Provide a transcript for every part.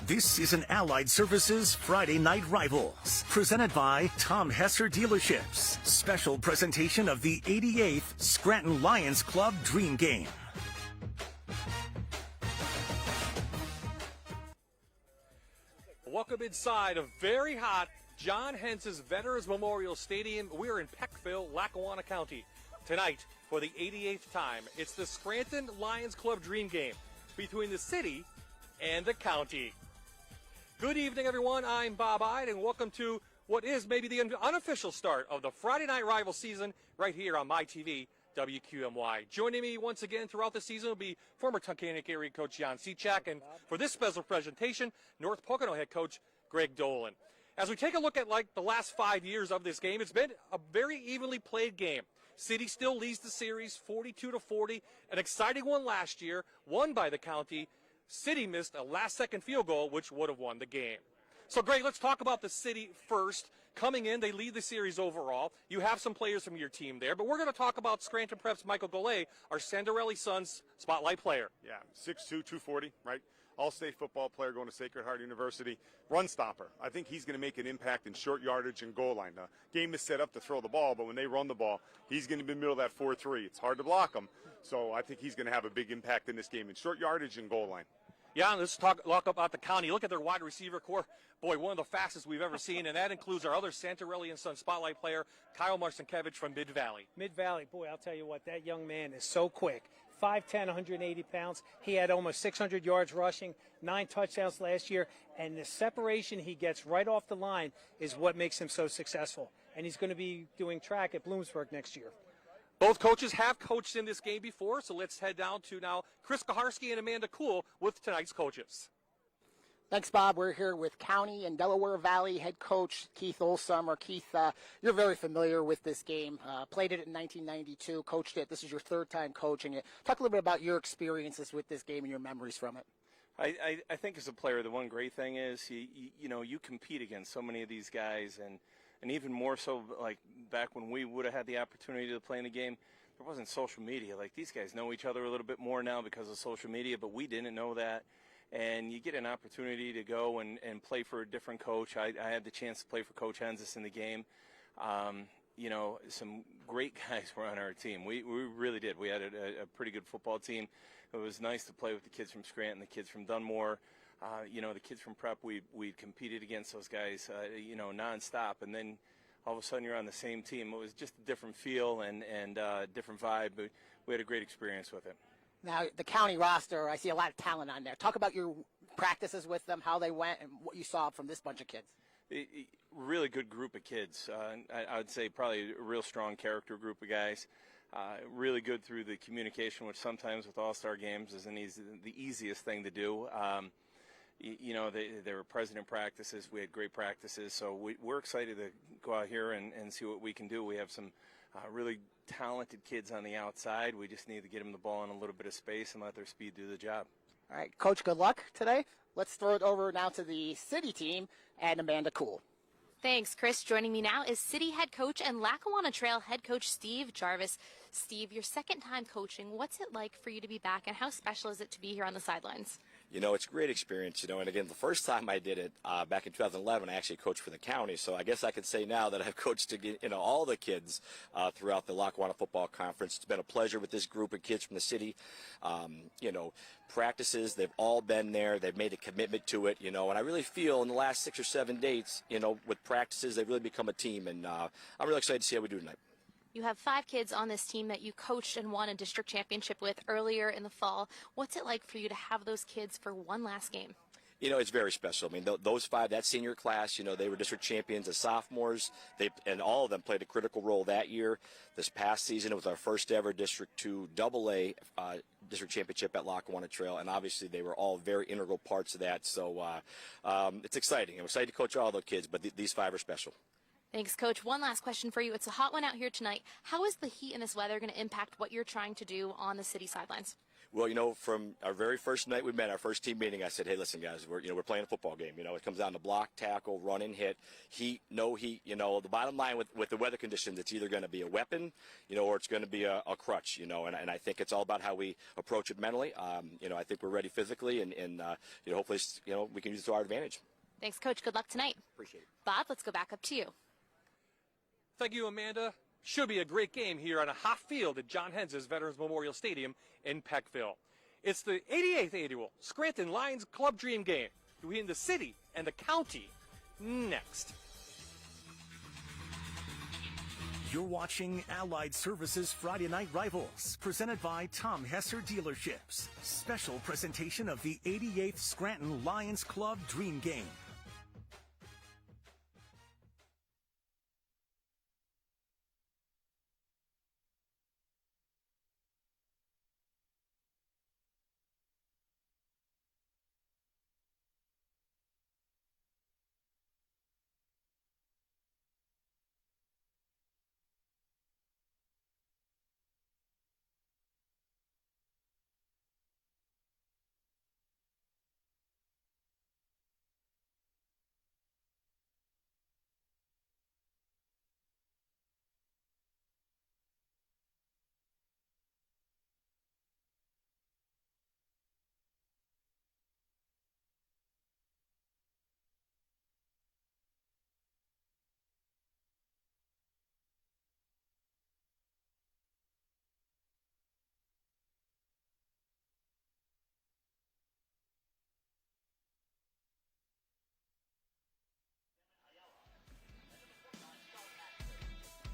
This is an Allied Services Friday Night Rivals, presented by Tom Hesser Dealerships. Special presentation of the 88th Scranton Lions Club Dream Game. Welcome inside a very hot John Hence's Veterans Memorial Stadium. We're in Peckville, Lackawanna County. Tonight, for the 88th time, it's the Scranton Lions Club Dream Game between the city and the county. Good evening, everyone. I'm Bob Ide, and welcome to what is maybe the unofficial start of the Friday Night Rival season right here on my TV, WQMY. Joining me once again throughout the season will be former Tunkhannock area coach John Seachak, and for this special presentation, North Pocono head coach Greg Dolan. As we take a look at the last 5 years of this game, it's been a very evenly played game. City still leads the series 42-40, an exciting one last year, won by the county. City missed a last-second field goal, which would have won the game. So, Greg, let's talk about the City first. Coming in, they lead the series overall. You have some players from your team there, but we're going to talk about Scranton Prep's Michael Golay, our Sandarelli Sons spotlight player. Yeah, 6'2", 240, right? All-state football player going to Sacred Heart University. Run stopper. I think he's going to make an impact in short yardage and goal line. The game is set up to throw the ball, but when they run the ball, he's going to be in the middle of that 4-3. It's hard to block him, so I think he's going to have a big impact in this game in short yardage and goal line. Yeah, let's talk about the county. Look at their wide receiver core. Boy, one of the fastest we've ever seen, and that includes our other Santarelli and Son spotlight player, Kyle Marcinkiewicz from Mid-Valley. Mid-Valley, boy, I'll tell you what, that young man is so quick. 5'10", 180 pounds. He had almost 600 yards rushing, 9 touchdowns last year, and the separation he gets right off the line is what makes him so successful. And he's going to be doing track at Bloomsburg next year. Both coaches have coached in this game before, so let's head down to now Chris Kaharski and Amanda Kuhl with tonight's coaches. Thanks, Bob. We're here with County and Delaware Valley head coach Keith Olsummer. Keith, you're very familiar with this game. Played it in 1992, coached it. This is your third time coaching it. Talk a little bit about your experiences with this game and your memories from it. I think as a player, the one great thing is you compete against so many of these guys, and even more so like back when we would have had the opportunity to play in the game, there wasn't social media. Like, these guys know each other a little bit more now because of social media, but we didn't know that. And you get an opportunity to go and play for a different coach. I had the chance to play for Coach Henzis in the game. Some great guys were on our team. We really did. We had a pretty good football team. It was nice to play with the kids from Scranton, the kids from Dunmore. The kids from Prep, we competed against those guys, nonstop. And then all of a sudden you're on the same team. It was just a different feel and different vibe, but we had a great experience with it. Now, the county roster, I see a lot of talent on there. Talk about your practices with them, how they went, and what you saw from this bunch of kids. Really good group of kids. I would say probably a real strong character group of guys. Really good through the communication, which sometimes with all-star games isn't the easiest thing to do. They were present in practices. We had great practices. So we're excited to go out here and see what we can do. We have some really talented kids on the outside. We just need to get them the ball in a little bit of space and let their speed do the job. All right, Coach, good luck today. Let's throw it over now to the City team and Amanda Kuhl. Thanks, Chris. Joining me now is City head coach and Lackawanna Trail head coach Steve Jarvis. Steve, your second time coaching. What's it like for you to be back, and how special is it to be here on the sidelines? It's a great experience, and again, the first time I did it back in 2011, I actually coached for the county, so I guess I could say now that I've coached all the kids throughout the Lackawanna Football Conference. It's been a pleasure with this group of kids from the city. Practices, they've all been there. They've made a commitment to it, and I really feel in the last 6 or 7 dates, with practices, they've really become a team, and I'm really excited to see how we do tonight. You have 5 kids on this team that you coached and won a district championship with earlier in the fall. What's it like for you to have those kids for one last game? It's very special. I mean, those 5, that senior class, they were district champions as sophomores. And all of them played a critical role that year. This past season, it was our first ever District 2 AA district championship at Lackawanna Trail, and obviously they were all very integral parts of that. So it's exciting. I'm excited to coach all those kids, but these 5 are special. Thanks, Coach. One last question for you. It's a hot one out here tonight. How is the heat and this weather going to impact what you're trying to do on the city sidelines? Well, from our very first night we met, our first team meeting, I said, hey, listen, guys, we're playing a football game. It comes down to block, tackle, run and hit, heat, no heat. The bottom line with the weather conditions, it's either going to be a weapon, or it's going to be a crutch, and I think it's all about how we approach it mentally. I think we're ready physically, and hopefully, we can use it to our advantage. Thanks, Coach. Good luck tonight. Appreciate it. Bob, let's go back up to you. Thank you, Amanda. Should be a great game here on a hot field at John Hens's Veterans Memorial Stadium in Peckville. It's the 88th annual Scranton Lions Club Dream Game between the city and the county. Next. You're watching Allied Services Friday Night Rivals, presented by Tom Hesser Dealerships. Special presentation of the 88th Scranton Lions Club Dream Game.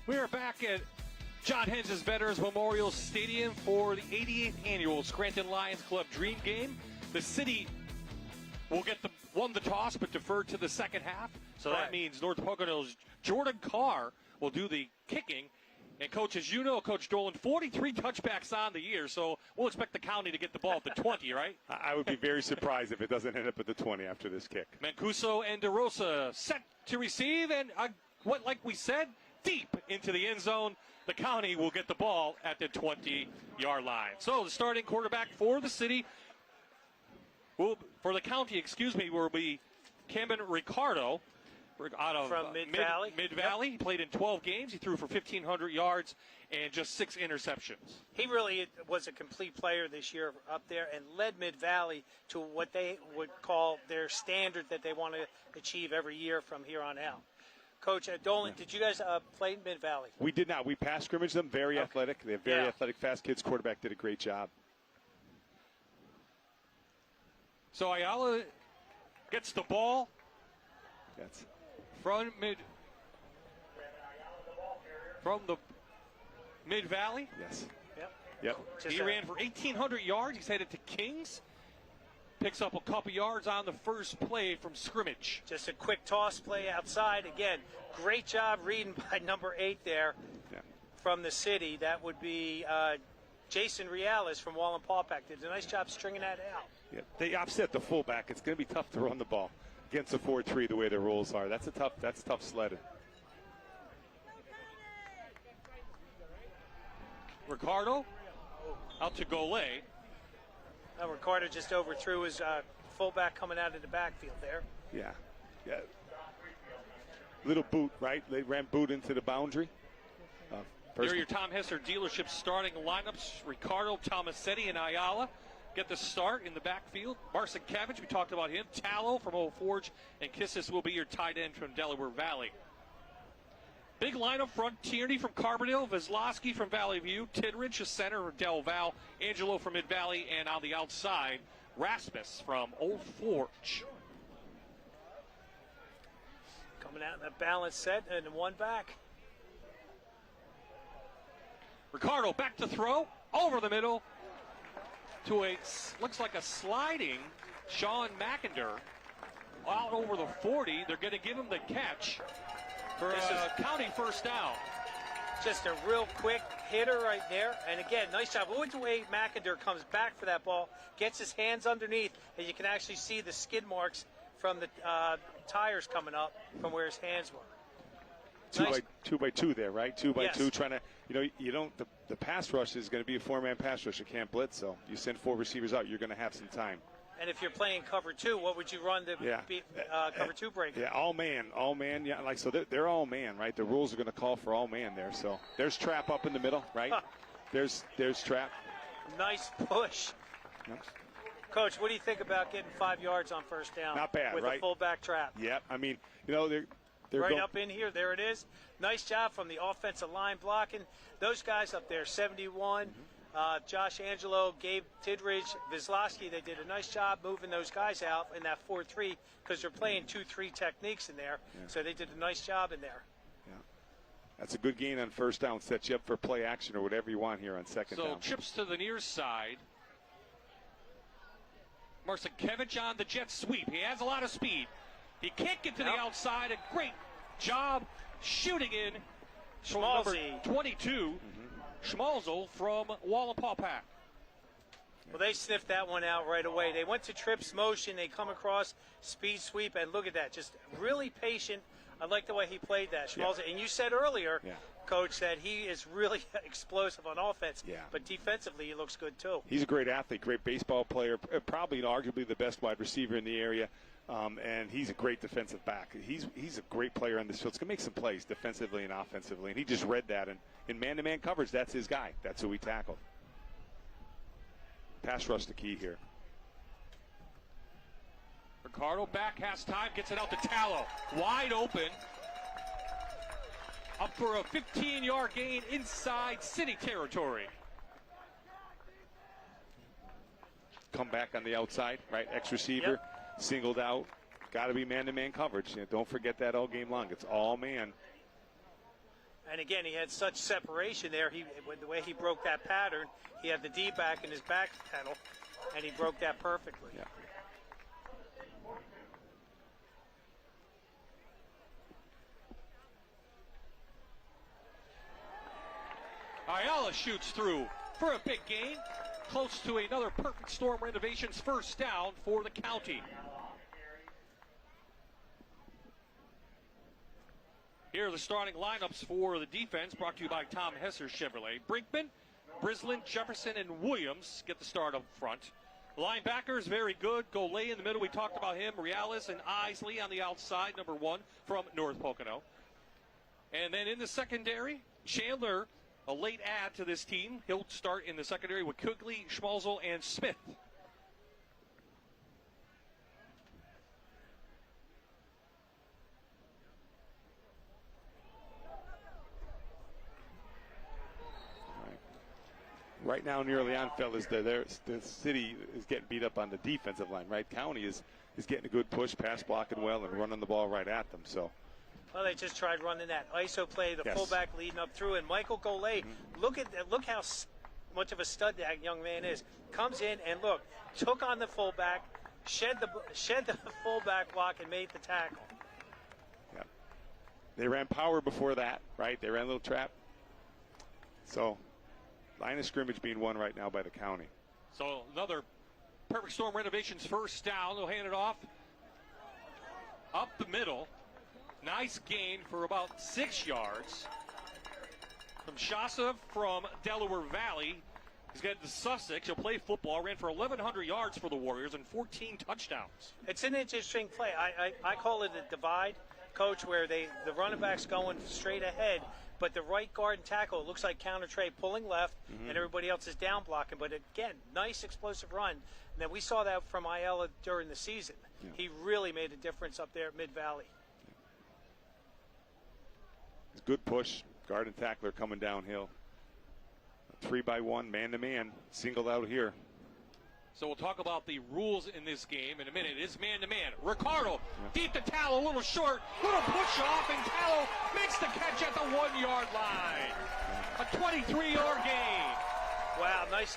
We are back at John Hens's Veterans Memorial Stadium for the 88th annual Scranton Lions Club Dream Game. The city will won the toss but deferred to the second half. So that means North Pocono's Jordan Carr will do the kicking. And, Coach, as you know, Coach Dolan, 43 touchbacks on the year, so we'll expect the county to get the ball at the 20, right? I would be very surprised if it doesn't end up at the 20 after this kick. Mancuso and DeRosa set to receive, and like we said, deep into the end zone. The county will get the ball at the 20-yard line. So the starting quarterback for the city, will be Camden Ricardo out of from Mid-Valley. Mid-Valley. He played in 12 games. He threw for 1,500 yards and just 6 interceptions. He really was a complete player this year up there and led Mid-Valley to what they would call their standard that they want to achieve every year from here on out. Coach Dolan, did you guys play in Mid-Valley? We did not. We pass scrimmaged them. Very athletic. They have very athletic, fast kids. Quarterback did a great job. So Ayala gets the ball from the Mid-Valley. Yes. Yep. He ran for 1,800 yards. He's headed to Kings. Picks up a couple yards on the first play from scrimmage. Just a quick toss play outside. Again, great job reading by number 8 there from the city. That would be Jason Reales from Wallenpaupack. Did a nice job stringing that out. Yeah, they upset the fullback. It's going to be tough to run the ball against the 4-3 the way their rules are. That's tough sledding. Ricardo out to Golay. Ricardo just overthrew his fullback coming out of the backfield there. Yeah. Little boot, right? They ran boot into the boundary. Here are your Tom Hesser dealership starting lineups. Ricardo, Tomasetti, and Ayala get the start in the backfield. Marcin Kavich, we talked about him. Tallow from Old Forge, and Kissis will be your tight end from Delaware Valley. Big line up front, Tierney from Carbondale, Vezlowski from Valley View, Tidridge, a center from Del Val, Angelo from Mid-Valley, and on the outside, Rasmus from Old Forge. Coming out in a balanced set and one back. Ricardo back to throw, over the middle, to looks like a sliding Sean McInder out over the 40. They're going to give him the catch for a county first down. Just a real quick hitter right there. And again, nice job. Look at the way McInder comes back for that ball, gets his hands underneath, and you can actually see the skid marks from the tires coming up from where his hands were. Two by two there, right? 2 by 2, trying to you don't. The pass rush is going to be a 4-man pass rush. You can't blitz, so you send 4 receivers out. You're going to have some time. And if you're playing cover 2, what would you run to beat cover 2 break? Yeah, all man. Yeah, like so they're all man, right? The rules are going to call for all man there. So there's trap up in the middle, right? There's trap. Nice push. Yep. Coach, what do you think about getting 5 yards on first down? Not bad, with right? a fullback trap. Yep. I mean, they're right up in here. There it is. Nice job from the offensive line blocking. Those guys up there, 71. Josh Angelo, Gabe Tidridge, Vizlowski, they did a nice job moving those guys out in that 4-3 because they're playing 2-3 techniques in there. Yeah. So they did a nice job in there. Yeah. That's a good gain on first down. Sets you up for play action or whatever you want here on second down. So trips to the near side. Marcinkevich on the jet sweep. He has a lot of speed. He can't get to the outside. A great job shooting in. Schmalzi. 22. Schmalzel from Wallenpaupack. Well, they sniffed that one out right away. They went to trips motion. They come across speed sweep, and look at that. Just really patient. I like the way he played that, Schmalzel. Yeah. And you said earlier, Coach, that he is really explosive on offense. Yeah. But defensively, he looks good, too. He's a great athlete, great baseball player, probably arguably the best wide receiver in the area. And he's a great defensive back. He's a great player on this field. He's going to make some plays defensively and offensively. And he just read that. And in man-to-man coverage, that's his guy. That's who he tackled. Pass rush the key here. Ricardo back, has time, gets it out to Tallow. Wide open. Up for a 15-yard gain inside city territory. Come back on the outside, right? Ex-receiver. Yep. Singled out, got to be man-to-man coverage. Don't forget that all game long. It's all man. And again, he had such separation there. The way he broke that pattern, he had the D-back in his back pedal, and he broke that perfectly. Yeah. Ayala shoots through for a big gain. Close to another Perfect Storm Renovations first down for the county. Here are the starting lineups for the defense, brought to you by Tom Hesser Chevrolet. Brinkman, Brislin, Jefferson, and Williams get the start up front. Linebackers, very good. Golay in the middle, we talked about him. Reales and Isley on the outside, number 1 from North Pocono. And then in the secondary, Chandler, a late add to this team. He'll start in the secondary with Kugley, Schmalzel, and Smith. Right now, nearly on, fellas, the city is getting beat up on the defensive line, right? County is getting a good push, pass blocking well, and running the ball right at them. So, well, they just tried running that ISO play, the fullback leading up through, and Michael Golay, look how much of a stud that young man is. Comes in and look, took on the fullback, shed the fullback block, and made the tackle. Yeah, they ran power before that, right? They ran a little trap. So, line of scrimmage being won right now by the county. So another Perfect Storm Renovations first down. They'll hand it off up the middle. Nice gain for about 6 yards from Shasa from Delaware Valley. He's got the Sussex. He'll play football. Ran for 1,100 yards for the Warriors and 14 touchdowns. It's an interesting play. I call it a divide, Coach, where the running back's going straight ahead, but the right guard and tackle, it looks like counter trey pulling left, and everybody else is down blocking. But again, nice explosive run. And then we saw that from Ayala during the season. Yeah. He really made a difference up there at Mid-Valley. It's good push. Guard and tackler coming downhill. 3-by-1, man-to-man, singled out here. So we'll talk about the rules in this game in a minute. It is man-to-man. Ricardo, deep to Tallow, a little short, little push off, and Tallow makes the catch at the 1-yard line. A 23-yard gain. Wow, nice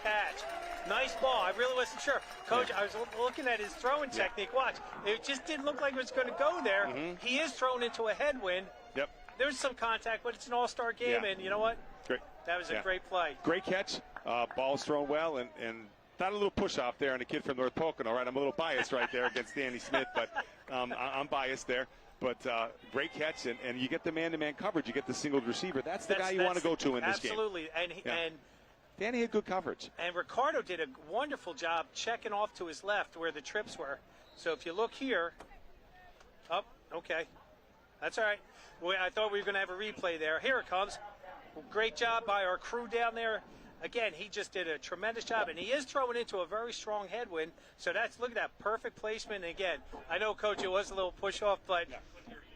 catch. Nice ball. I really wasn't sure. Coach, I was looking at his throwing technique. Watch. It just didn't look like it was going to go there. He is thrown into a headwind. Yep. There's some contact, but it's an all-star game, and you know what? Great. That was a great play. Great catch. Ball's thrown well, and not a little push off there on a kid from North Pocono, right? I'm a little biased right there against Danny Smith, but I'm biased there. But great catch, and you get the man-to-man coverage. You get the singled receiver. That's the guy you want to go to in this game. Absolutely, and Danny had good coverage. And Ricardo did a wonderful job checking off to his left where the trips were. So if you look here, okay, that's all right. I thought we were going to have a replay there. Here it comes. Great job by our crew down there. Again, he just did a tremendous job, and he is throwing into a very strong headwind. So look at that perfect placement. And again, I know, Coach, it was a little push off, but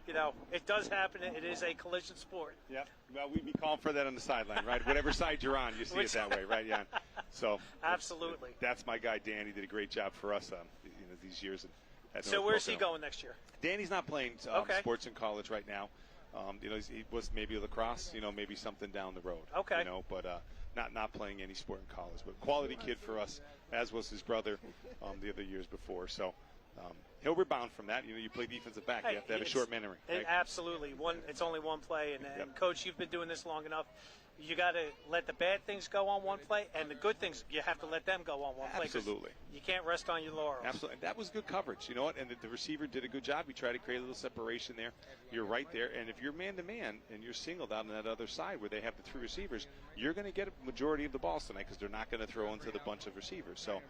you know, it does happen. It is a collision sport. Yeah. Well, we'd be calling for that on the sideline, right? Whatever side you're on, you see it that way, right, Jan? So absolutely. That's my guy, Danny. Did a great job for us, these years. So where's he going next year? Danny's not playing sports in college right now. He was maybe lacrosse, maybe something down the road. Okay. But not playing any sport in college. But quality kid for us, as was his brother the other years before. So he'll rebound from that. You play defensive back. You have to have a short memory. Right? Absolutely. It's only one play. And Coach, you've been doing this long enough. You got to let the bad things go on one play, and the good things, you have to let them go on one play. Absolutely. You can't rest on your laurels. Absolutely. And that was good coverage. You know what? And the receiver did a good job. He tried to create a little separation there. You're right there. And if you're man-to-man and you're singled out on that other side where they have the three receivers, you're going to get a majority of the balls tonight because they're not going to throw into the bunch of receivers. So,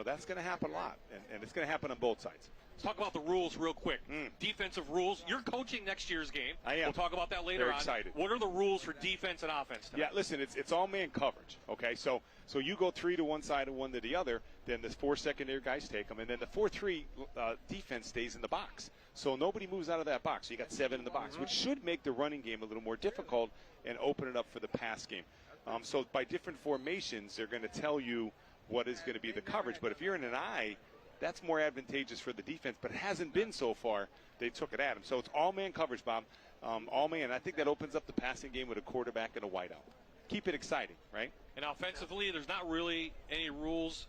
that's going to happen a lot. And it's going to happen on both sides. Let's talk about the rules real quick. Defensive rules. You're coaching next year's game. I am. We'll talk about that later Very on. excited. What are the rules for defense and offense tonight? Yeah, listen, it's all man coverage, okay? So you go three to one side and one to the other, then the four secondary guys take them, and then the 4-3 defense stays in the box. So nobody moves out of that box. So you got 7 in the box, which should make the running game a little more difficult and open it up for the pass game. So by different formations, they're going to tell you what is going to be the coverage. But if you're in an eye, that's more advantageous for the defense, but it hasn't been so far. They took it at him. So it's all-man coverage, Bob. All-man. I think that opens up the passing game with a quarterback and a wideout. Keep it exciting, right? And offensively, there's not really any rules.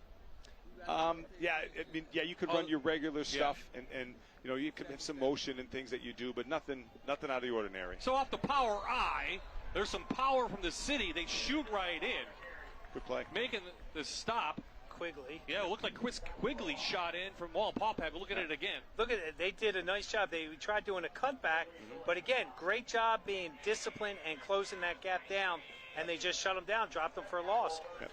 You could run your regular stuff, and you could have some motion and things that you do, but nothing out of the ordinary. So off the power eye, there's some power from the city. They shoot right in. Good play. Making the stop. Quigley. Yeah, it looked like Chris Quigley shot in from Wall Pophead, but look at it again. Look at it. They did a nice job. They tried doing a cutback, but again, great job being disciplined and closing that gap down, and they just shut them down, dropped them for a loss. Yeah.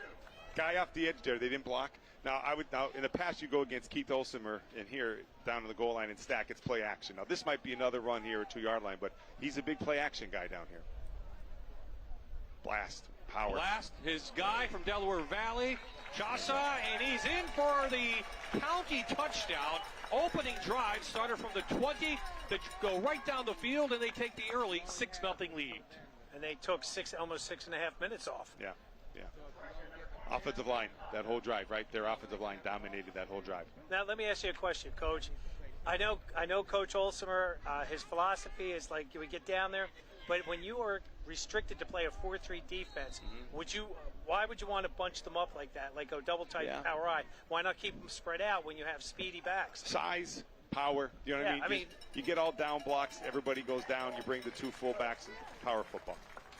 Guy off the edge there, they didn't block. Now, in the past, you go against Keith Olsimer, and here, down to the goal line and stack, it's play action. Now, this might be another run here at 2-yard line, but he's a big play action guy down here. Blast. Power. Blast, his guy from Delaware Valley, Chasa, and he's in for the county touchdown. Opening drive started from the 20 to go right down the field, and they take the early 6-0 lead. And they took almost 6.5 minutes off. Yeah. Offensive line, that whole drive, right? Their offensive line dominated that whole drive. Now, let me ask you a question, Coach. I know Coach Olsimer, his philosophy is like we get down there, but when you are restricted to play a 4-3 defense, why would you want to bunch them up like that, like go double tight power eye? Why not keep them spread out when you have speedy backs? Size, power, you know what I mean? You get all down blocks, everybody goes down, you bring the 2 fullbacks, and power football.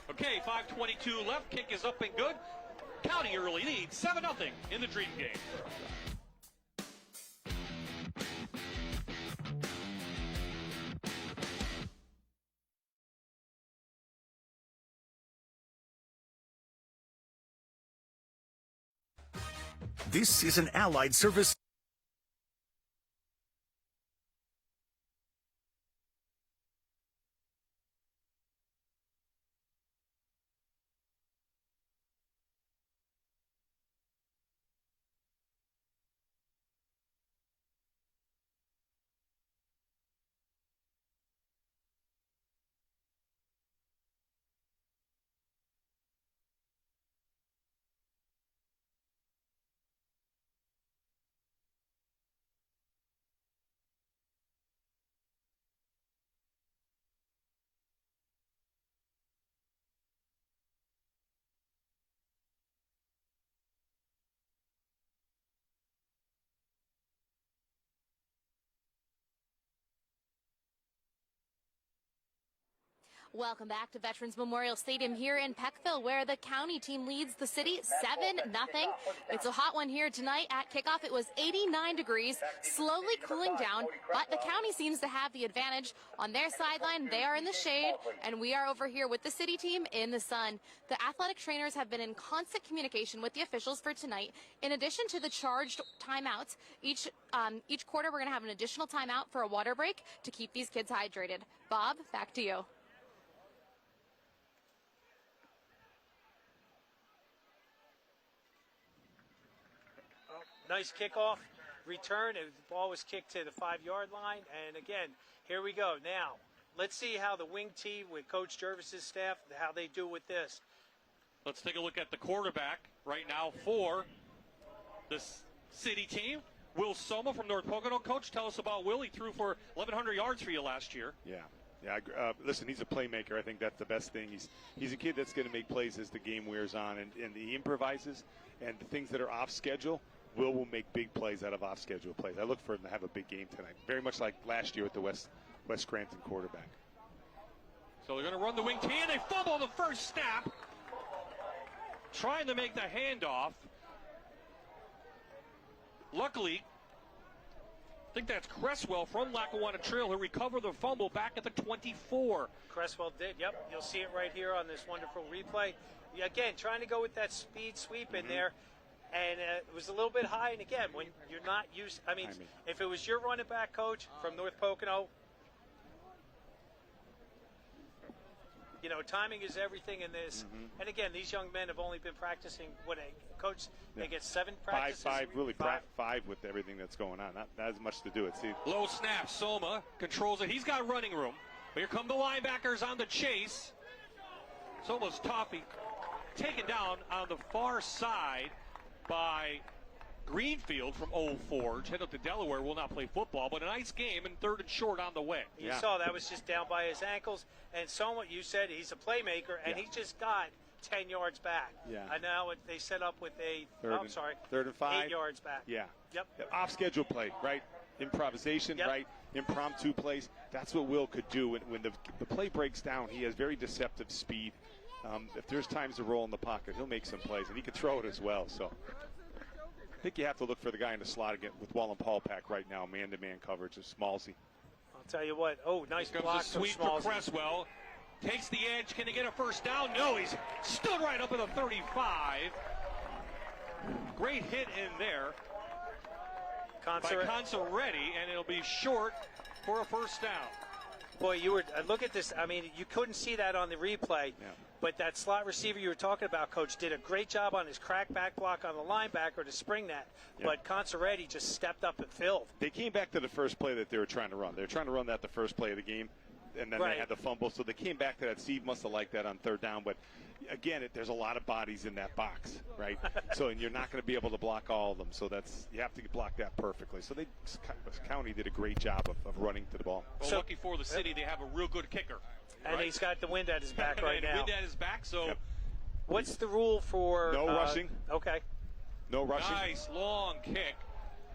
Okay, 5:22 left, kick is up and good. County early lead, 7-0 in the Dream game. This is an Allied Service. Welcome back to Veterans Memorial Stadium here in Peckville, where the county team leads the city 7-0. It's a hot one here tonight at kickoff. It was 89 degrees, slowly cooling down, but the county seems to have the advantage. On their sideline, they are in the shade, and we are over here with the city team in the sun. The athletic trainers have been in constant communication with the officials for tonight. In addition to the charged timeouts, each quarter we're going to have an additional timeout for a water break to keep these kids hydrated. Bob, back to you. Nice kickoff return. The ball was kicked to the 5-yard line. And again, here we go. Now, let's see how the wing team with Coach Jervis's staff, how they do with this. Let's take a look at the quarterback right now for this city team. Will Soma from North Pocono. Coach, tell us about Will. He threw for 1,100 yards for you last year. Yeah. Listen, he's a playmaker. I think that's the best thing. He's a kid that's going to make plays as the game wears on, and he improvises, and the things that are off schedule, Will make big plays out of off-schedule plays. I look for him to have a big game tonight, very much like last year with the West Scranton quarterback. So they're going to run the wing T, and they fumble the first snap, trying to make the handoff. Luckily, I think that's Cresswell from Lackawanna Trail who recovered the fumble back at the 24. Cresswell did, yep. You'll see it right here on this wonderful replay. Again, trying to go with that speed sweep in there. And it was a little bit high. And again, when you're not used, I mean, if it was your running back coach from North Pocono, you know, timing is everything in this. And again, these young men have only been practicing, coach, they get 7 practices? Five with everything that's going on. Not as much to do it. See, low snap. Soma controls it. He's got running room. Here come the linebackers on the chase. Soma's toffee taken down on the far side by Greenfield from Old Forge. Head up to Delaware, will not play football, but a nice game and 3rd and short on the way. You saw that was just down by his ankles. And Soma, you said he's a playmaker, and he just got 10 yards back. And now they set up with a, 3rd and 5. 8 yards back. Yep. Off-schedule play, right? Improvisation, right? Impromptu plays. That's what Will could do. When the play breaks down, he has very deceptive speed. If there's times to roll in the pocket, he'll make some plays, and he can throw it as well. So I think you have to look for the guy in the slot again with Wallen Paulpack right now, man-to-man coverage of Smallsy. I'll tell you what. Oh, nice block from sweep for Cresswell. Takes the edge. Can he get a first down? No, he's stood right up at the 35. Great hit in there by Consoretti, and it'll be short for a first down. Boy, look at this. I mean, you couldn't see that on the replay. But that slot receiver you were talking about, Coach, did a great job on his crack back block on the linebacker to spring that. But Consoretti just stepped up and filled. They came back to the first play that they were trying to run. They were trying to run that the first play of the game, and then they had the fumble. So they came back to that. Steve must have liked that on 3rd down. But, again, there's a lot of bodies in that box, right? And you're not going to be able to block all of them. So you have to block that perfectly. So County did a great job of running to the ball. Well, lucky for the city, they have a real good kicker. And he's got the wind at his back right now. Wind at his back, so. What's the rule for? No rushing. Okay. No rushing. Nice long kick.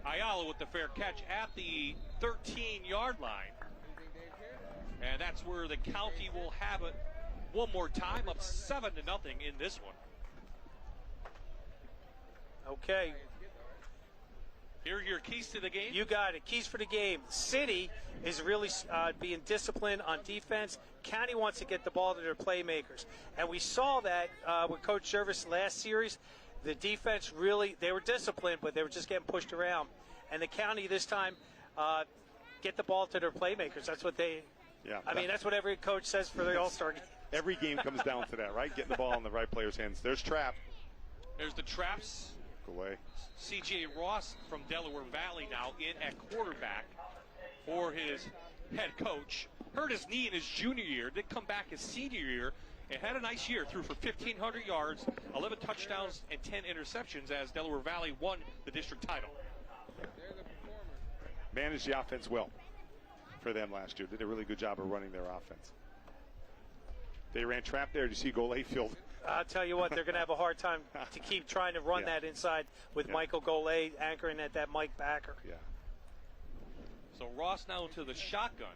Ayala with the fair catch at the 13-yard line. And that's where the county will have it one more time, up 7-0 in this one. Okay. Here are your keys to the game. You got it. Keys for the game. City is really being disciplined on defense. County wants to get the ball to their playmakers. And we saw that with Coach Jervis last series. The defense really, they were disciplined, but they were just getting pushed around. And the County this time get the ball to their playmakers. That's what they, I mean, that's what every coach says for the All-Star game. Every game comes down to that, right? Getting the ball in the right player's hands. There's Trap. There's the Traps. Go away. C.J. Ross from Delaware Valley now in at quarterback for his head coach. Hurt his knee in his junior year, did come back his senior year, and had a nice year. Threw for 1,500 yards, 11 touchdowns, and 10 interceptions as Delaware Valley won the district title. Managed the offense well for them last year. Did a really good job of running their offense. They ran trap there. Did you see Golayfield? I'll tell you what, they're going to have a hard time to keep trying to run that inside with Michael Golay anchoring at that Mike Backer. So Ross now to the shotgun.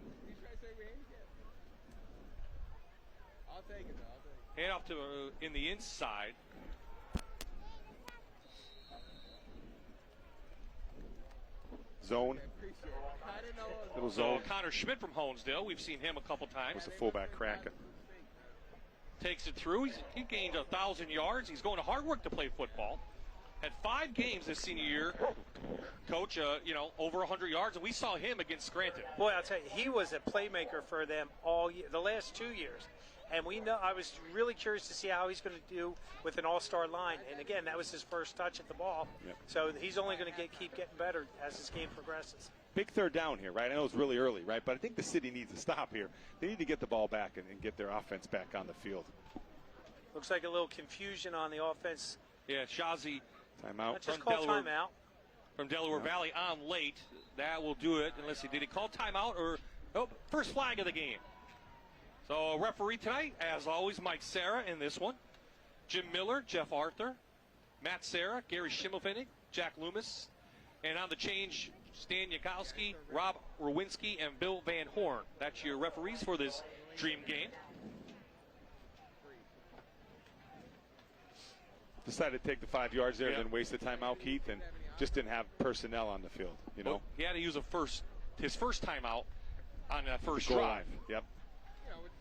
Hand off to in the inside. Zone. Little zone. Connor Schmidt from Honesdale. We've seen him a couple times. Was the fullback cracking. Takes it through. He gained 1,000 yards. He's going to hard work to play football. Had 5 games this senior year. Coach, over 100 yards, and we saw him against Scranton. Boy, I'll tell you, he was a playmaker for them all year, the last 2 years. And I was really curious to see how he's going to do with an all-star line. And again, that was his first touch at the ball. Yep. So he's only going to keep getting better as this game progresses. Big third down here, right? I know it's really early, right? But I think the city needs to stop here. They need to get the ball back and get their offense back on the field. Looks like a little confusion on the offense. Yeah, Shazi. Timeout. Just call timeout. From Delaware Valley on late. That will do it. And let's see, did he call timeout or first flag of the game? So referee tonight, as always, Mike Serra in this one. Jim Miller, Jeff Arthur, Matt Serra, Gary Schimmelfinnig, Jack Loomis. And on the change, Stan Yakowski, Rob Rowinski, and Bill Van Horn. That's your referees for this dream game. Decided to take the 5 yards there and then waste the timeout, Keith, and just didn't have personnel on the field, you know. Well, he had to use his first timeout on that first goal drive. line. Yep.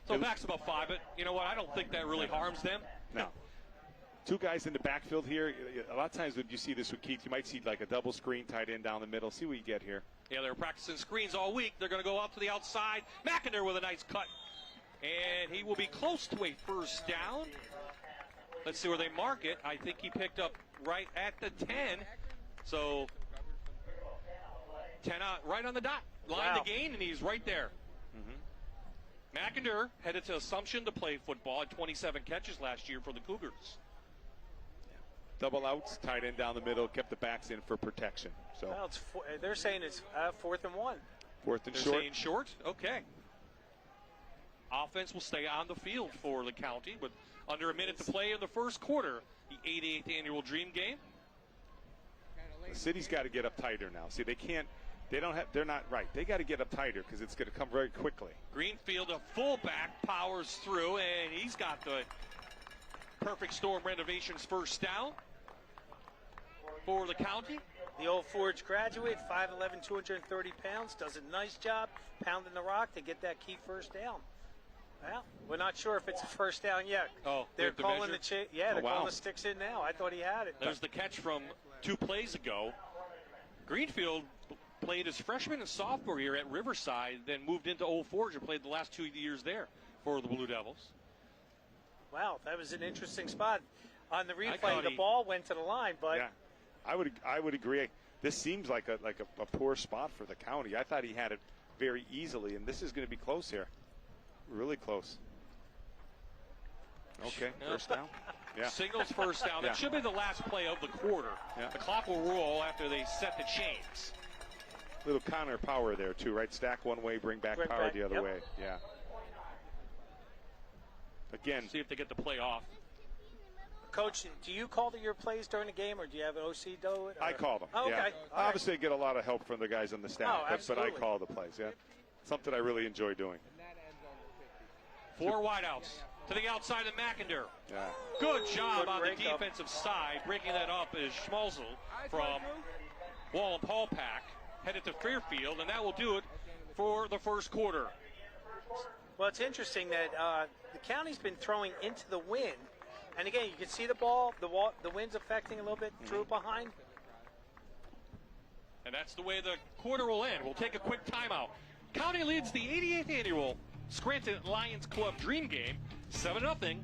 So backs about 5, but you know what? I don't think that really harms them. No. 2 guys in the backfield here. A lot of times when you see this with Keith, you might see like a double screen tight end down the middle. See what you get here. Yeah, they're practicing screens all week. They're going to go out to the outside. McIntyre with a nice cut. And he will be close to a first down. Let's see where they mark it. I think he picked up right at the 10. So 10 out, right on the dot. Line the gain, and he's right there. McIntyre headed to Assumption to play football at 27 catches last year for the Cougars. Double outs, tight end down the middle, kept the backs in for protection. So well, they're saying it's 4th and 1. 4th and they're short. Saying short? Okay. Offense will stay on the field for the county, but under a minute to play in the first quarter, the 88th annual Dream Game. The city's got to get up tighter now. See, they're not right. They got to get up tighter because it's going to come very quickly. Greenfield, a fullback, powers through, and he's got the Perfect Storm Renovations first down for the county. The Old Forge graduate, 5'11", 230 pounds, does a nice job pounding the rock to get that key first down. Well, we're not sure if it's a first down yet. Oh, they're calling they're calling the sticks in now. I thought he had it. There's the catch from 2 plays ago. Greenfield played his freshman and sophomore year at Riverside, then moved into Old Forge and played the last 2 years there for the Blue Devils. Wow, that was an interesting spot. On the replay, the ball went to the line, but yeah, I would agree. This seems like a poor spot for the county. I thought he had it very easily, and this is going to be close here. Really close. Okay, first down. Yeah. Singles first down. That should be the last play of the quarter. Yeah. The clock will roll after they set the chains. Little Connor power there too, right? Stack one way, bring back power the other way. Yeah. Again. See if they get the play off. Coach, do you call your plays during the game, or do you have an OC do it? I call them. Oh, yeah. okay. Obviously, I get a lot of help from the guys on the staff, but I absolutely. call the plays. Yeah. Something I really enjoy doing. 4 wideouts to the outside of McIntyre. Yeah. Good job on the defensive side. Breaking that up is Schmalzel from Wallenpaupack. Headed to Fairfield, and that will do it for the first quarter. Well, it's interesting that the county's been throwing into the wind. And again, you can see the wind's affecting a little bit through behind. And that's the way the quarter will end. We'll take a quick timeout. County leads the 88th annual Scranton Lions Club Dream Game 7-0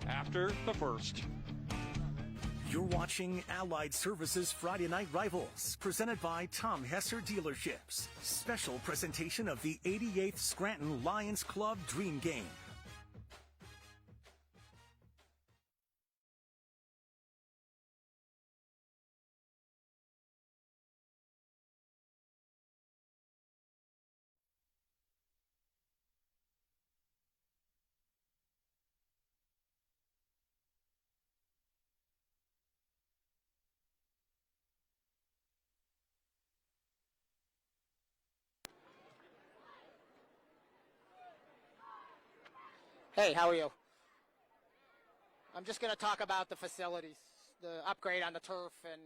after the first. You're watching Allied Services Friday Night Rivals, presented by Tom Hesser Dealerships. Special presentation of the 88th Scranton Lions Club Dream Game. Hey, how are you? I'm just going to talk about the facilities, the upgrade on the turf, and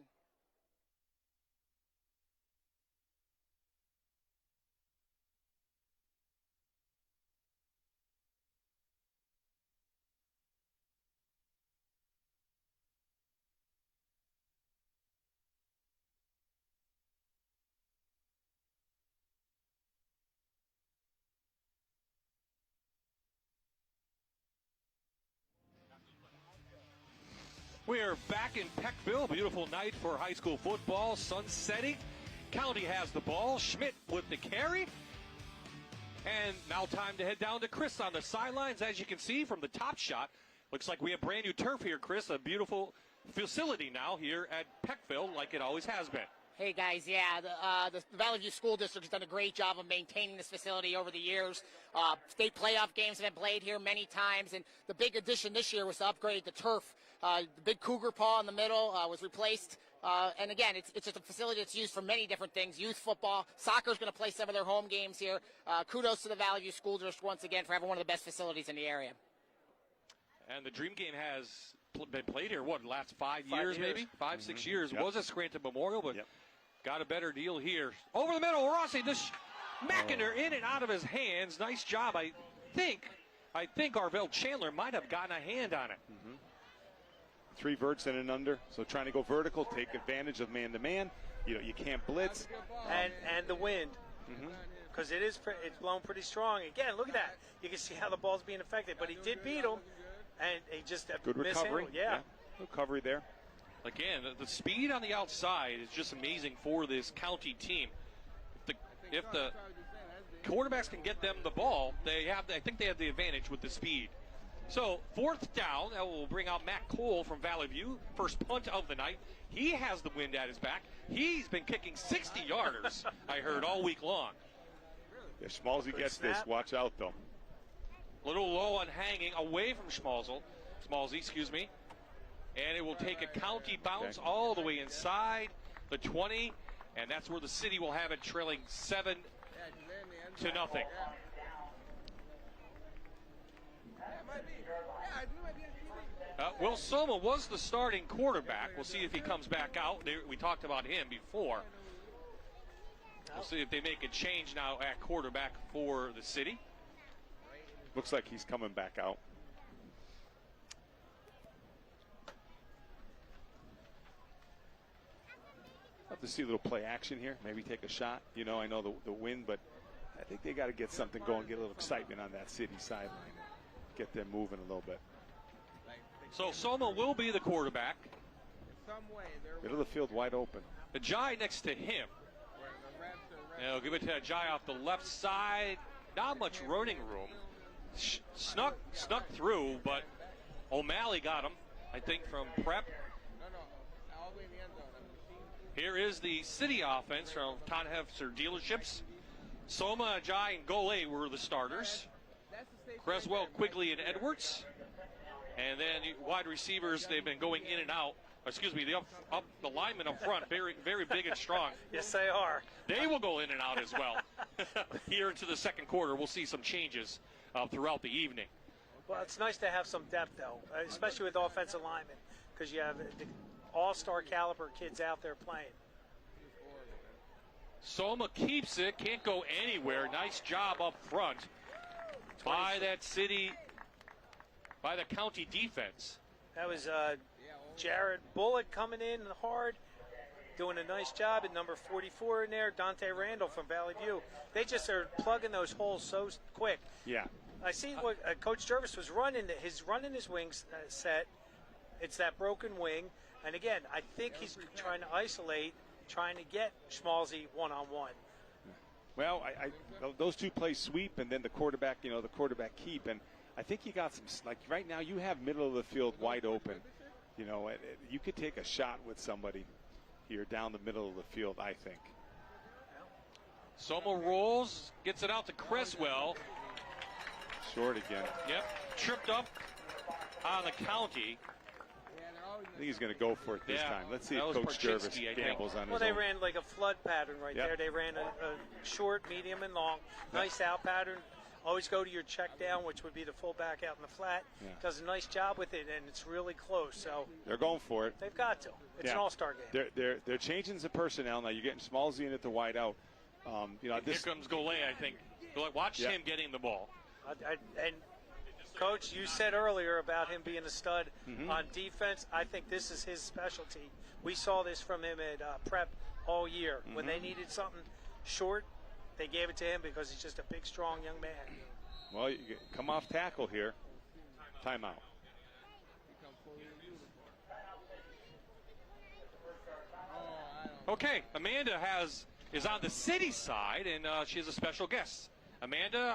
We are back in Peckville. Beautiful night for high school football. Sun setting. County has the ball. Schmidt with the carry. And now time to head down to Chris on the sidelines. As you can see from the top shot, looks like we have brand new turf here, Chris. A beautiful facility now here at Peckville like it always has been. hey guys, yeah, the Valley View School District has done a great job of maintaining this facility over the years. State playoff games have been played here many times, and the big addition this year was to upgrade the turf. The big cougar paw in the middle was replaced. And again, it's just a facility that's used for many different things. Youth football, soccer's going to play some of their home games here. Kudos to the Valley View School District once again for having one of the best facilities in the area. And the Dream Game has been played here, what, last 5 years maybe? 5, 6 years. It was a Scranton Memorial, but got a better deal here. Over the middle, Rossi just macking her in and out of his hands. Nice job. I think Arvell Chandler might have gotten a hand on it. 3 verts and an under, so trying to go vertical, take advantage of man-to-man. You know, you can't blitz. And the wind, because it's blown pretty strong. Again, look at that. You can see how the ball's being affected, but he did beat him, and he just good recovery. Yeah, recovery there. Again, the speed on the outside is just amazing for this county team. If the quarterbacks can get them the ball, I think they have the advantage with the speed. So, 4th down, that will bring out Matt Cole from Valley View. First punt of the night. He has the wind at his back. He's been kicking 60-yarders, I heard, all week long. If Schmalzy gets this, watch out, though. Little low on hanging, away from Schmalzy, and it will take a county bounce all the way inside the 20, and that's where the city will have it, trailing 7-0. Will Soma was the starting quarterback. We'll see if he comes back out. We talked about him before. We'll see if they make a change now at quarterback for the city. Looks like he's coming back out. Have to see a little play action here. Maybe take a shot. You know, I know the wind, but I think they got to get something going, get a little excitement on that city sideline, get them moving a little bit. So Soma will be the quarterback. Middle of the field wide open. Ajay next to him. They'll give it to Ajay off the left side. Not much running room. Snuck through, but O'Malley got him, I think, from prep. Here is the city offense from Todd Hefzer Dealerships. Soma, Ajay, and Gole were the starters. Creswell, Quigley, and Edwards. And then wide receivers, they've been going in and out. Excuse me, the linemen up front, very, very big and strong. Yes, they are. They will go in and out as well. Here into the second quarter, we'll see some changes throughout the evening. Well, it's nice to have some depth, though, especially with offensive linemen, because you have the all-star caliber kids out there playing. Soma keeps it, can't go anywhere. Nice job up front by that city, by the county defense. That was Jared Bullock coming in hard, doing a nice job at number 44 in there. Dante Randall from Valley View. They just are plugging those holes so quick. Yeah. I see what Coach Jervis was running. His wings set. It's that broken wing. And again, I think he's trying to isolate, trying to get Schmalzy one-on-one. Well, those two play sweep, and then the quarterback keep. And I think you got some, like right now you have middle of the field wide open. You know, you could take a shot with somebody here down the middle of the field, I think. Soma rolls, gets it out to Creswell. Short again. Yep, tripped up on the county. I think he's going to go for it this time. Let's see if Coach Jervis gambles on his own. Well, they ran like a flood pattern right there. They ran a short, medium, and long. Nice out pattern. Always go to your check down, which would be the fullback out in the flat. Yeah. Does a nice job with it, and it's really close. So they're going for it. they've got to. It's an all-star game. They're changing the personnel now. You're getting Smallsy in at the wide out. Here comes Goulet, I think. Watch him getting the ball. And Coach, you said earlier about him being a stud on defense. I think this is his specialty. We saw this from him at prep all year. When they needed something short, they gave it to him because he's just a big, strong young man. Well, you come off tackle here. Timeout. Okay, Amanda is on the city side, and she has a special guest. Amanda,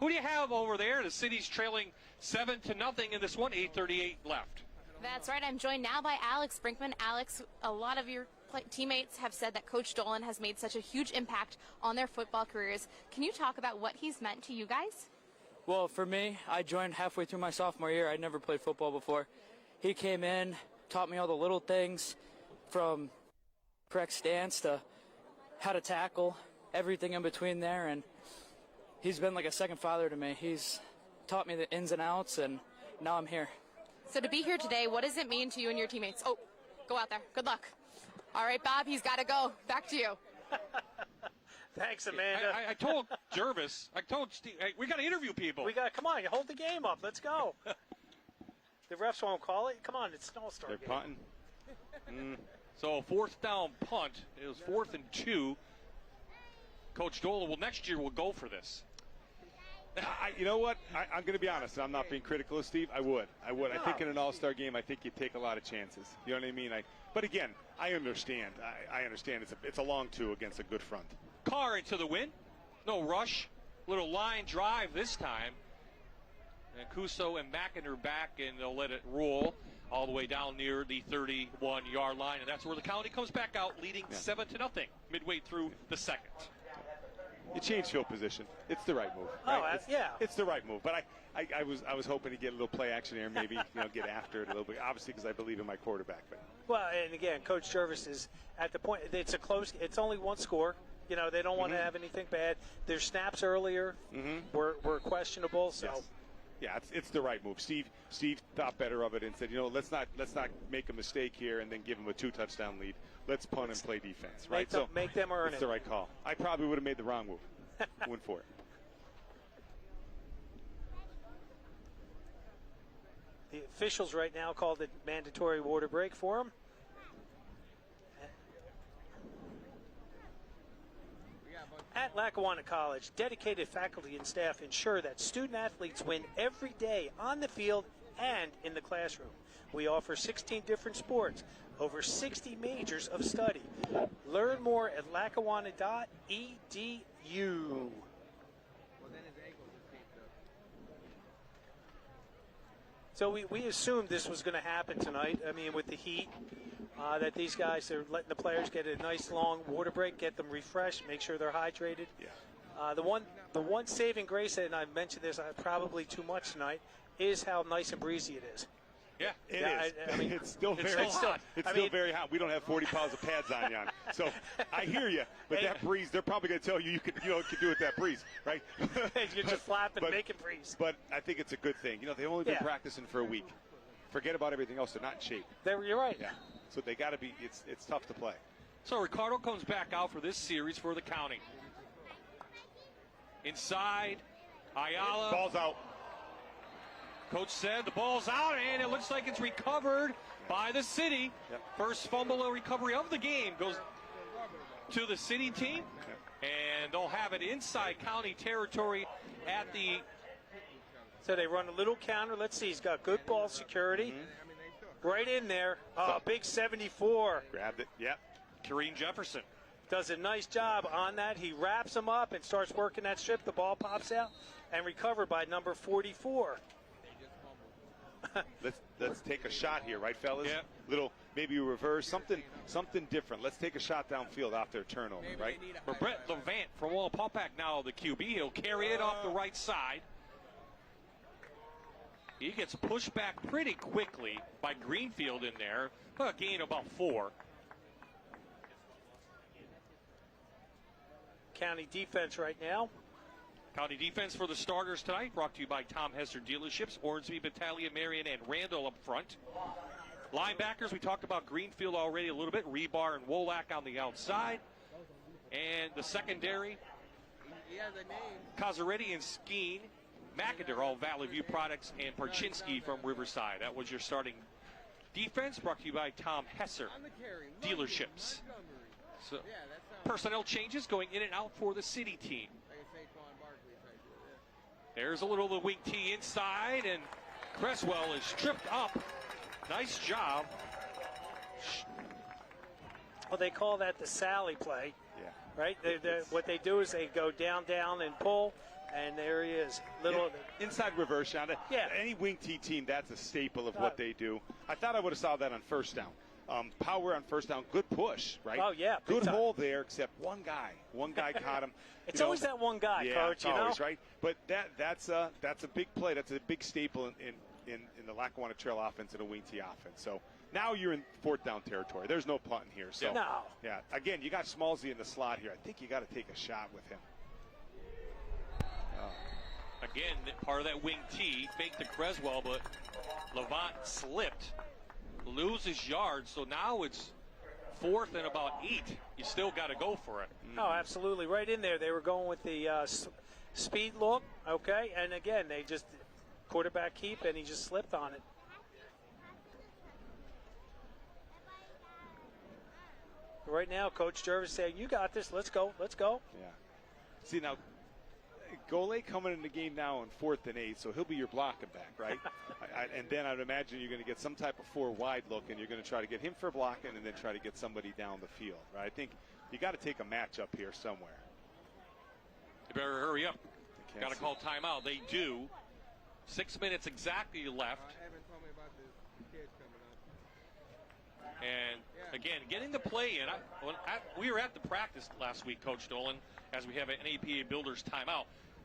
who do you have over there? The city's trailing 7-0 in this one, 8:38 left. That's right. I'm joined now by Alex Brinkman. Alex, a lot of your teammates have said that Coach Dolan has made such a huge impact on their football careers. Can you talk about what he's meant to you guys? Well, for me, I joined halfway through my sophomore year. I'd never played football before. He came in, taught me all the little things, from correct stance to how to tackle, everything in between there, and he's been like a second father to me. He's taught me the ins and outs, and now I'm here. So to be here today, what does it mean to you and your teammates? Oh, go out there. Good luck. All right, Bob, he's got to go. Back to you. Thanks, Amanda. I told Jervis, I told Steve, hey, we got to interview people. Come on, you hold the game up. Let's go. The refs won't call it. Come on, it's an all-star game. They're punting. So 4th down punt. It was 4th and 2. Coach Dolan next year will go for this. You know what? I'm going to be honest. I'm not being critical of Steve. I would. I think in an all-star game, I think you take a lot of chances. You know what I mean? But again, I understand. I understand. It's a long two against a good front. Carr into the win. No rush. Little line drive this time. And Cuso and Mackin back, and they'll let it roll all the way down near the 31-yard line. And that's where the County comes back out, leading 7-0 midway through the second. You change field position. It's the right move. Oh, Right? yeah. It's the right move. But I was hoping to get a little play action here, maybe get after it a little bit. Obviously, because I believe in my quarterback. But Well, and again, Coach Jervis is at the point. It's it's only one score. They don't want to have anything bad. Their snaps earlier were questionable. So. Yes. Yeah, it's the right move. Steve thought better of it and said, let's not make a mistake here and then give him a 2-touchdown lead. Let's punt and play defense, right? Make them earn it. It's the right call. I probably would have made the wrong move. Went for it. The officials right now called it mandatory water break for him. At Lackawanna College, dedicated faculty and staff ensure that student-athletes win every day on the field and in the classroom. We offer 16 different sports, over 60 majors of study. Learn more at lackawanna.edu. So we assumed this was going to happen tonight. I mean, with the heat, that these guys are letting the players get a nice long water break, get them refreshed, make sure they're hydrated. Yeah. The one saving grace, and I mentioned this probably too much tonight, is how nice and breezy it is. Yeah, it is. I mean, it's still very hot. It's still very hot. We don't have 40 pounds of pads on, Jan. So I hear you, but that breeze, they're probably going to tell you could do with that breeze, right? You're just flapping, making breeze. But I think it's a good thing. They've only been practicing for a week. Forget about everything else. They're not in shape. You're right. Yeah. So they got to be. It's tough to play. So Ricardo comes back out for this series for the County. Inside, Ayala. Ball's out. Coach said the ball's out, and it looks like it's recovered by the city. Yep. First fumble and recovery of the game goes to the city team, and they'll have it inside County territory at the. So they run a little counter. Let's see. He's got good ball security. Right in there. Oh, big 74. Grabbed it. Yep. Kareem Jefferson does a nice job on that. He wraps him up and starts working that strip. The ball pops out and recovered by number 44. Let's take a shot here, right, fellas? Yeah. Little maybe reverse, something different. Let's take a shot downfield off their turnover, right? For Brett Levant from Wallenpaupack now, the QB. He'll carry it off the right side. He gets pushed back pretty quickly by Greenfield in there. A gain about 4. County defense right now County defense for the starters tonight, brought to you by Tom Hesser Dealerships, Ormsby, Battalion, Marion, and Randall up front. Linebackers, we talked about Greenfield already a little bit. Rebar and Wolak on the outside. And the secondary, Kazaretti and Skeen, McIntyre, all Valley View products, and Parchinsky from Riverside. That was your starting defense, brought to you by Tom Hesser Dealerships. So, personnel changes going in and out for the city team. There's a little of the wing tee inside, and Cresswell is tripped up. Nice job. Well, they call that the Sally play. Yeah. Right? What they do is they go down, down, and pull, and there he is. Little inside reverse shot. Yeah. Any wing tee team, that's a staple of what they do. I thought I would have saw that on first down. Power on first down, good push, right? Oh, yeah. Good hole there, except one guy caught him. It's always that one guy, yeah, Coach, you know? Always, right? But that's a big play. That's a big staple in the Lackawanna Trail offense and a wing tee offense. So now you're in fourth down territory. There's no punting here. So no. Yeah. Again, you got Smallsy in the slot here. I think you got to take a shot with him. Again, part of that wing tee, fake to Creswell, but Levant slipped, loses yards, so now it's 4th and about 8. You still got to go for it. Oh, absolutely. Right in there. They were going with the speed look, okay? And again, they just quarterback keep, and he just slipped on it. Right now, Coach Jervis saying, you got this. Let's go. Let's go. Yeah. See, now, Gole coming in the game now on 4th and 8, so he'll be your blocking back, right? And then I'd imagine you're going to get some type of 4 wide look, and you're going to try to get him for blocking and then try to get somebody down the field, right? I think you got to take a matchup here somewhere. You better hurry up. Got to call timeout. They do. 6 minutes exactly left. And again, getting the play in. We were at the practice last week, Coach Dolan, as we have an NAPA Builders timeout.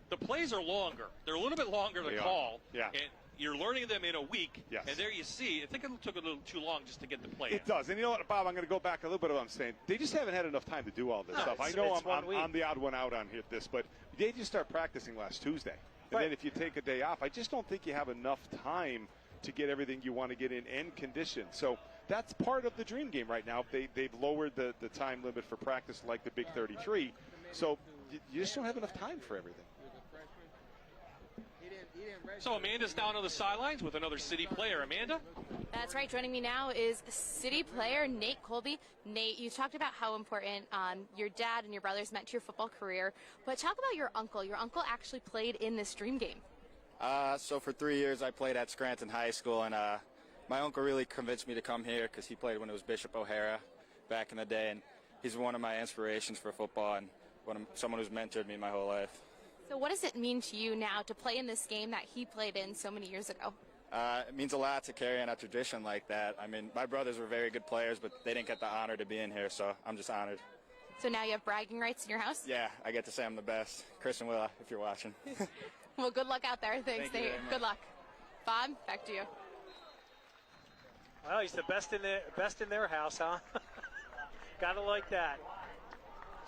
The plays are longer. They're a little bit longer to call. Yeah. And you're learning them in a week. Yes. And there you see, I think it took a little too long just to get the play in. It does. And you know what, Bob, I'm going to go back a little bit of what I'm saying. They just haven't had enough time to do all this stuff. I know I'm the odd one out on this, but they just start practicing last Tuesday. And then if you take a day off, I just don't think you have enough time to get everything you want to get in and condition. So that's part of the dream game right now. They've lowered the time limit for practice like the Big 33. So you just don't have enough time for everything. So Amanda's down on the sidelines with another city player. Amanda? That's right. Joining me now is city player Nate Colby. Nate, you talked about how important your dad and your brothers meant to your football career, but talk about your uncle. Your uncle actually played in this dream game. So for 3 years I played at Scranton High School, and my uncle really convinced me to come here because he played when it was Bishop O'Hara back in the day, and he's one of my inspirations for football and someone who's mentored me my whole life. So what does it mean to you now to play in this game that he played in so many years ago? It means a lot to carry on a tradition like that. I mean, my brothers were very good players, but they didn't get the honor to be in here, so I'm just honored. So now you have bragging rights in your house? Yeah, I get to say I'm the best. Chris and Willa, if you're watching. Well, good luck out there. Thanks, Thank you Nate. very much. Good luck. Bob, back to you. Well, he's the best in their house, huh? Gotta like that.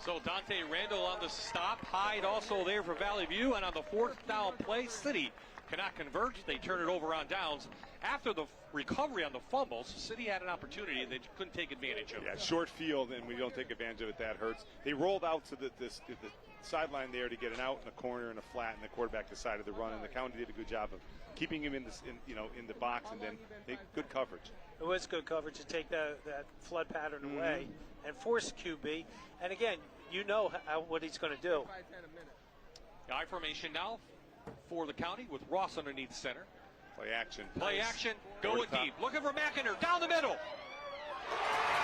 So Dante Randall on the stop. Hyde also there for Valley View. And on the 4th down play, City cannot convert. They turn it over on downs. After the recovery on the fumbles, City had an opportunity they couldn't take advantage of. Yeah, short field, and we don't take advantage of it. That hurts. They rolled out to the sideline there to get an out in the corner and a flat, and the quarterback decided to run. And the county did a good job of keeping him in the box, and then good coverage. It was good coverage to take that flood pattern away and force QB. And again, you know what he's going to do. I formation now for the county with Ross underneath center. Play action. Play action. Go it deep. Looking for McIntyre. Down the middle.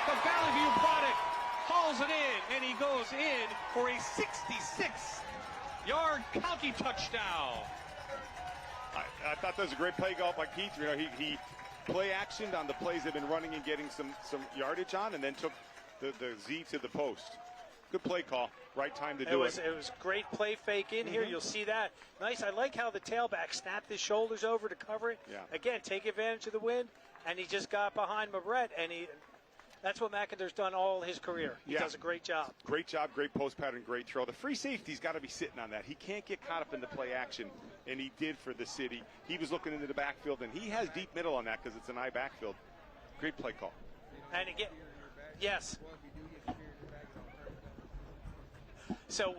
The Valley View product hauls it in, and he goes in for a 66-yard county touchdown. I thought that was a great play call by Keith. You know, he play actioned on the plays they've been running and getting some yardage on, and then took the Z to the post. Good play call. Right time to do it. It was great play fake in here. You'll see that. Nice. I like how the tailback snapped his shoulders over to cover it. Yeah. Again, take advantage of the wind, and he just got behind Mabret, and he That's what McIntyre's done all his career. He does a great job. Great job, great post pattern, great throw. The free safety's got to be sitting on that. He can't get caught up in the play action, and he did for the city. He was looking into the backfield, and he has deep middle on that because it's an I backfield. Great play call. And again, yes. So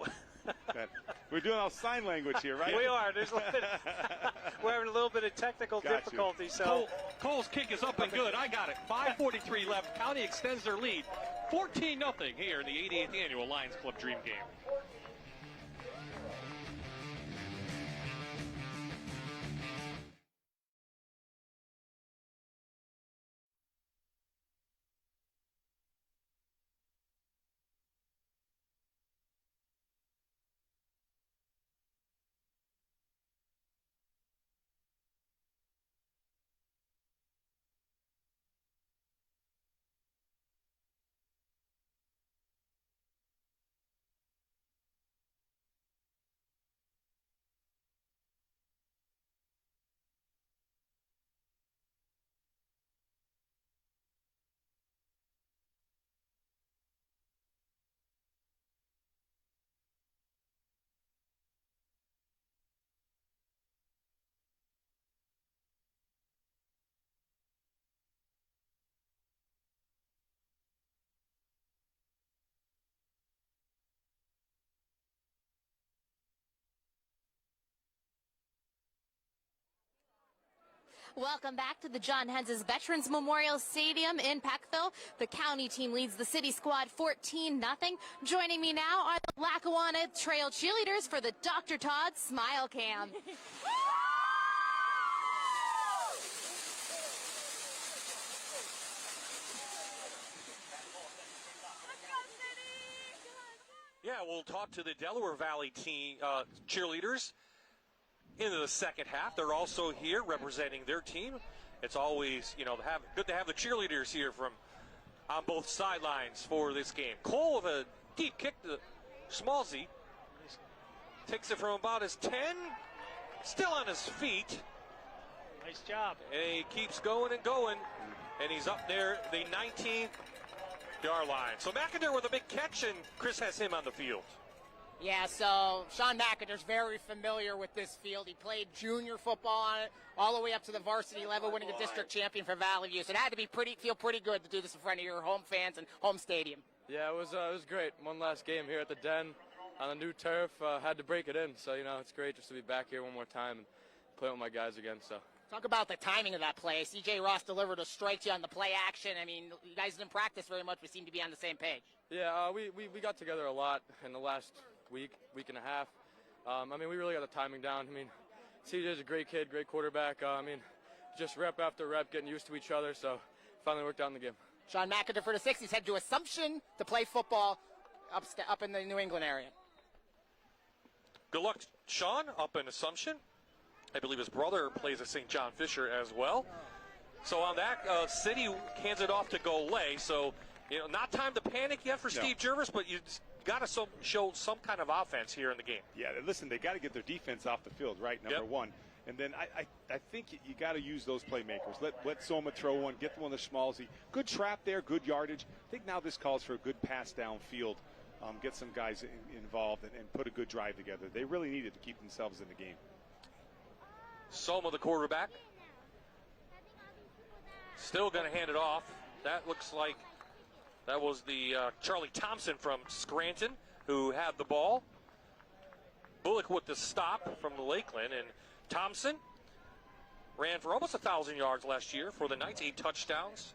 we're doing all sign language here, right? We are. There's a little bit, we're having a little bit of technical difficulty. So Cole's kick is up and good. I got it. 5:43 left. County extends their lead. 14-0 here in the 88th annual Lions Club Dream Game. Welcome back to the John Henses Veterans Memorial Stadium in Peckville. The county team leads the city squad 14-0. Joining me now are the Lackawanna Trail cheerleaders for the Dr. Todd Smile Cam. Yeah, we'll talk to the Delaware Valley team cheerleaders into the second half. They're also here representing their team. It's always, good to have the cheerleaders here from on both sidelines for this game. Cole with a deep kick to Schmalzy. Takes it from about his 10. Still on his feet. Nice job. And he keeps going and going. And he's up there, the 19th-yard line. So McIntyre with a big catch, and Chris has him on the field. Yeah, so Sean McIntyre's very familiar with this field. He played junior football on it all the way up to the varsity level, winning a district champion for Valley View. So it had to be feel pretty good to do this in front of your home fans and home stadium. Yeah, it was great. One last game here at the Den on the new turf. Had to break it in, so it's great just to be back here one more time and play with my guys again. So. Talk about the timing of that play. C.J. Ross delivered a strike to you on the play action. I mean, you guys didn't practice very much, but seem to be on the same page. Yeah, we got together a lot in the last week and a half. We really got the timing down. CJ's a great kid, great quarterback. Just rep after rep, getting used to each other, so finally worked out in the game. Sean McIntyre for the 60s head to Assumption to play football up in the New England area. Good luck, Sean, up in Assumption. I believe his brother plays at St. John Fisher as well. So on that, City hands it off to Golay. So, not time to panic yet for Steve Jervis, but you got to show some kind of offense here in the game. Yeah, listen, they got to get their defense off the field, right, number one. And then I think you got to use those playmakers. Let Soma throw one, get the one to Schmalzy. Good trap there, good yardage. I think now this calls for a good pass downfield. Get some guys involved and put a good drive together. They really needed to keep themselves in the game. Soma, the quarterback, still going to hand it off. That looks like that was the Charlie Thompson from Scranton who had the ball. Bullock with the stop from the Lakeland, and Thompson ran for almost 1,000 yards last year for the Knights, 8 touchdowns.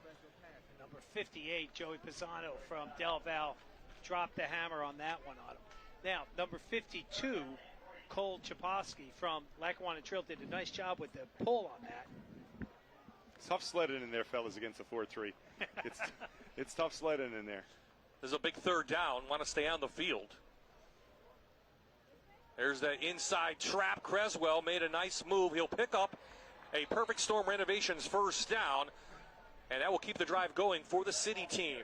Number 58, Joey Pisano from Del Val, dropped the hammer on that one on him. Now, number 52, Cole Chaposky from Lackawanna Trail, did a nice job with the pull on that. Tough sledding in there, fellas, against the 4-3. It's tough sledding in there. There's a big third down. Want to stay on the field. There's that inside trap. Creswell made a nice move. He'll pick up a Perfect Storm Renovations first down, and that will keep the drive going for the City team.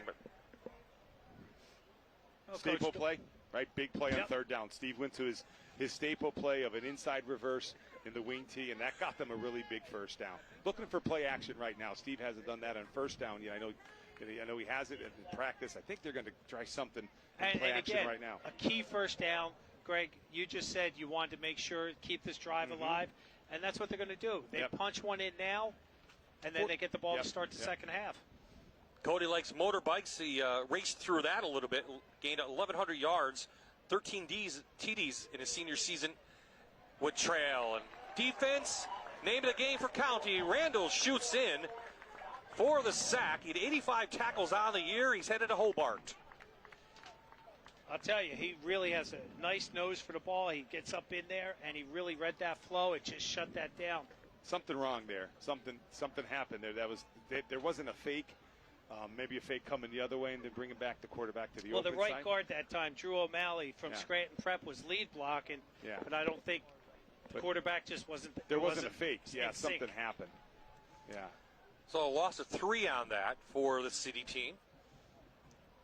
Staple play, right? Big play on third down. Steve went to his staple play of an inside reverse in the wing tee, and that got them a really big first down. Looking for play action right now. Steve hasn't done that on first down yet. I know I know he has it in practice. I think they're going to try something in And play action again, right now. a key first down. Greg, you just said you wanted to make sure keep this drive alive, and that's what they're going to do. They punch one in now, and then they get the ball to start the second half. Cody likes motorbikes. He raced through that a little bit, gained 1,100 yards, 13 TDs in his senior season with Trail. And defense, name of the game for County. Randall shoots in for the sack. He had 85 tackles on the year. He's headed to Hobart. I'll tell you, he really has a nice nose for the ball. He gets up in there, and he really read that flow. It just shut that down. Something wrong there. Something happened there. There wasn't a fake. Maybe a fake coming the other way and then bringing back the quarterback to the open side. Well, the right side. guard that time, Drew O'Malley from Scranton Prep, was lead blocking. Yeah. But I don't think the quarterback just wasn't. There wasn't a fake. Yeah, sync. something happened. Yeah. So a loss of 3 on that for the City team.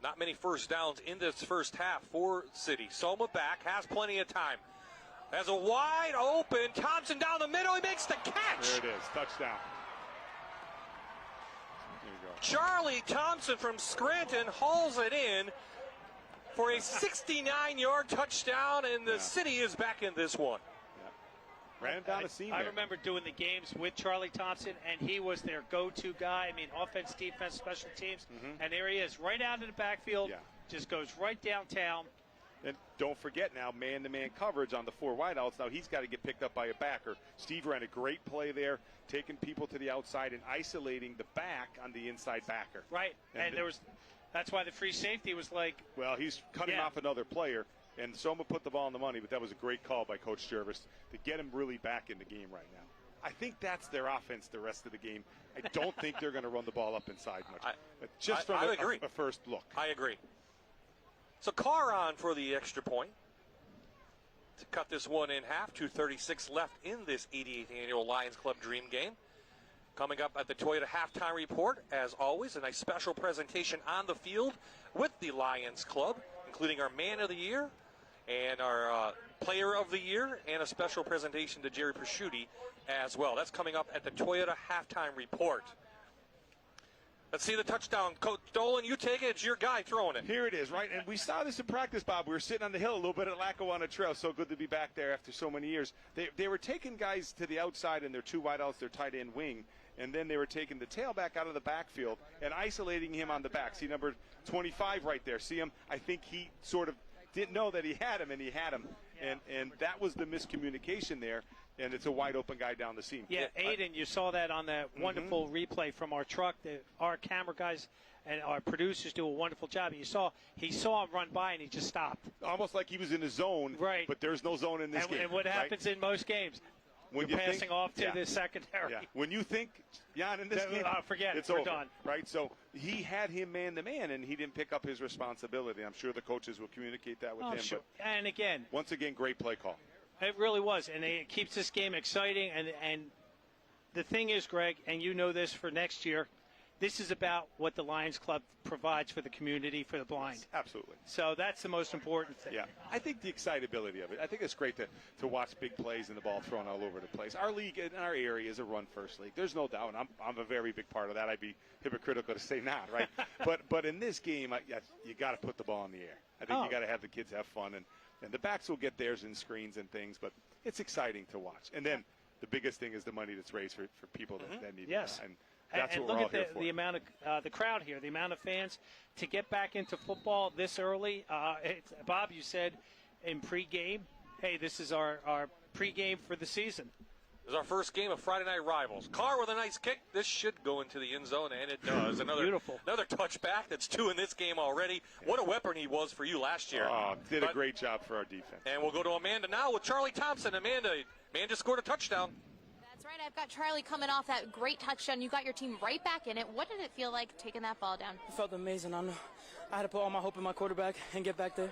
Not many first downs in this first half for City. Soma back, has plenty of time. Has a wide open Thompson down the middle. He makes the catch. There it is. Touchdown. There you go. Charlie Thompson from Scranton hauls it in for a 69-yard touchdown, and the City is back in this one. Ran down the seam. I remember doing the games with Charlie Thompson, and he was their go-to guy. I mean, offense, defense, special teams. And there he is, right out of the backfield, just goes right downtown. And don't forget now, man-to-man coverage on the 4 wideouts. Now he's got to get picked up by a backer. Steve ran a great play there, taking people to the outside and isolating the back on the inside backer. Right, and that's why the free safety was like. Well, he's cutting off another player. And Soma put the ball on the money, but that was a great call by Coach Jervis to get him really back in the game right now. I think that's their offense the rest of the game. I don't think they're going to run the ball up inside much. Just from a first look. I agree. So Carr on for the extra point to cut this one in half. 2:36 left in this 88th annual Lions Club Dream Game. Coming up at the Toyota Halftime Report, as always, a nice special presentation on the field with the Lions Club, including our Man of the Year and our Player of the Year, and a special presentation to Jerry Prosciutti as well. That's coming up at the Toyota Halftime Report. Let's see the touchdown. Coach Dolan, you take it. It's your guy throwing it. Here it is, right? And we saw this in practice, Bob. We were sitting on the hill a little bit at Lackawanna Trail. So good to be back there after so many years. They were taking guys to the outside in their 2 wideouts, their tight end wing, and then they were taking the tailback out of the backfield and isolating him on the back. See number 25 right there. See him? I think he sort of didn't know that he had him, and he had him. And that was the miscommunication there. And it's a wide open guy down the seam. Yeah, Aiden, you saw that on that wonderful replay from our truck. Our camera guys and our producers do a wonderful job. He saw him run by and he just stopped. Almost like he was in a zone, right? But there's no zone in this game. And what happens in most games? When you're passing off to the secondary. Yeah. When you think, Jan, in this game, forget it's we're over, done. Right? So he had him man-to-man, and he didn't pick up his responsibility. I'm sure the coaches will communicate that with him. Sure. But and again, once again, great play call. It really was, and it keeps this game exciting. And the thing is, Greg, and you know this for next year, this is about what the Lions Club provides for the community, for the blind. Absolutely. So that's the most important thing. Yeah, I think the excitability of it. I think it's great to watch big plays and the ball thrown all over the place. Our league in our area is a run-first league. There's no doubt. I'm a very big part of that. I'd be hypocritical to say not, right? but in this game, you got to put the ball in the air. I think you got to have the kids have fun, and the backs will get theirs in screens and things, but it's exciting to watch. And then the biggest thing is the money that's raised for people that need it. And that's and what we're all look here at for. the amount of the crowd here, the amount of fans to get back into football this early. Bob, you said in pregame, hey, this is our pregame for the season. This is our first game of Friday Night Rivals. Carr with a nice kick. This should go into the end zone, and it does. Another touchback. That's 2 in this game already. What a weapon he was for you last year. Did a great job for our defense. And we'll go to Amanda now with Charlie Thompson. Amanda scored a touchdown. That's right. I've got Charlie coming off that great touchdown. You got your team right back in it. What did it feel like taking that ball down? It felt amazing. I had to put all my hope in my quarterback and get back there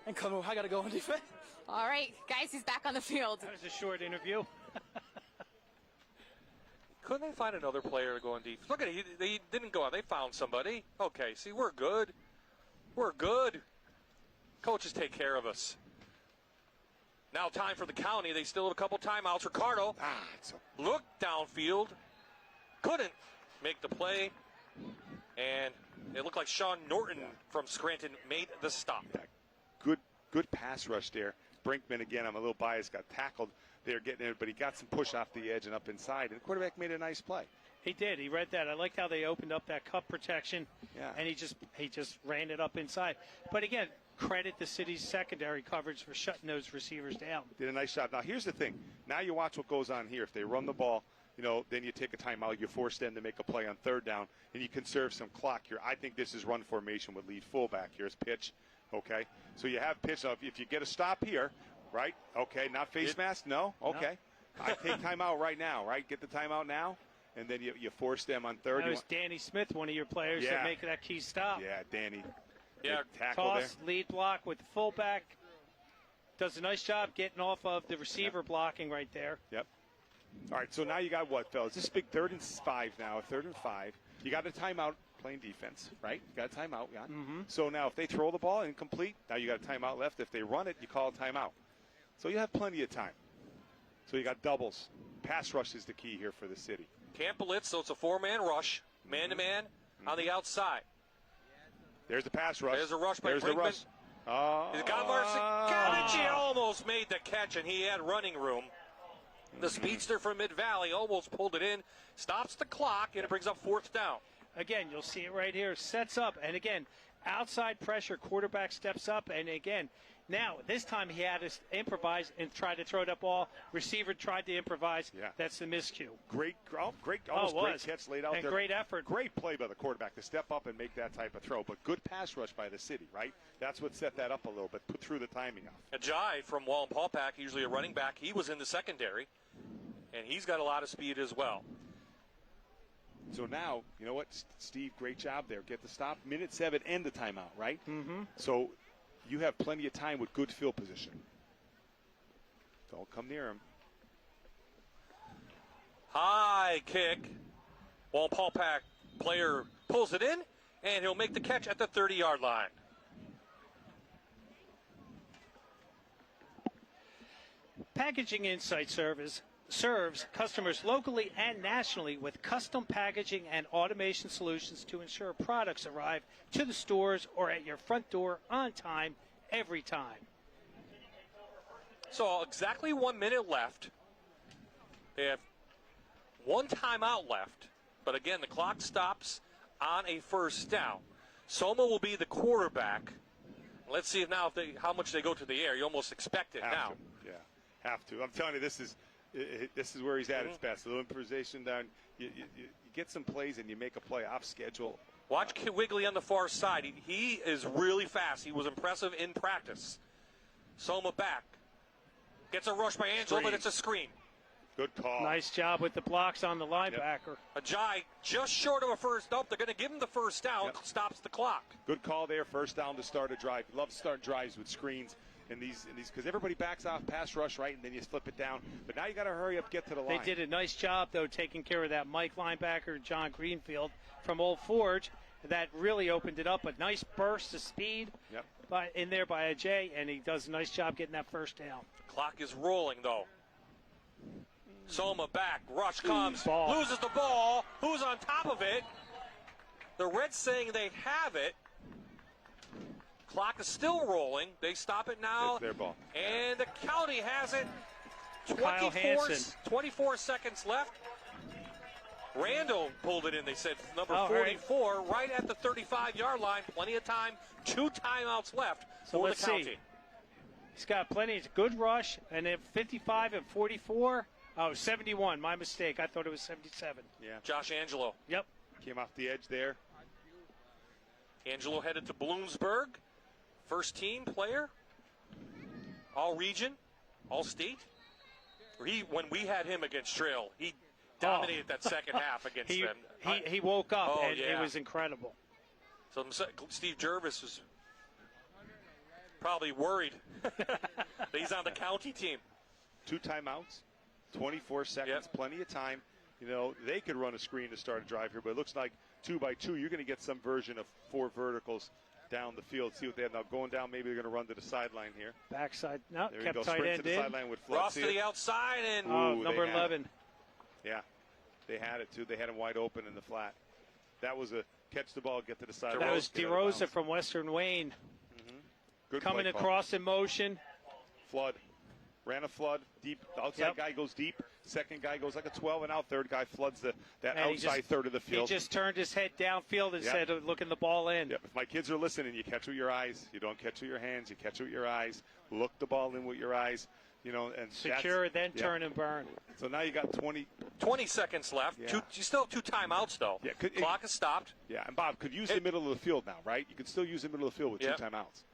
and come over. I got to go on defense. All right, guys, he's back on the field. That was a short interview. Couldn't they find another player to go on defense? Look at it. They didn't go out. They found somebody. Okay, see, we're good. We're good. Coaches take care of us. Now time for the county. They still have a couple timeouts. Ricardo looked downfield. Couldn't make the play. And it looked like Sean Norton from Scranton made the stop. Yeah. Good pass rush there. Brinkman, again, I'm a little biased, got tackled there getting it, but he got some push off the edge and up inside, and the quarterback made a nice play. He did. He read that. I liked how they opened up that cup protection, and he just ran it up inside. But again, credit the city's secondary coverage for shutting those receivers down. Did a nice job. Now, here's the thing. Now you watch what goes on here. If they run the ball, then you take a timeout. You force them to make a play on third down, and you conserve some clock here. I think this is run formation with lead fullback. Here's pitch. Okay, so you have pitch. If you get a stop here, right? Okay, not face mask. No. Okay, no. I take timeout right now. Right, get the timeout now, and then you force them on third. That was Danny Smith, one of your players, that make that key stop. Yeah, Danny. Yeah, tackle toss, there. lead block with the fullback. Does a nice job getting off of the receiver blocking right there. Yep. All right, so now you got what, fellas? This is big 3rd and 5 now, 3rd and 5. You got a timeout playing defense, right? You got a timeout, yeah. Mm-hmm. So now if they throw the ball incomplete, now you got a timeout left. If they run it, you call a timeout. So you have plenty of time. So you got doubles. Pass rush is the key here for the city. Can't blitz, so it's a 4-man rush, man-to-man on the outside. There's the pass rush. There's a rush by There's Brinkman. the rush. Cavicci almost made the catch, and he had running room. The speedster from Mid-Valley almost pulled it in, stops the clock, and it brings up 4th down. Again, you'll see it right here. Sets up, and again, outside pressure, quarterback steps up, and again, now this time he had to improvise and try to throw that ball. Receiver tried to improvise. Yeah. That's the miscue. Great great catch laid out and there. Great effort. Great play by the quarterback to step up and make that type of throw. But good pass rush by the city, right? That's what set that up a little bit, put through the timing off. Ajay from Wallenpaupack, usually a running back, he was in the secondary, and he's got a lot of speed as well. So now, you know what, Steve, great job there. Get the stop, minute 7, and the timeout, right? Mm-hmm. So you have plenty of time with good field position. Don't come near him. High kick. Wallenpaupack player pulls it in, and he'll make the catch at the 30-yard line. Packaging Insight Service serves customers locally and nationally with custom packaging and automation solutions to ensure products arrive to the stores or at your front door on time, every time. So exactly 1 minute left. They have one timeout left, but again, the clock stops on a 1st down. Soma will be the quarterback. Let's see how much they go to the air. You almost expect it now. Yeah, have to. I'm telling you, this is where he's at its best. A little improvisation down. You get some plays and you make a play off schedule. Watch Wigley on the far side. He is really fast. He was impressive in practice. Soma back. Gets a rush by Angelo, but it's a screen. Good call. Nice job with the blocks on the linebacker. Ajay just short of a 1st down. They're going to give him the 1st down. Stops the clock. Good call there. 1st down to start a drive. Love to start drives with screens. In these, because everybody backs off pass rush, right, and then you flip it down. But now you got to hurry up, get to the line. They did a nice job, though, taking care of that Mike linebacker, John Greenfield, from Old Forge. That really opened it up. A nice burst of speed in there by Ajay, and he does a nice job getting that 1st down. Clock is rolling, though. Soma back. Rush comes. Ball. Loses the ball. Who's on top of it? The Reds saying they have it. Clock is still rolling. They stop it now. It's their ball. And the county has it. Kyle Hansen. 24 seconds left. Randall pulled it in, they said, number Oh, 44, right at the 35-yard line. Plenty of time. 2 timeouts left So for let's the county. see. He's got plenty. It's a good rush. And then 55 and 44. Oh, 71. My mistake. I thought it was 77. Yeah. Josh Angelo. Yep. Came off the edge there. Angelo headed to Bloomsburg. 1st team player. All region. All state. When we had him against Trail, he dominated that second half against them. He woke up, and yeah. it was incredible. So Steve Jervis was probably worried that he's on the county team. 2 timeouts, 24 seconds, plenty of time. You know, they could run a screen to start a drive here, but it looks like 2 by 2, you're going to get some version of 4 verticals down the field. See what they have now going down. Maybe they're going to run to the sideline here. Backside. No, there kept you go. tight Sprint end to the in. sideline with Flood. Ross to the outside, and number 11. Yeah, they had it too. They had him wide open in the flat. That was a catch the ball, get to the side. That was DeRosa from Western Wayne. Good coming play call. across in motion. Flood. Ran a flood deep. The outside guy goes deep. Second guy goes like a 12 and out. Third guy floods that And outside third of the field. He just turned his head downfield instead of looking the ball in. Yep. If my kids are listening, you catch with your eyes. You don't catch with your hands. You catch with your eyes. Look the ball in with your eyes. You know, and secure, then turn and burn. So now you got 20 seconds left. Yeah. You still have 2 timeouts, though. Yeah, Clock has stopped. Yeah, and Bob could use the middle of the field now, right? You could still use the middle of the field with 2 timeouts.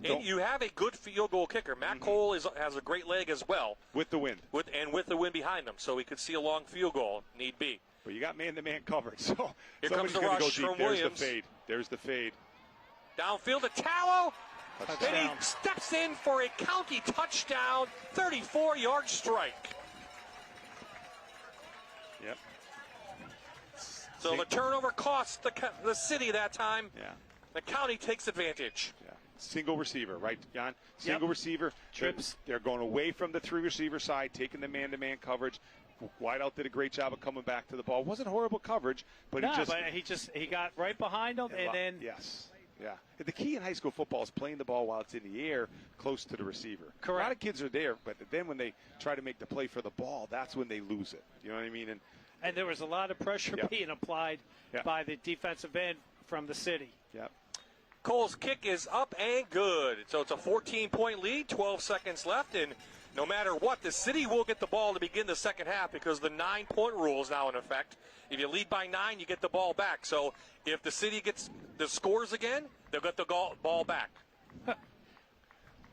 And you have a good field goal kicker. Matt Cole has a great leg as well. With the wind. With the wind behind them, so we could see a long field goal, need be. But you got man-to-man coverage, so here comes the rush from Williams. There's the fade. Downfield to Tallow. Touchdown. And he steps in for a county touchdown, 34-yard strike. Yep. So the turnover cost the city that time. Yeah. The county takes advantage. Yeah. Single receiver, right, John? Single receiver. Trips. They're going away from the 3 receiver side, taking the man-to-man coverage. Wideout did a great job of coming back to the ball. It wasn't horrible coverage, but he got right behind him and then Yeah. The key in high school football is playing the ball while it's in the air close to the receiver. Correct. A lot of kids are there, but then when they try to make the play for the ball, that's when they lose it. You know what I mean? And there was a lot of pressure being applied by the defensive end from the city. Yep. Cole's kick is up and good. So it's a 14-point lead, 12 seconds left, and no matter what, the city will get the ball to begin the second half because the 9-point rule is now in effect. If you lead by 9, you get the ball back. So if the city gets the scores again, they'll get the ball back.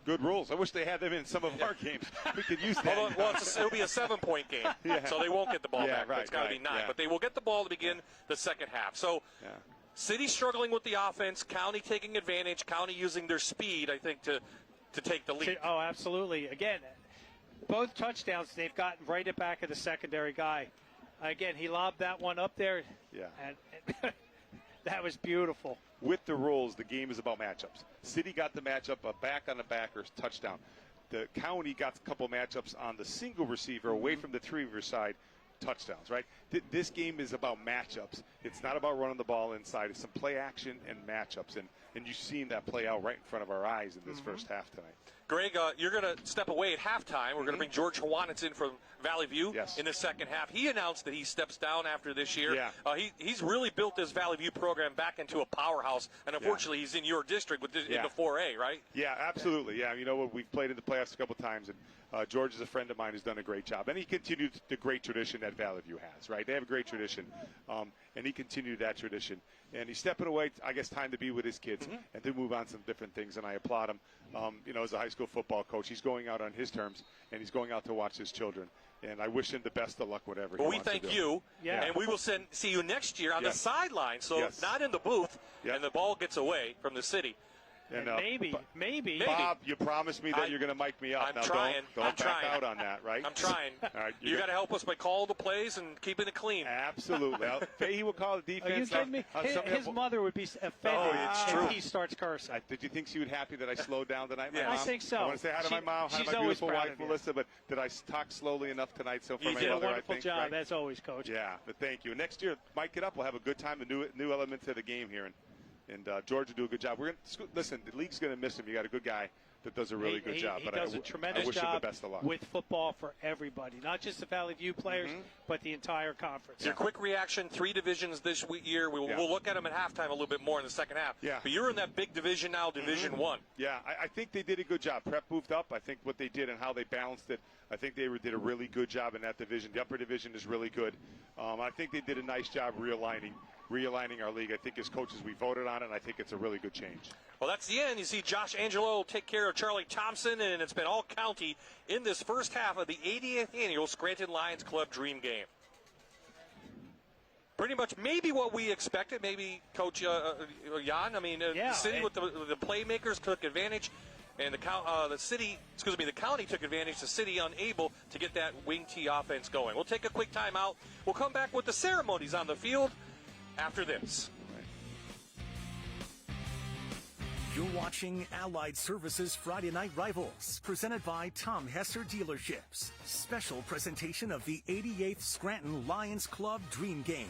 Good rules. I wish they had them in some of our games. We could use that. Well, it'll be a 7-point game, so they won't get the ball back. Right, it's got to be 9. Yeah. But they will get the ball to begin the second half. So city struggling with the offense, county taking advantage, county using their speed, I think, to take the lead. Oh, absolutely. Again, both touchdowns, they've gotten right at back of the secondary guy. Again, he lobbed that one up there. Yeah. And that was beautiful. With the rules, the game is about matchups. City got the matchup, a back on the backer, touchdown. The county got a couple matchups on the single receiver away from the 3 receiver side, touchdowns, right? This game is about matchups. It's not about running the ball inside. It's some play action and matchups, and you've seen that play out right in front of our eyes in this first half tonight. Greg, you're going to step away at halftime. We're going to bring George Hawanitz in from Valley View in the second half. He announced that he steps down after this year. Yeah. He's really built this Valley View program back into a powerhouse, and unfortunately he's in your district in the 4A, right? Yeah, absolutely. Yeah, you know what? We've played in the playoffs a couple times, and George is a friend of mine who's done a great job. And he continued the great tradition that Valley View has, right? They have a great tradition, and he continued that tradition. And he's stepping away, I guess, time to be with his kids and to move on to some different things, and I applaud him. As a high school football coach, he's going out on his terms, and he's going out to watch his children. And I wish him the best of luck, whatever he wants to do. We thank you, and we will see you next year on the sideline, so not in the booth, and the ball gets away from the city. And maybe. Bob, you promised me that you're going to mic me up. I'm now trying. Don't back out on that, right? I'm trying. All right, you got to help us by calling the plays and keeping it clean. Absolutely. Fahey will call the defense. Are you kidding me? His mother would be offended if he starts cursing. Did you think she was happy that I slowed down tonight, my mom? I think so. I want to say hi to my mom, hi to my beautiful wife, Melissa, but did I talk slowly enough tonight? So for you my did mother, a wonderful I think, job, right? as always, Coach. Yeah, but thank you. Next year, mic it up. We'll have a good time, a new element to the game here. And George will do a good job. Listen, the league's going to miss him. You got a good guy that does a really good job. He does a tremendous wish job him the best of luck. with football for everybody, not just the Valley View players, but the entire conference. Your quick reaction, 3 divisions this year. We'll look at them at halftime a little bit more in the second half. Yeah. But you're in that big division now, Division 1. Yeah, I think they did a good job. Prep moved up. I think what they did and how they balanced it, I think they did a really good job in that division. The upper division is really good. I think they did a nice job realigning our league. I think as coaches we voted on it, and I think it's a really good change. Well, that's the end. You see Josh Angelo take care of Charlie Thompson, and it's been all county in this first half of the 80th annual Scranton Lions Club Dream Game. Pretty much maybe what we expected, maybe Coach Jan. I mean, the city with the playmakers took advantage, and the county took advantage. The city unable to get that wing T offense going. We'll take a quick timeout. We'll come back with the ceremonies on the field after this. You're watching Allied Services Friday Night Rivals, presented by Tom Hesser Dealerships. Special presentation of the 88th Scranton Lions Club Dream Game.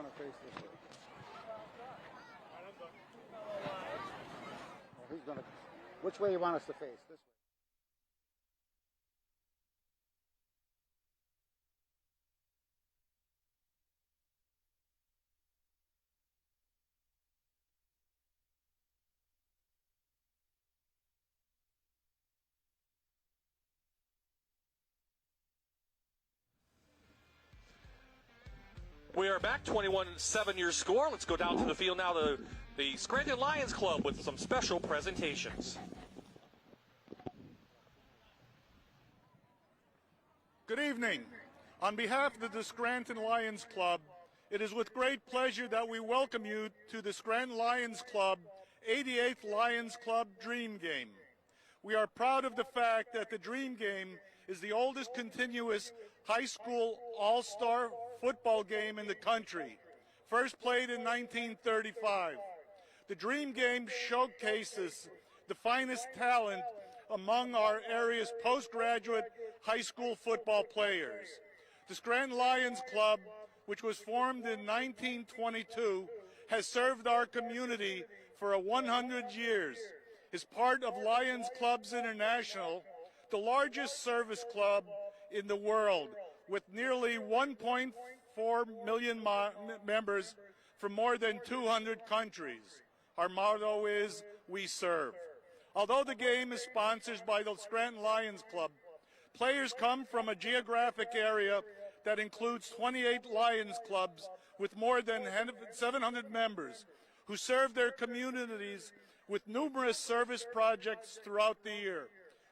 going to face this way? Oh, he's going to. Which way you want us to face? This way. We are back, 21-7 your score. Let's go down to the field now, the Scranton Lions Club with some special presentations. Good evening. On behalf of the Scranton Lions Club, it is with great pleasure that we welcome you to the Scranton Lions Club 88th Lions Club Dream Game. We are proud of the fact that the Dream Game is the oldest continuous high school all-star football game in the country, first played in 1935. The Dream Game showcases the finest talent among our area's postgraduate high school football players. The Scranton Lions Club, which was formed in 1922, has served our community for 100 years. Is part of Lions Clubs International, the largest service club in the world, with nearly 1.4 million members from more than 200 countries. Our motto is, "We serve." Although the game is sponsored by the Scranton Lions Club, players come from a geographic area that includes 28 Lions clubs with more than 700 members who serve their communities with numerous service projects throughout the year.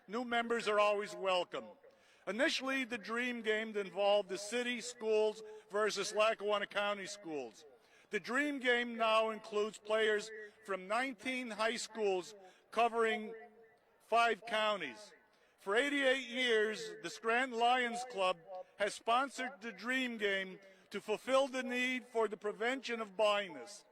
New members are always welcome. Initially, the Dream Game involved the city schools versus Lackawanna County schools. The Dream Game now includes players from 19 high schools covering 5 counties. For 88 years, the Scranton Lions Club has sponsored the Dream Game to fulfill the need for the prevention of blindness.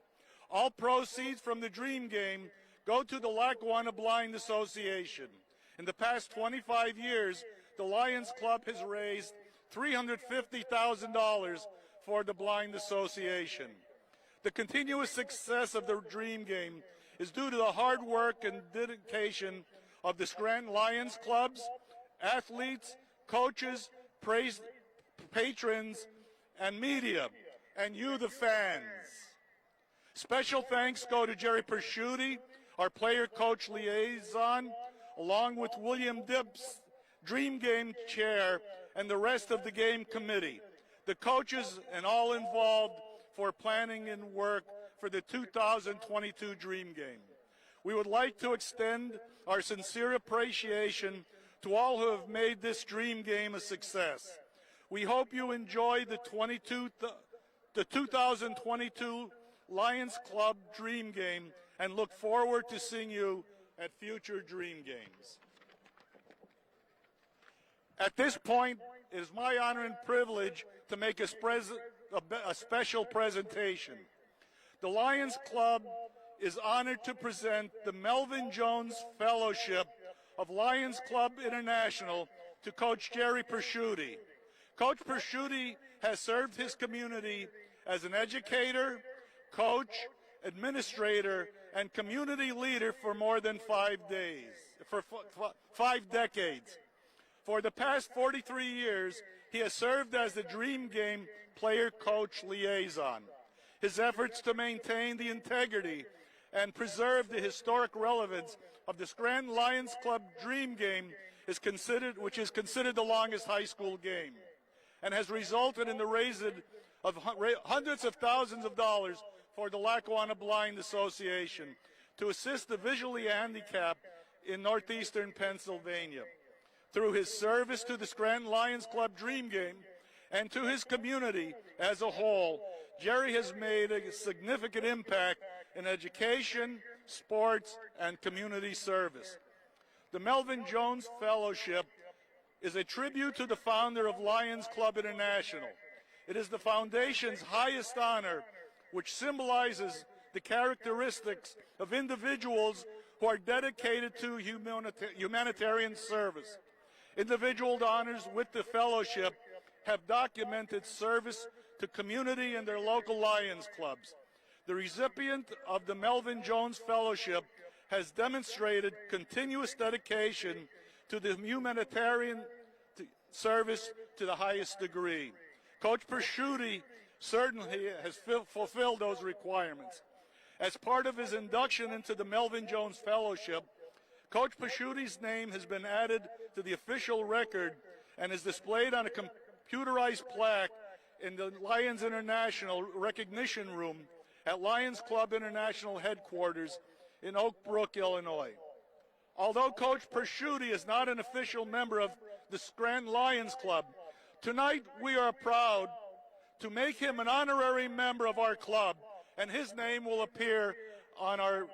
All proceeds from the Dream Game go to the Lackawanna Blind Association. In the past 25 years, the Lions Club has raised $350,000 for the Blind Association. The continuous success of the Dream Game is due to the hard work and dedication of the Scranton Lions Clubs, athletes, coaches, patrons, and media, and you, the fans. Special thanks go to Jerry Persciuti, our player-coach liaison, along with William Dibbs, Dream Game chair, and the rest of the game committee, the coaches, and all involved for planning and work for the 2022 Dream Game. We would like to extend our sincere appreciation to all who have made this Dream Game a success. We hope you enjoy the 2022 Lions Club Dream Game and look forward to seeing you at future Dream Games. At this point, it is my honor and privilege to make a special presentation. The Lions Club is honored to present the Melvin Jones Fellowship of Lions Club International to Coach Jerry Persciuti. Coach Persciuti has served his community as an educator, coach, administrator, and community leader for more than 5 decades. For the past 43 years, he has served as the Dream Game player-coach liaison. His efforts to maintain the integrity and preserve the historic relevance of the Scranton Lions Club Dream Game which is considered the longest high school game, and has resulted in the raising of hundreds of thousands of dollars for the Lackawanna Blind Association to assist the visually handicapped in northeastern Pennsylvania. Through his service to the Scranton Lions Club Dream Game and to his community as a whole, Jerry has made a significant impact in education, sports, and community service. The Melvin Jones Fellowship is a tribute to the founder of Lions Club International. It is the foundation's highest honor, which symbolizes the characteristics of individuals who are dedicated to humanitarian service. Individual honors with the fellowship have documented service to community and their local Lions clubs. The recipient of the Melvin Jones Fellowship has demonstrated continuous dedication to the humanitarian service to the highest degree. Coach Prosciutti certainly has fulfilled those requirements. As part of his induction into the Melvin Jones Fellowship, Coach Prosciutti's name has been added to the official record and is displayed on a computerized plaque in the Lions International Recognition Room at Lions Club International headquarters in Oak Brook, Illinois. Although Coach Prosciutti is not an official member of the Scranton Lions Club, tonight we are proud to make him an honorary member of our club, and his name will appear on our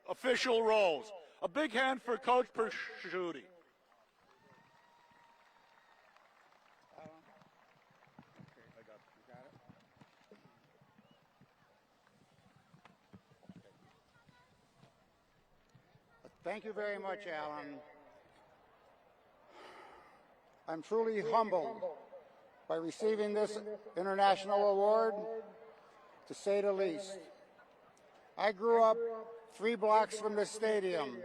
official rolls. A big hand for Coach Prosciutti. Thank you very much, Alan. I'm truly humbled by receiving this international award, to say the least. I grew up 3 blocks from the stadium,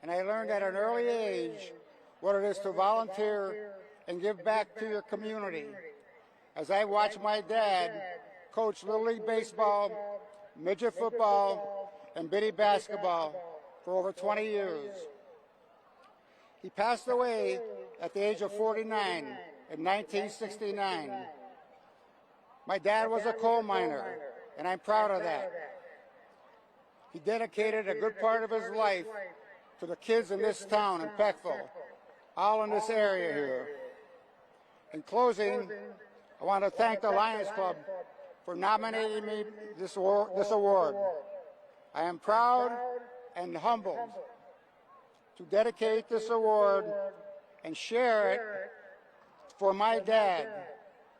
and I learned at an early age what it is to volunteer and give back to your community, as I watched my dad coach Little League Baseball, midget football, and bitty basketball for over 20 years. He passed away at the age of 49 in 1969. My dad was a coal miner, and I'm proud of that. He dedicated a good part of his life to the kids in this town, in Peckville, all in this area here. In closing, I want to thank the Lions Club for nominating me this award. I am proud and humbled to dedicate this award and share it for my dad,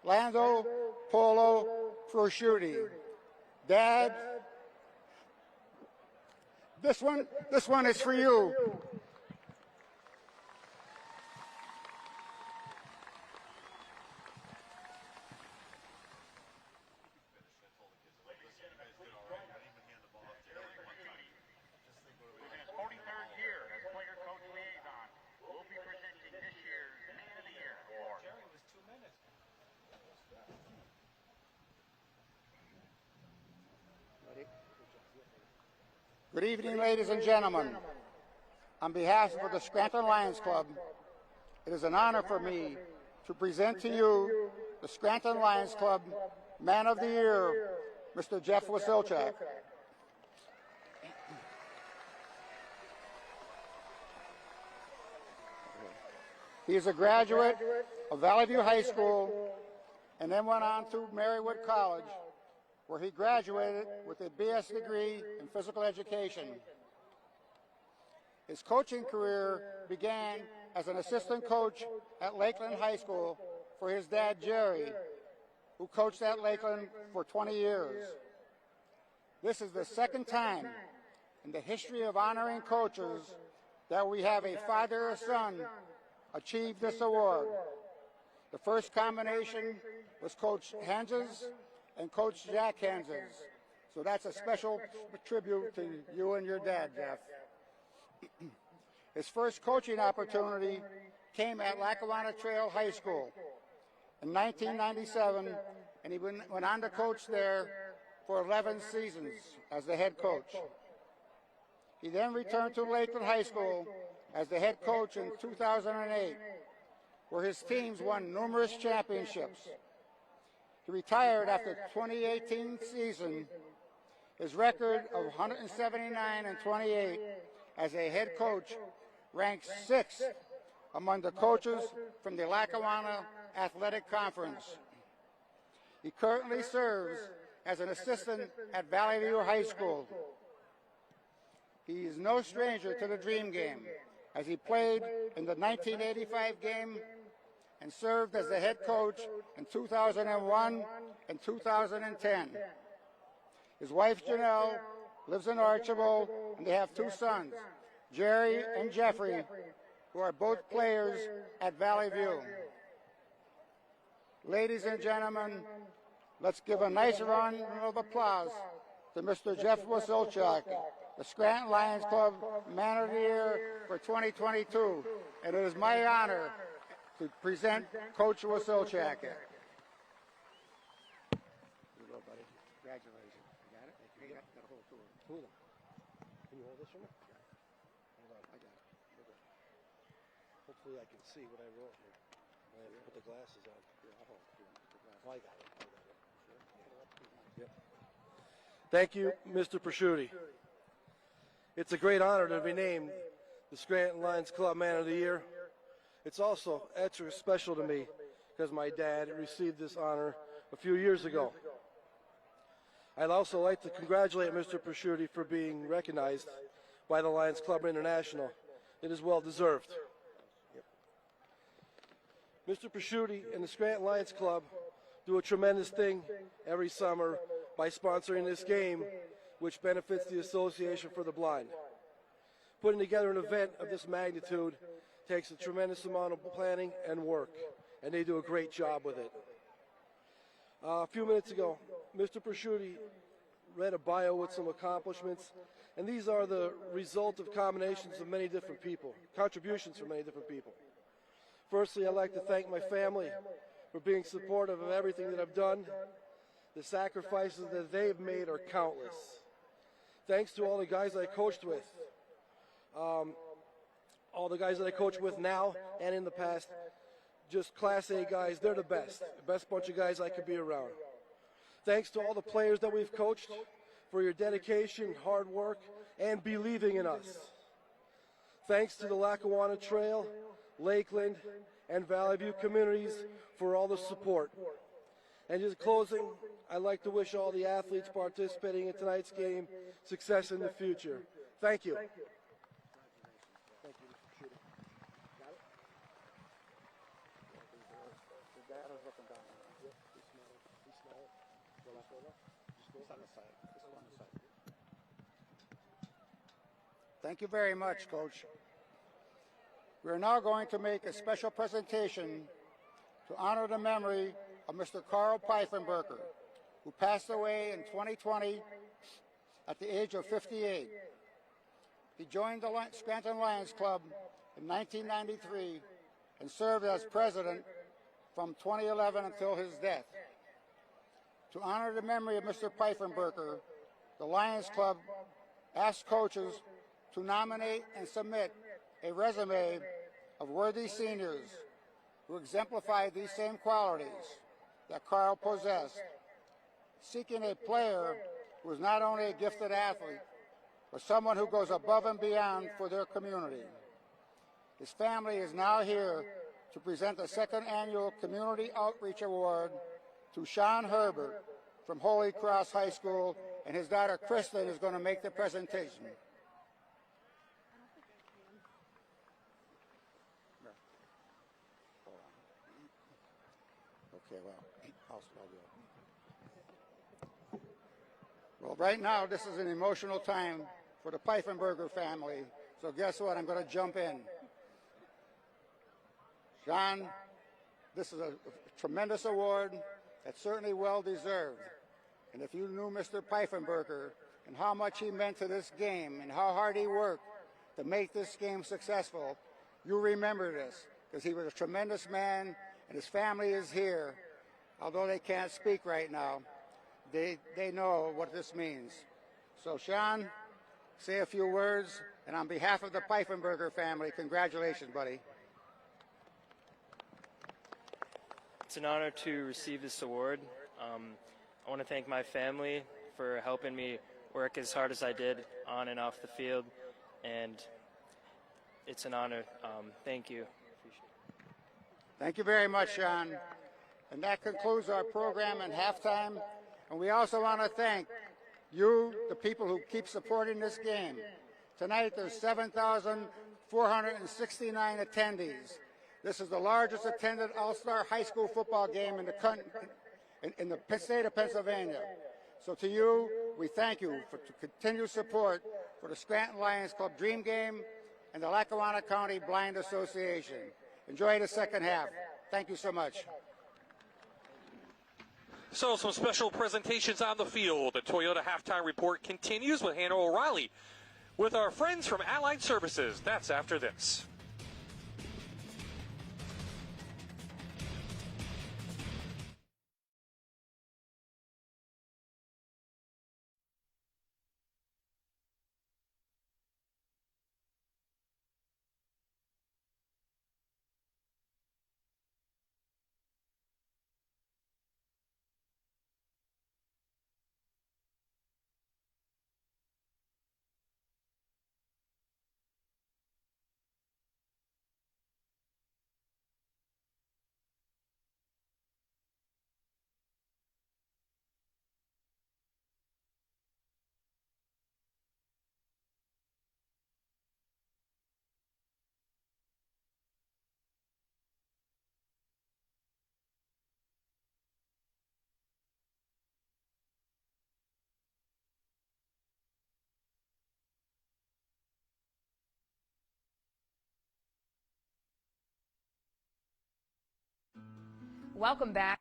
Lando Polo Prosciutti. Dad, this one is for you. Good evening, ladies and gentlemen. On behalf of the Scranton Lions Club, it is an honor for me to present to you the Scranton Lions Club Man of the Year, Mr. Jeff Wasilchak. He is a graduate of Valley View High School and then went on to Marywood College, where he graduated with a BS degree in physical education. His coaching career began as an assistant coach at Lakeland High School for his dad, Jerry, who coached at Lakeland for 20 years. This is the second time in the history of honoring coaches that we have a father or son achieve this award. The first combination was Coach Hanses and Coach Jack Hanses. So that's a special tribute to you and your dad, Jeff. His first coaching opportunity came at Lackawanna Trail High School in 1997, and he went on to coach there for 11 seasons as the head coach. He then returned to Lakeland High School as the head coach in 2008, where his teams won numerous championships. He retired after the 2018 season. His record of 179 and 28 as a head coach ranks 6th among the coaches from the Lackawanna Athletic Conference. He currently serves as an assistant at Valley View High School. He is no stranger to the Dream Game, as he played in the 1985 game and served as the head coach in 2001 and 2010. His wife, Janelle, lives in Archibald, and they have 2 sons, Jerry and Jeffrey, who are both players at Valley View. Ladies and gentlemen, Let's give a nice round of applause to Mr. Jeff Wasilchak, the Scranton Lions Club Man of the Year for 2022. And it is my honor to present Coach Wasilchak. Here you go, buddy. Congratulations. You got it? You got a whole tour. Hold on. Can you hold this for me? Hold on. I got it. Hopefully I can see what I wrote here. I have to put the glasses on. Yeah, I'll hold it. Oh, I got it. Yep. Thank you, Mr. Prosciutti. It's a great honor to be named the Scranton Lions Club Man of the Year. It's also extra special to me because my dad received this honor a few years ago. I'd also like to congratulate Mr. Prosciutti for being recognized by the Lions Club International. It is well deserved. Mr. Prosciutti and the Scranton Lions Club do a tremendous thing every summer by sponsoring this game, which benefits the Association for the Blind. Putting together an event of this magnitude takes a tremendous amount of planning and work, and they do a great job with it. A few minutes ago, Mr. Prosciutti read a bio with some accomplishments, and these are the result of combinations of many different people, contributions from many different people. Firstly, I'd like to thank my family for being supportive of everything that I've done. The sacrifices that they've made are countless. Thanks to all the guys I coached with, all the guys that I coach with now and in the past, just Class A guys, they're the best bunch of guys I could be around. Thanks to all the players that we've coached for your dedication, hard work, and believing in us. Thanks to the Lackawanna Trail, Lakeland, and Valley View communities for all the support. And just closing, I'd like to wish all the athletes participating in tonight's game success in the future. Thank you. Thank you very much, Coach. We are now going to make a special presentation to honor the memory of Mr. Carl Pfeifenberger, who passed away in 2020 at the age of 58. He joined the Scranton Lions Club in 1993 and served as president from 2011 until his death. To honor the memory of Mr. Pfeifenberger, the Lions Club asked coaches to nominate and submit a resume of worthy seniors who exemplified these same qualities that Carl possessed, seeking a player who is not only a gifted athlete, but someone who goes above and beyond for their community. His family is now here to present the second annual Community Outreach Award to Sean Herbert from Holy Cross High School, and his daughter Kristen is going to make the presentation. Okay, well, right now this is an emotional time for the Pfeifenberger family, so guess what? I'm going to jump in. John, this is a tremendous award that's certainly well deserved. And if you knew Mr. Pfeifenberger and how much he meant to this game and how hard he worked to make this game successful, you remember this, because he was a tremendous man, and his family is here. Although they can't speak right now, they know what this means. So, Sean, say a few words, and on behalf of the Pfeifenberger family, congratulations, buddy. It's an honor to receive this award. I want to thank my family for helping me work as hard as I did on and off the field, and it's an honor. Thank you. Thank you very much, Sean. And that concludes our program and halftime. And we also want to thank you, the people who keep supporting this game. Tonight there's 7,469 attendees. This is the largest attended All-Star high school football game in the country, in the state of Pennsylvania. So to you, we thank you for continued support for the Scranton Lions Club Dream Game and the Lackawanna County Blind Association. Enjoy the second half. Thank you so much. So some special presentations on the field. The Toyota Halftime Report continues with Hannah O'Reilly with our friends from Allied Services. That's after this. Welcome back.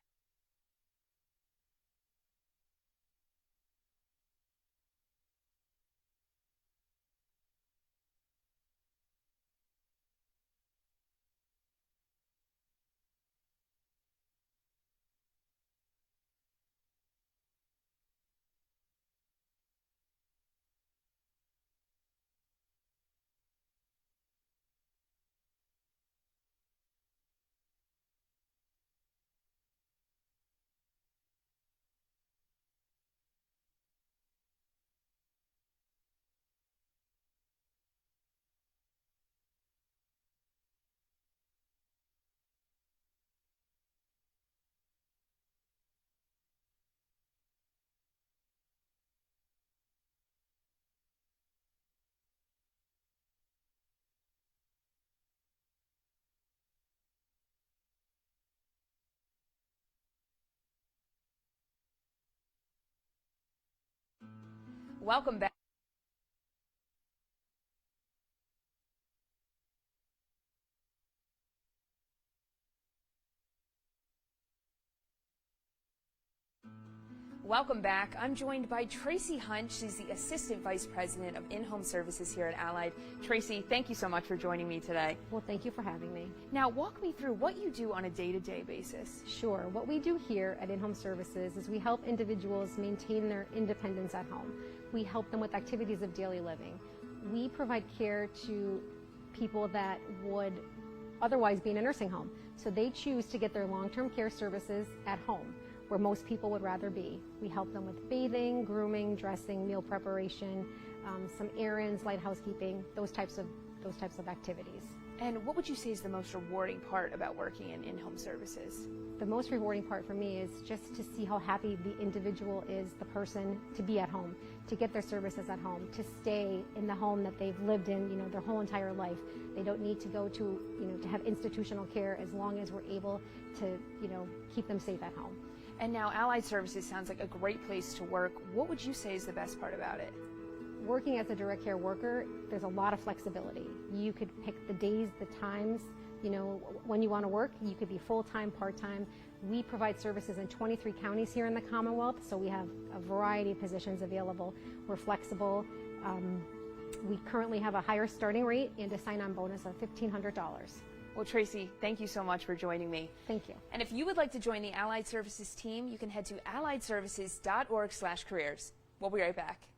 Welcome back. Welcome back. I'm joined by Tracy Hunt. She's the Assistant Vice President of In-Home Services here at Allied. Tracy, thank you so much for joining me today. Well, thank you for having me. Now, walk me through what you do on a day-to-day basis. Sure. What we do here at In-Home Services is we help individuals maintain their independence at home. We help them with activities of daily living. We provide care to people that would otherwise be in a nursing home. So they choose to get their long-term care services at home, where most people would rather be. We help them with bathing, grooming, dressing, meal preparation, some errands, light housekeeping, those types of activities. And what would you say is the most rewarding part about working in in-home services? The most rewarding part for me is just to see how happy the individual is, the person, to be at home, to get their services at home, to stay in the home that they've lived in, their whole entire life. They don't need to go to, to have institutional care, as long as we're able to, keep them safe at home. And now Allied Services sounds like a great place to work. What would you say is the best part about it? Working as a direct care worker, there's a lot of flexibility. You could pick the days, the times, when you want to work. You could be full-time, part-time. We provide services in 23 counties here in the Commonwealth, so we have a variety of positions available. We're flexible. We currently have a higher starting rate and a sign-on bonus of $1,500. Well, Tracy, thank you so much for joining me. Thank you. And if you would like to join the Allied Services team, you can head to alliedservices.org/careers. We'll be right back.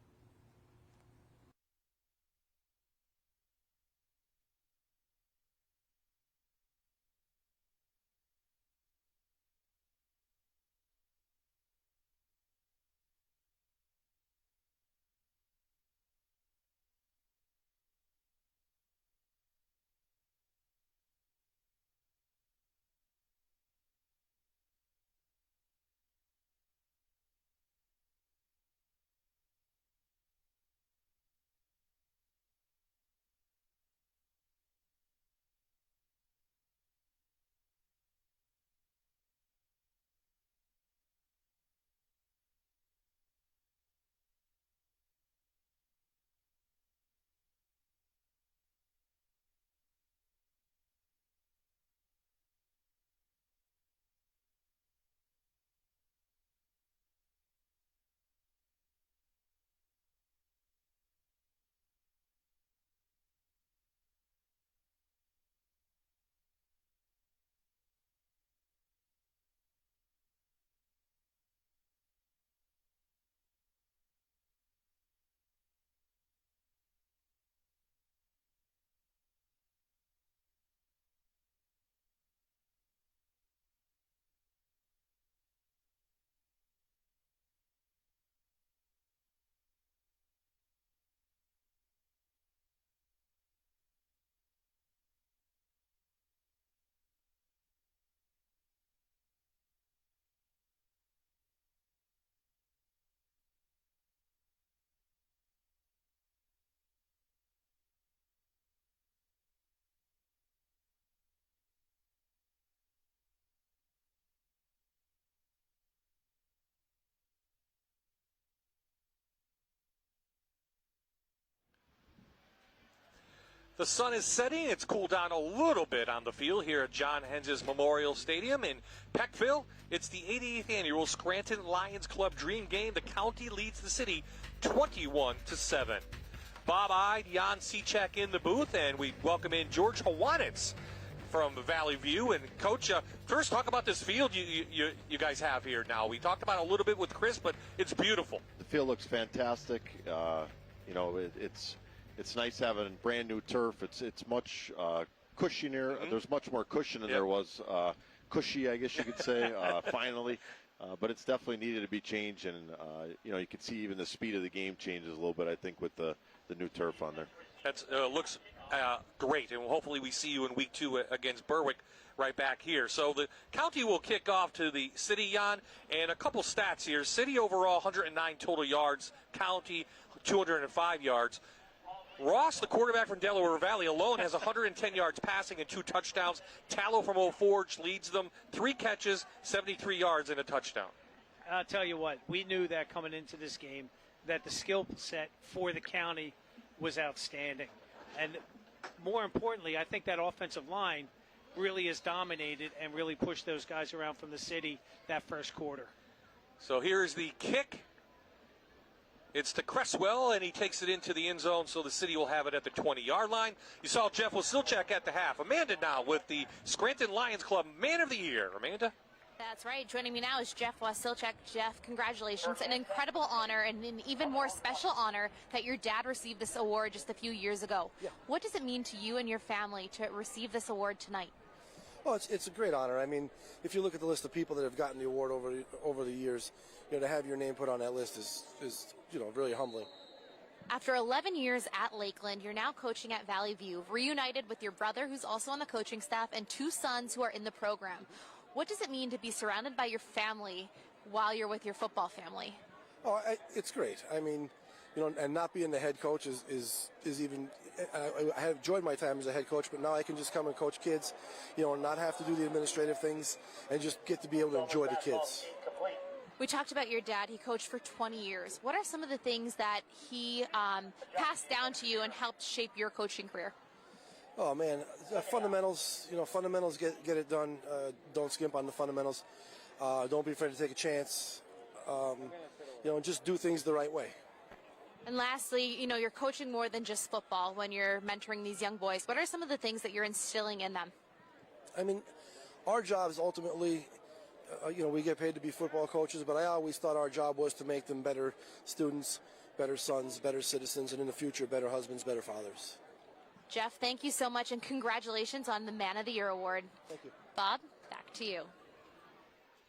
The sun is setting. It's cooled down a little bit on the field here at John Henses Memorial Stadium in Peckville. It's the 88th annual Scranton Lions Club Dream Game. The county leads the city 21-7. Bob-eyed Jan Cechek in the booth, and we welcome in George Hawanitz from Valley View. And Coach, first talk about this field you guys have here now. We talked about it a little bit with Chris, but it's beautiful. The field looks fantastic. It's nice having brand new turf. It's much cushier. Mm-hmm. There's much more cushion than there was cushy, I guess you could say. Finally, but it's definitely needed to be changed, and you can see even the speed of the game changes a little bit. I think with the new turf on there. That looks great, and hopefully we see you in week 2 against Berwick right back here. So the county will kick off to the city, Jan, and a couple stats here. City overall 109 total yards, county 205 yards. Ross, the quarterback from Delaware Valley, alone has 110 yards passing and 2 touchdowns. Tallow from Old Forge leads them, 3 catches, 73 yards, and a touchdown. I'll tell you what, we knew that coming into this game, that the skill set for the county was outstanding. And more importantly, I think that offensive line really has dominated and really pushed those guys around from the city that first quarter. So here's the kick. It's to Cresswell, and he takes it into the end zone, so the city will have it at the 20-yard line. You saw Jeff Wasilchak at the half. Amanda now with the Scranton Lions Club Man of the Year. Amanda? That's right. Joining me now is Jeff Wasilchak. Jeff, congratulations. An incredible honor and an even more special honor that your dad received this award just a few years ago. Yeah. What does it mean to you and your family to receive this award tonight? Well, it's a great honor. I mean, if you look at the list of people that have gotten the award over the years, to have your name put on that list is really humbling. After 11 years at Lakeland, you're now coaching at Valley View, reunited with your brother, who's also on the coaching staff, and 2 sons who are in the program. What does it mean to be surrounded by your family while you're with your football family? Oh, it's great. I mean, and not being the head coach is even. I have enjoyed my time as a head coach, but now I can just come and coach kids, and not have to do the administrative things, and just get to be able to enjoy the kids. We talked about your dad. He coached for 20 years. What are some of the things that he passed down to you and helped shape your coaching career? Oh, man, fundamentals, fundamentals get it done. Don't skimp on the fundamentals. Don't be afraid to take a chance. Just do things the right way. And lastly, you're coaching more than just football when you're mentoring these young boys. What are some of the things that you're instilling in them? I mean, our job is ultimately, we get paid to be football coaches, but I always thought our job was to make them better students, better sons, better citizens, and in the future, better husbands, better fathers. Jeff, thank you so much, and congratulations on the Man of the Year award. Thank you. Bob, back to you.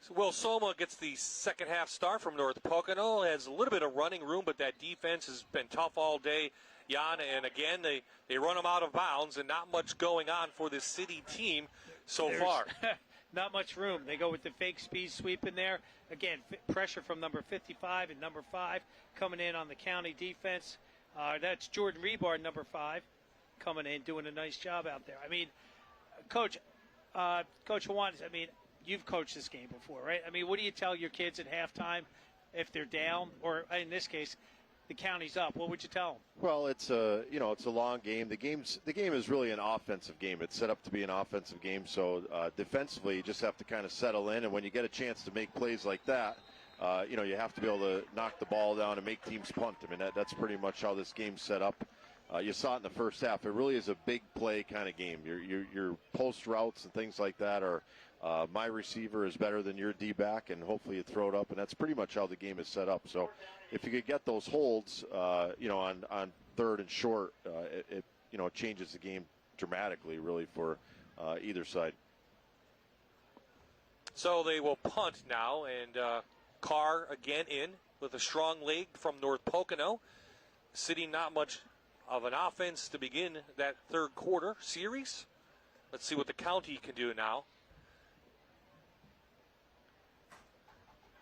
So Will Soma gets the second half start from North Pocono. Has a little bit of running room, but that defense has been tough all day, Jan. And again, they run them out of bounds, and not much going on for this city team so far. Not much room. They go with the fake speed sweep in there. Again, pressure from number 55 and number 5 coming in on the county defense. That's Jordan Rebar, number 5, coming in, doing a nice job out there. I mean, Coach Hawanitz, I mean, you've coached this game before, right? I mean, what do you tell your kids at halftime if they're down, or in this case, the county's up? What would you tell them? Well, it's a long game. The game is really an offensive game. It's set up to be an offensive game. So defensively, you just have to kind of settle in. And when you get a chance to make plays like that, you have to be able to knock the ball down and make teams punt. I mean, that's pretty much how this game's set up. You saw it in the first half. It really is a big play kind of game. Your post routes and things like that are my receiver is better than your D-back, and hopefully you throw it up, and that's pretty much how the game is set up. So if you could get those holds, on third and short, it changes the game dramatically, really, for either side. So they will punt now, and Carr again in with a strong leg from North Pocono. City not much of an offense to begin that third quarter series. Let's see what the county can do now.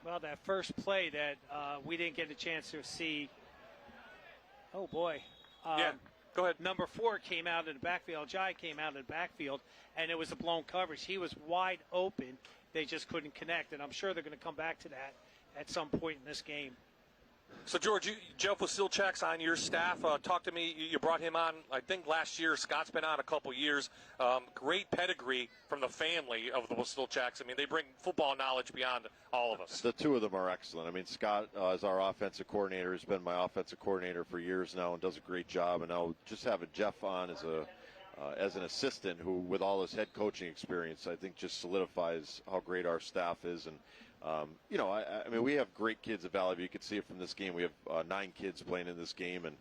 Well, that first play that we didn't get a chance to see. Oh, boy. Yeah, go ahead. Number 4 came out in the backfield. Jai came out in the backfield, and it was a blown coverage. He was wide open. They just couldn't connect, and I'm sure they're going to come back to that at some point in this game. So, George, Jeff Wasilchak's on your staff. Talk to me. You brought him on, I think, last year. Scott's been on a couple years. Great pedigree from the family of the Wasilchaks. I mean, they bring football knowledge beyond all of us. The two of them are excellent. I mean, Scott is our offensive coordinator. Has been my offensive coordinator for years now and does a great job. And now just having Jeff on as an assistant who, with all his head coaching experience, I think just solidifies how great our staff is. And I mean, we have great kids at Valley View. You can see it from this game. We have 9 kids playing in this game and,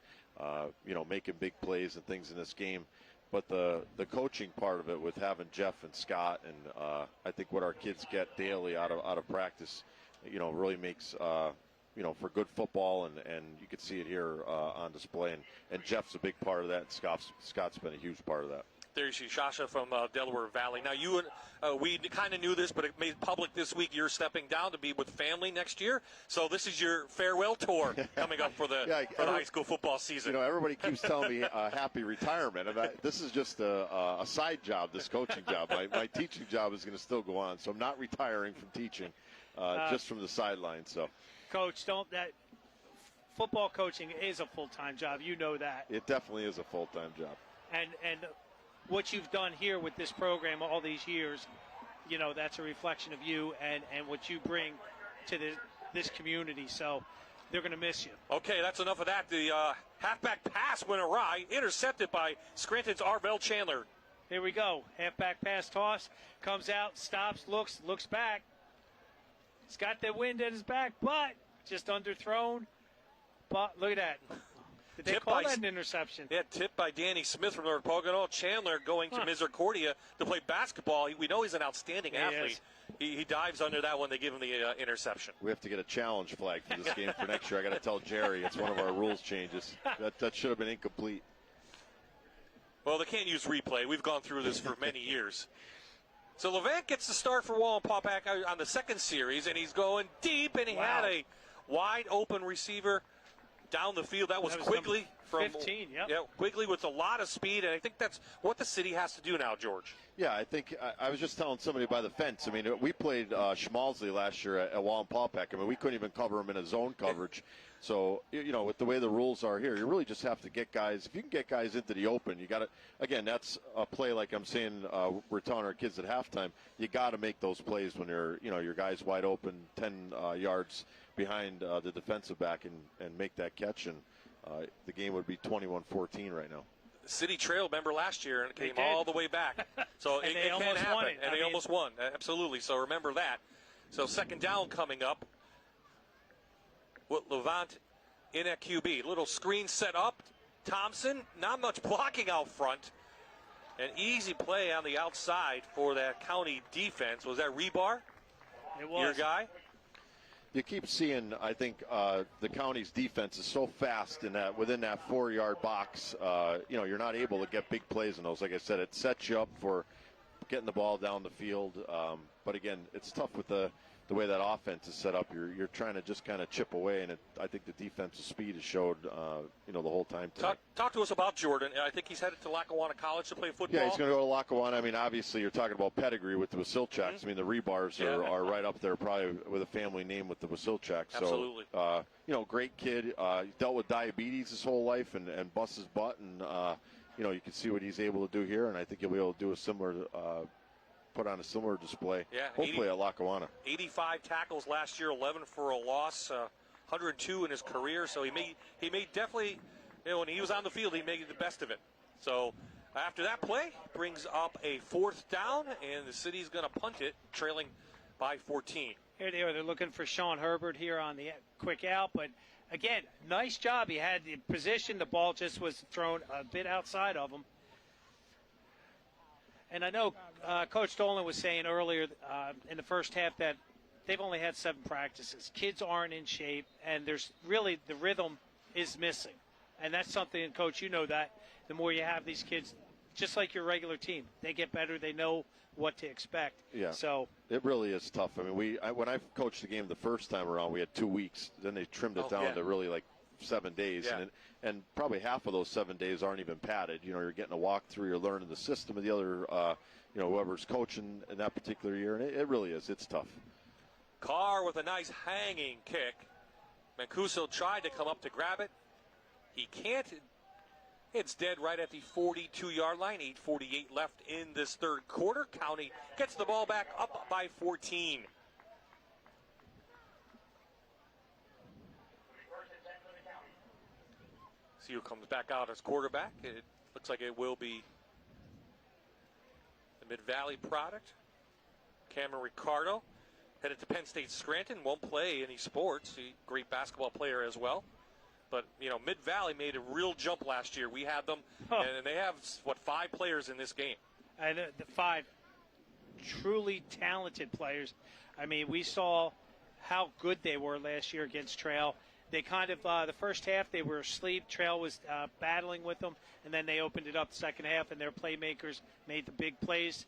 making big plays and things in this game. But the coaching part of it with having Jeff and Scott and I think what our kids get daily out of practice, really makes, for good football. And you can see it here on display. And Jeff's a big part of that. And Scott's been a huge part of that. There's Shasha from Delaware Valley. Now, you and we kind of knew this, but it made public this week. You're stepping down to be with family next year. So this is your farewell tour coming up for the high school football season. Everybody keeps telling me happy retirement. And this is just a side job, this coaching job. My teaching job is going to still go on. So I'm not retiring from teaching, just from the sidelines. So, Coach, football coaching is a full-time job. You know that. It definitely is a full-time job. And what you've done here with this program all these years, that's a reflection of you and what you bring to this community. So they're going to miss you. Okay, that's enough of that. The halfback pass went awry, intercepted by Scranton's Arvell Chandler. Here we go. Halfback pass toss, comes out, stops, looks back. He's got the wind at his back, but just underthrown. But look at that. Did they call that an interception? Yeah, tipped by Danny Smith from North Pocono. Chandler going to Misericordia to play basketball. We know he's an outstanding athlete. He dives under that one. They give him the interception. We have to get a challenge flag for this game for next year. I got to tell Jerry it's one of our rules changes. That should have been incomplete. Well, they can't use replay. We've gone through this for many years. So Levant gets the start for Wallenpaupack on the second series, and he's going deep, and he had a wide open receiver down the field. That was Quigley from 15. Yeah, Quigley with a lot of speed, and I think that's what the city has to do now, George. Yeah, I think I was just telling somebody by the fence. I mean, we played Schmalzley last year at Wallenpaupack. I mean, we couldn't even cover him in a zone coverage. So, with the way the rules are here, you really just have to get guys. If you can get guys into the open, you got to. Again, that's a play like I'm saying. We're telling our kids at halftime. You got to make those plays when your guys wide open, 10 yards behind the defensive back, and make that catch. And the game would be 21-14 right now. City trailed, remember last year, and it came all the way back. So it can happen, and they almost won. Absolutely. So remember that. So second down coming up. With Levant in at QB. Little screen set up. Thompson, not much blocking out front. An easy play on the outside for that county defense. Was that Rebar? It was. Your guy? You keep seeing, I think, the county's defense is so fast within that 4-yard box. You're not able to get big plays in those. Like I said, it sets you up for getting the ball down the field. But again, it's tough with the way that offense is set up. You're trying to just kind of chip away, and I think the defensive speed has showed, the whole time. Talk to us about Jordan. I think he's headed to Lackawanna College to play football. Yeah, he's going to go to Lackawanna. I mean, obviously, you're talking about pedigree with the Wasilchaks. Mm-hmm. I mean, the Rebars are right up there, probably with a family name with the Wasilchaks. Absolutely. So, great kid. Dealt with diabetes his whole life and busts his butt, and you can see what he's able to do here, and I think he'll be able to do a similar. Put on a similar display, hopefully at Lackawanna. 85 tackles last year, 11 for a loss, 102 in his career. So he made definitely, when he was on the field, he made the best of it. So after that play, brings up a fourth down, and the city's going to punt it, trailing by 14. Here they are. They're looking for Sean Herbert here on the quick out. But, again, nice job. He had the position. The ball just was thrown a bit outside of him. And I know Coach Dolan was saying earlier in the first half that they've only had 7 practices. Kids aren't in shape, and there's really the rhythm is missing. And that's something, Coach, you know that. The more you have these kids, just like your regular team, they get better. They know what to expect. Yeah. So it really is tough. I mean, when I coached the game the first time around, we had 2 weeks. Then they trimmed it down to really like 7 days. Yeah. And probably half of those 7 days aren't even padded. You're getting a walkthrough, you're learning the system of the other, whoever's coaching in that particular year. And it really is. It's tough. Carr with a nice hanging kick. Mancuso tried to come up to grab it. He can't. It's dead right at the 42-yard line. 8:48 left in this third quarter. County gets the ball back up by 14. See who comes back out as quarterback. It looks like it will be the Mid-Valley product. Cameron Ricardo, headed to Penn State Scranton, won't play any sports. He's a great basketball player as well. But, you know, Mid-Valley made a real jump last year. We had them, and they have, 5 players in this game. And the 5 truly talented players. I mean, we saw how good they were last year against Trail. They kind of, the first half, they were asleep. Trail was battling with them, and then they opened it up the second half, and their playmakers made the big plays.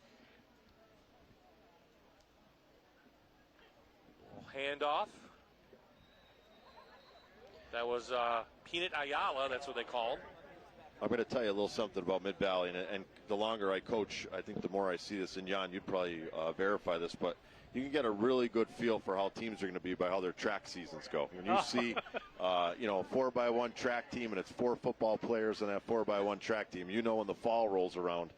Handoff. That was Peanut Ayala, that's what they call him. I'm going to tell you a little something about Mid-Valley, and the longer I coach, I think the more I see this, and Jan, you'd probably verify this, but you can get a really good feel for how teams are going to be by how their track seasons go. When you see, a 4x1 track team, and it's 4 football players in that 4x1 track team, you know when the fall rolls around,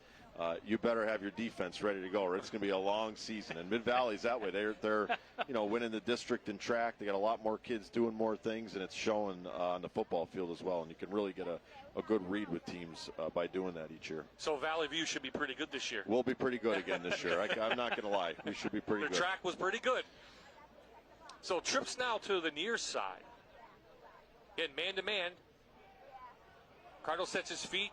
you better have your defense ready to go, or it's going to be a long season. And Mid-Valley's that way. They're winning the district in track. They got a lot more kids doing more things, and it's showing on the football field as well. And you can really get a good read with teams by doing that each year. So Valley View should be pretty good this year. We'll be pretty good again this year. I'm not going to lie. We should be pretty good. The track was pretty good. So trips now to the near side. Again, man-to-man. Cardinal sets his feet.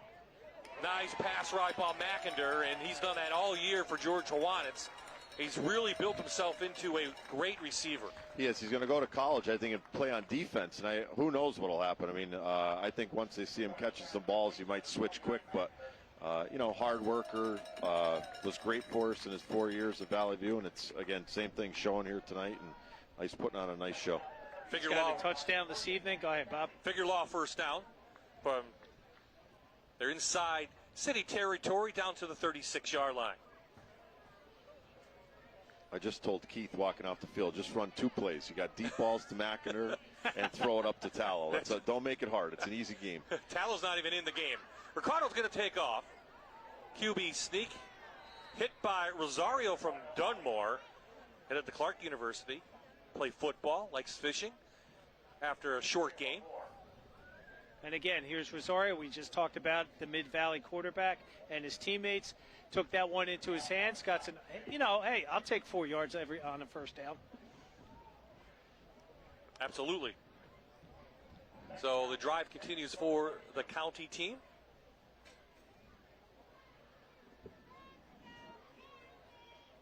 Nice pass right by Mackinder, and he's done that all year for George Hawanitz. He's really built himself into a great receiver. He is. He's going to go to college, I think, and play on defense. And who knows what will happen. I mean, I think once they see him catching some balls, he might switch quick. But, hard worker, was great for us in his 4 years at Valley View. And it's, again, same thing showing here tonight. And he's putting on a nice show. He's got a touchdown this evening. Go ahead, Bob. Figure Law first down. They're inside city territory down to the 36-yard line. I just told Keith walking off the field, just run 2 plays. You got deep balls to Mackinder and throw it up to Tallow. Don't make it hard. It's an easy game. Tallow's not even in the game. Ricardo's going to take off. QB sneak. Hit by Rosario from Dunmore. Headed to Clark University. Play football, likes fishing after a short game. And again, here's Rosario. We just talked about the Mid-Valley quarterback and his teammates. Took that one into his hands. Got some, hey, I'll take 4 yards on a first down. Absolutely. So the drive continues for the county team.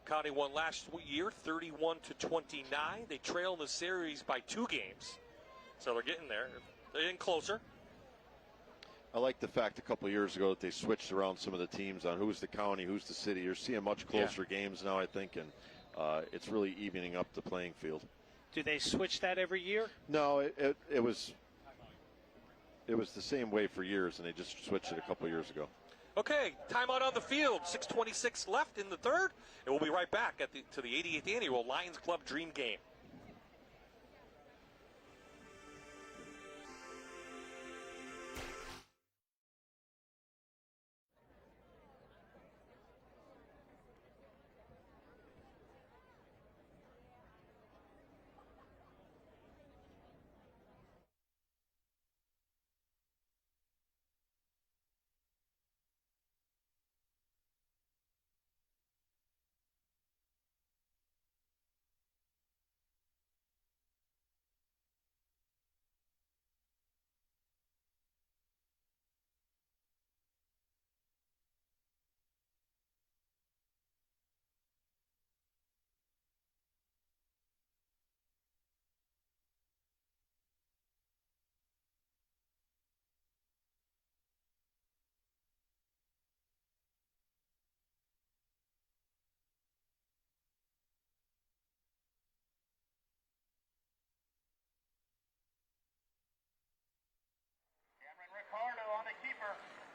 County won last year, 31-29. They trail the series by 2 games. So they're getting there. They're getting closer. I like the fact a couple of years ago that they switched around some of the teams on who's the county, who's the city. You're seeing much closer games now, I think, and it's really evening up the playing field. Do they switch that every year? No, it was the same way for years, and they just switched it a couple of years ago. Okay, timeout on the field. 6:26 left in the third, and we'll be right back to the 88th annual Lions Club Dream Game.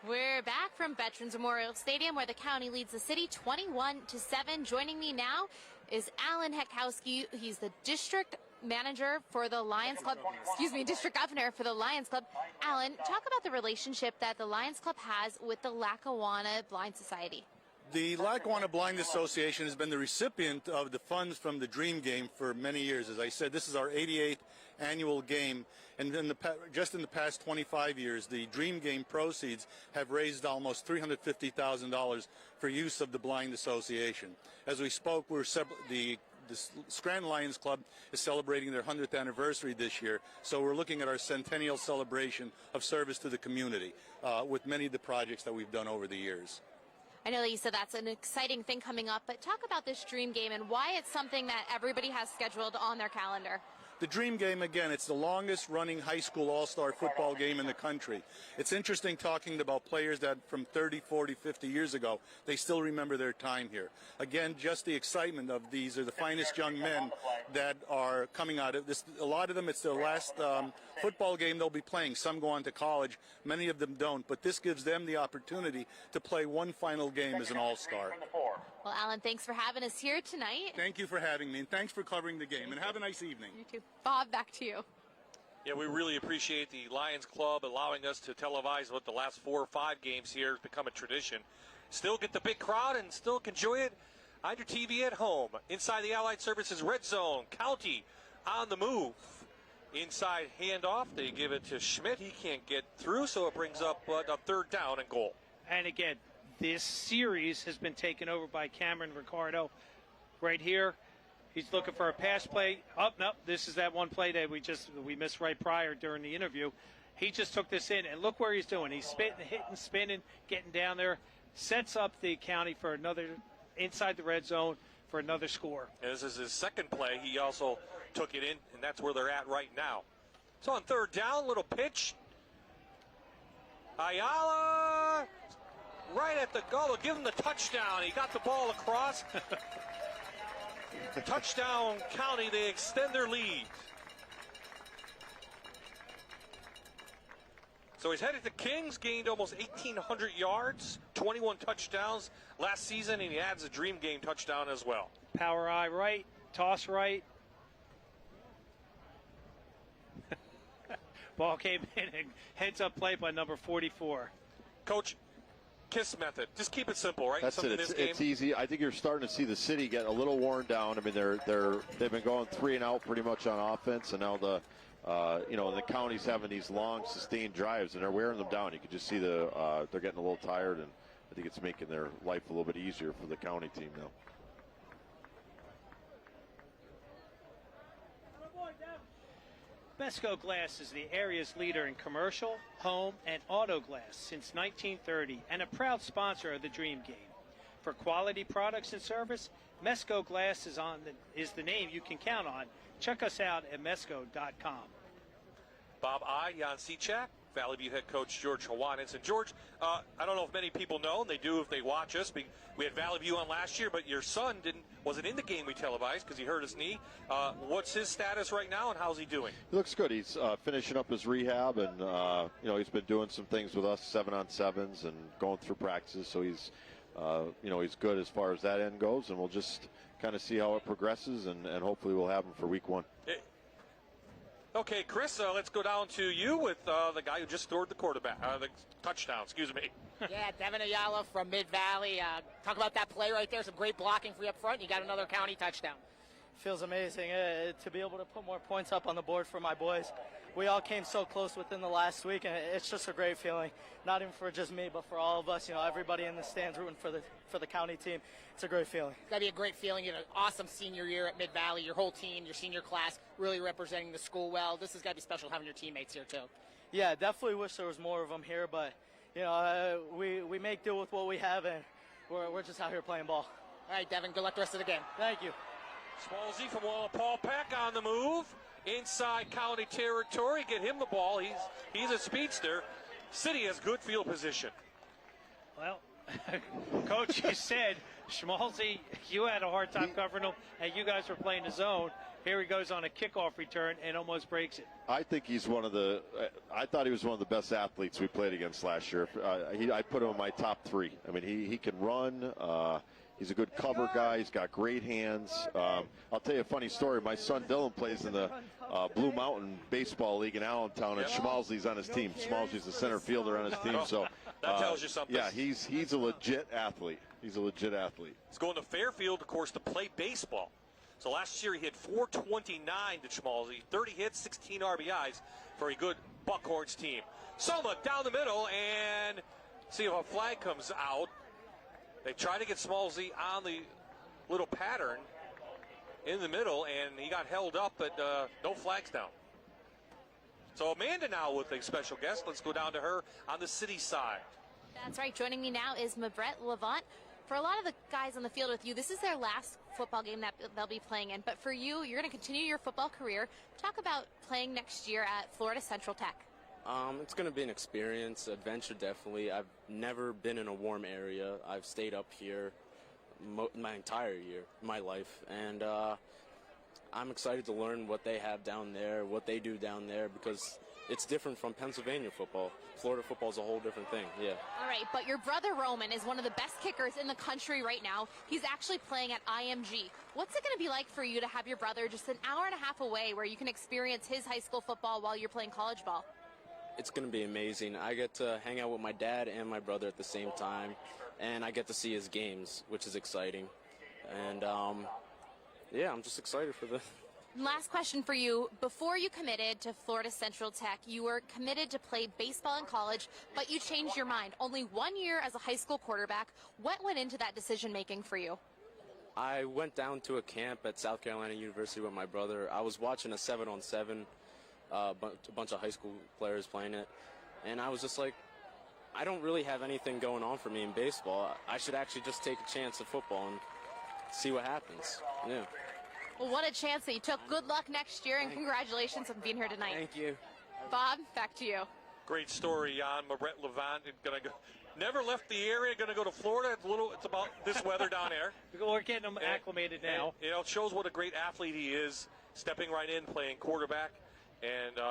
We're back from Veterans Memorial Stadium where the county leads the city 21-7. Joining me now is Alan Hekowski. He's the district manager for the Lions Club, district governor for the Lions Club. Alan, talk about the relationship that the Lions Club has with the Lackawanna Blind Society. The Lackawanna Blind Association has been the recipient of the funds from the Dream Game for many years. As I said, this is our 88th annual game, and just in the past 25 years, the Dream Game proceeds have raised almost $350,000 for use of the Blind Association. As we spoke, the Scranton Lions Club is celebrating their 100th anniversary this year, so we're looking at our centennial celebration of service to the community with many of the projects that we've done over the years. I know that you said that's an exciting thing coming up, but talk about this Dream Game and why it's something that everybody has scheduled on their calendar. The Dream Game, again, it's the longest running high school all-star football game in the country. It's interesting talking about players that from 30, 40, 50 years ago, they still remember their time here. Again, just the excitement of these are the finest young men that are coming out of this. A lot of them, it's their last football game they'll be playing. Some go on to college, many of them don't, but this gives them the opportunity to play one final game as an all-star. Well, Alan, thanks for having us here tonight. Thank you for having me, and thanks for covering the game, and have a nice evening. You too. Bob, back to you. Yeah, we really appreciate the Lions Club allowing us to televise what the last 4 or 5 games here has become a tradition. Still get the big crowd and still can enjoy it on your TV at home. Inside the Allied Services red zone, County on the move. Inside handoff, they give it to Schmidt. He can't get through, so it brings up a third down and goal. And again, this series has been taken over by Cameron Ricardo right here. He's looking for a pass play. Oh, no, this is that one play that we missed right prior during the interview. He just took this in, and look where he's doing. He's hitting, spinning, getting down there. Sets up the County for another inside the red zone for another score. And this is his second play. He also took it in, and that's where they're at right now. So on third down, little pitch. Ayala right at the goal. They'll give him the touchdown. He got the ball across. Touchdown County. They extend their lead. So he's headed to Kings, gained almost 1,800 yards, 21 touchdowns last season, and he adds a Dream Game touchdown as well. Power eye right, toss right. Ball came in and heads up play by number 44. Coach, KISS method. Just keep it simple, right? That's it. It's easy. I think you're starting to see the city get a little worn down. I mean, they've been going 3 and out pretty much on offense, and now the county's having these long, sustained drives, and they're wearing them down. You can just see they're getting a little tired, and I think it's making their life a little bit easier for the county team now. Mesco Glass is the area's leader in commercial, home, and auto glass since 1930 and a proud sponsor of the Dream Game. For quality products and service, Mesco Glass is the name you can count on. Check us out at mesco.com. Bob I, Jan Sechak, Valley View head coach George Hawanis. And George, I don't know if many people know, and they do if they watch us. We had Valley View on last year, but your son wasn't in the game we televised because he hurt his knee. What's his status right now, and how's he doing? He looks good. He's finishing up his rehab, and he's been doing some things with us, 7-on-7s, and going through practices. So he's good as far as that end goes, and we'll just kind of see how it progresses, and hopefully we'll have him for week 1. Okay, Chris, let's go down to you with the guy who just scored the touchdown, excuse me. Yeah, Devin Ayala from Mid-Valley. Talk about that play right there. Some great blocking for you up front. You got another county touchdown. Feels amazing to be able to put more points up on the board for my boys. We all came so close within the last week, and it's just a great feeling. Not even for just me, but for all of us. Everybody in the stands rooting for the county team. It's a great feeling. It's got to be a great feeling. You had an awesome senior year at Mid-Valley. Your whole team, your senior class, really representing the school well. This has got to be special having your teammates here too. Yeah, definitely wish there was more of them here, but we make do with what we have, and we're just out here playing ball. All right, Devin. Good luck the rest of the game. Thank you. Smallsy from Paul Peck on the move. Inside county territory. Get him the ball. He's a speedster. City has good field position. Well, Coach, you said, Schmalzi, you had a hard time covering him, and you guys were playing the zone. Here he goes on a kickoff return and almost breaks it. I think he's I thought he was one of the best athletes we played against last year. I put him in my top 3. I mean, he can run. He's a good cover guy. He's got great hands. I'll tell you a funny story. My son Dylan plays in the Blue Mountain Baseball League in Allentown, and Schmalzley's on his team. Schmalzley's the center fielder on his team. So that tells you something. Yeah, he's a legit athlete. He's a legit athlete. He's going to Fairfield, of course, to play baseball. So last year he hit .429 to Schmalzley, 30 hits, 16 RBIs for a good Buckhorns team. Soma down the middle, and see if a flag comes out. They try to get Schmalzley on the little pattern in the middle, and he got held up, but no flags down. So Amanda now with a special guest. Let's go down to her on the city side. That's right. Joining me now is Mabret Levant. For a lot of the guys on the field with you, this is their last football game that they'll be playing in. But for you, you're going to continue your football career. Talk about playing next year at Florida Central Tech. It's going to be an experience, adventure definitely. I've never been in a warm area. I've stayed up here my entire year, my life. And I'm excited to learn what they have down there, what they do down there, because it's different from Pennsylvania football. Florida football is a whole different thing, yeah. All right, but your brother Roman is one of the best kickers in the country right now. He's actually playing at IMG. What's it going to be like for you to have your brother just an hour and a half away where you can experience his high school football while you're playing college ball? It's going to be amazing. I get to hang out with my dad and my brother at the same time, and I get to see his games, which is exciting. And, yeah, I'm just excited for this. Last question for you. Before you committed to Florida Central Tech, you were committed to play baseball in college, but you changed your mind. Only 1 year as a high school quarterback. What went into that decision-making for you? I went down to a camp at South Carolina University with my brother. I was watching a 7-on-7, a bunch of high school players playing it, and I was just like, I don't really have anything going on for me in baseball. I should actually just take a chance at football and see what happens. Yeah. Well, what a chance that you took. Good luck next year, and congratulations on being here tonight. Thank you. Bob, back to you. Great story, Jan. Mabret Levant going to go. Never left the area, going to go to Florida. It's about this weather down there. We're getting him acclimated now. And, it shows what a great athlete he is, stepping right in, playing quarterback. And,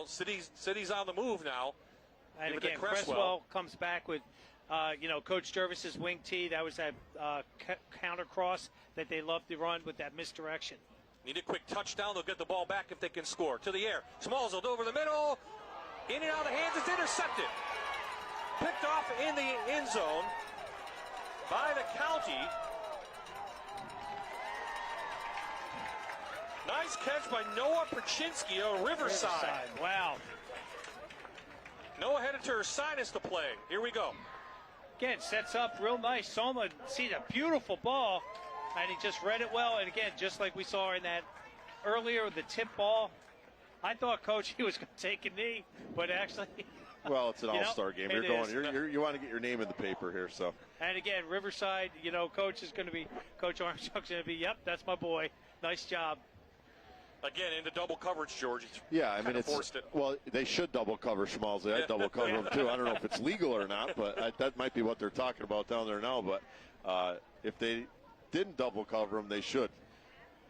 City's on the move now. And again, Cresswell comes back with, Coach Jervis's wing tee. That was that counter cross that they love to run with that misdirection. Need a quick touchdown. They'll get the ball back if they can score. To the air. Schmalzl over the middle. In and out of hands. It's intercepted. Picked off in the end zone by the county. Nice catch by Noah Perchinsky of Riverside. Wow. Noah headed to Ursinus to play. Here we go. Again, sets up real nice. Soma sees a beautiful ball, and he just read it well. And again, just like we saw in that earlier, the tip ball, I thought, Coach, he was going to take a knee, but actually... Well, it's an all-star game. You want to get your name in the paper here, so. And again, Riverside, Coach Armstrong's going to be, yep, that's my boy. Nice job. Again, into double coverage, George. Yeah, I mean, they should double cover Schmalzley. I'd double cover him, too. I don't know if it's legal or not, but that might be what they're talking about down there now. But if they didn't double cover him, they should.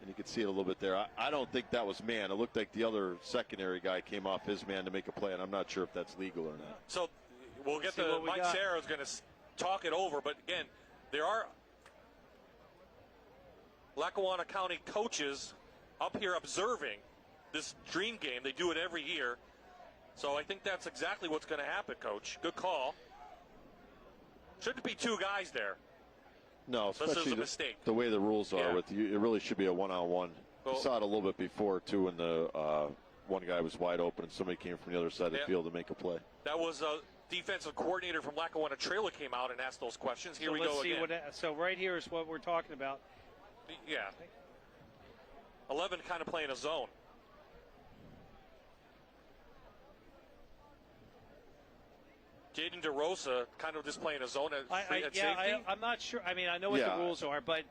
And you can see it a little bit there. I don't think that was man. It looked like the other secondary guy came off his man to make a play, and I'm not sure if that's legal or not. So we'll get Mike Sarah's going to talk it over. But, again, there are Lackawanna County coaches up here observing this dream game. They do it every year. So I think that's exactly what's going to happen, Coach. Good call. Shouldn't be two guys there. No, especially the way the rules are with you. It really should be a one-on-one. You saw it a little bit before, too, when the one guy was wide open and somebody came from the other side of the field to make a play. That was a defensive coordinator from Lackawanna Trail came out and asked those questions. Here we go again. So right here is what we're talking about. Yeah. 11 kind of playing a zone. Jaden DeRosa kind of just playing a zone at safety. I'm not sure. I mean, I know what the rules are, but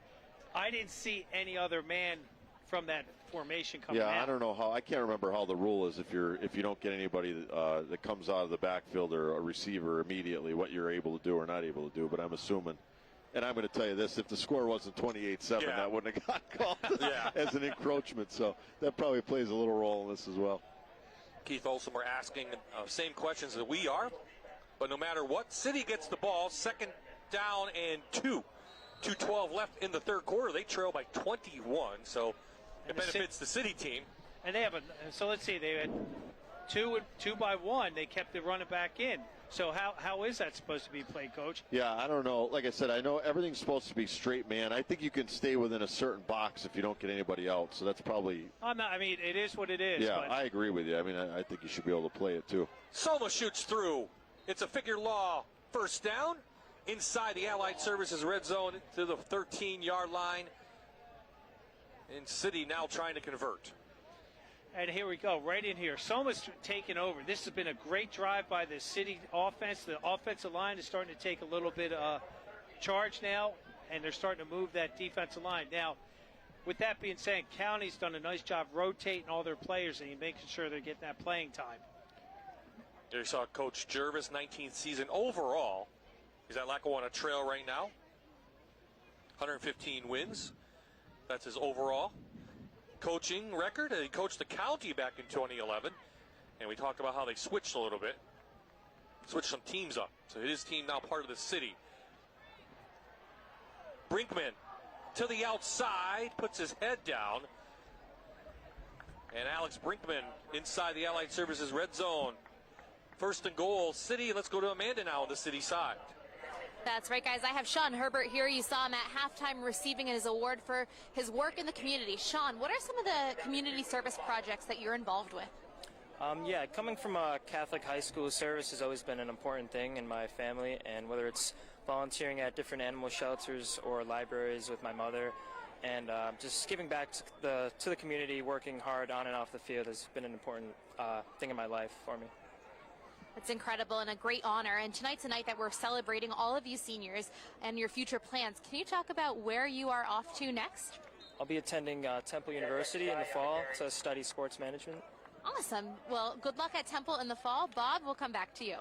I didn't see any other man from that formation coming out. Yeah, I don't know how. I can't remember how the rule is if you don't get anybody that comes out of the backfield or a receiver immediately, what you're able to do or not able to do. But I'm assuming. And I'm going to tell you this, if the score wasn't 28-7, that wouldn't have got called as an encroachment. So that probably plays a little role in this as well. Keith Olson, we're asking same questions that we are. But no matter what, City gets the ball, second down and 2. 2:12 left in the third quarter. They trail by 21, so it benefits the city team. And they have so let's see, they had two by one. They kept the running back in. So how is that supposed to be played, Coach? Yeah, I don't know. Like I said, I know everything's supposed to be straight man. I think you can stay within a certain box if you don't get anybody out. So that's probably. I mean, it is what it is. Yeah, but I agree with you. I mean, I think you should be able to play it too. Soma shoots through. It's a figure law first down inside the Allied Services red zone to the 13-yard line. And City now trying to convert. And here we go, right in here. Soma's taken over. This has been a great drive by the City offense. The offensive line is starting to take a little bit of charge now, and they're starting to move that defensive line. Now, with that being said, County's done a nice job rotating all their players and making sure they're getting that playing time. There you saw Coach Jervis, 19th season overall. He's at Lackawanna Trail right now. 115 wins. That's his overall coaching record. He coached the county back in 2011, and we talked about how they switched a little bit, switched some teams up. So his team now part of the city. Brinkman to the outside, puts his head down, and Alex Brinkman inside the Allied Services red zone. First and goal, City. Let's go to Amanda now on the City side. That's right, guys. I have Sean Herbert here. You saw him at halftime receiving his award for his work in the community. Sean, what are some of the community service projects that you're involved with? Yeah, coming from a Catholic high school, service has always been an important thing in my family, and whether it's volunteering at different animal shelters or libraries with my mother, and just giving back to the community, working hard on and off the field has been an important thing in my life for me. It's incredible and a great honor. And tonight's a night that we're celebrating all of you seniors and your future plans. Can you talk about where you are off to next? I'll be attending Temple University in the fall to study sports management. Awesome. Well, good luck at Temple in the fall. Bob, we'll come back to you.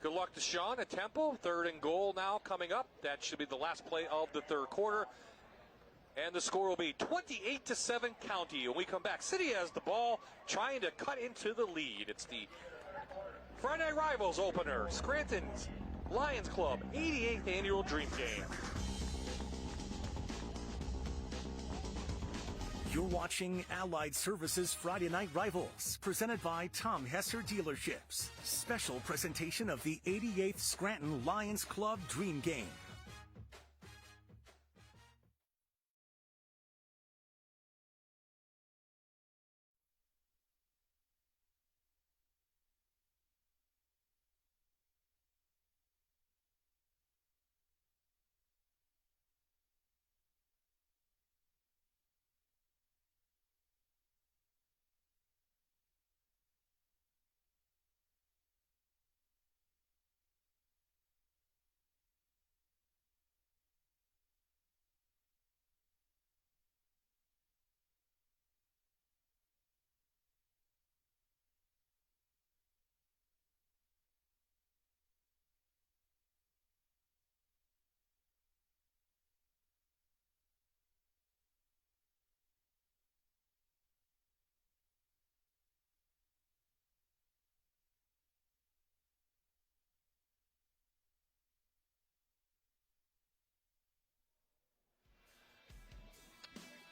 Good luck to Sean at Temple. Third and goal now coming up. That should be the last play of the third quarter. And the score will be 28-7 County. When we come back, City has the ball, trying to cut into the lead. It's the Friday Night Rivals opener, Scranton's Lions Club 88th Annual Dream Game. You're watching Allied Services Friday Night Rivals, presented by Tom Hesser Dealerships. Special presentation of the 88th Scranton Lions Club Dream Game.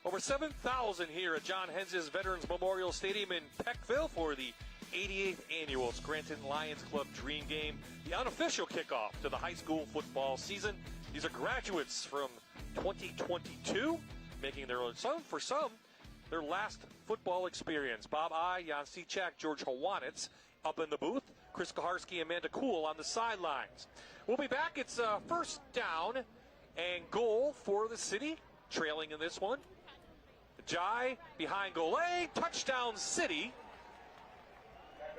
Over 7,000 here at John Hens's Veterans Memorial Stadium in Peckville for the 88th Annual Scranton Lions Club Dream Game, the unofficial kickoff to the high school football season. These are graduates from 2022, making their their last football experience. Bob I, Jan Sechak, George Hawanitz up in the booth, Chris Kaharski, Amanda Kuhl on the sidelines. We'll be back. It's first down and goal for the City, trailing in this one. Jai behind goal A, touchdown City.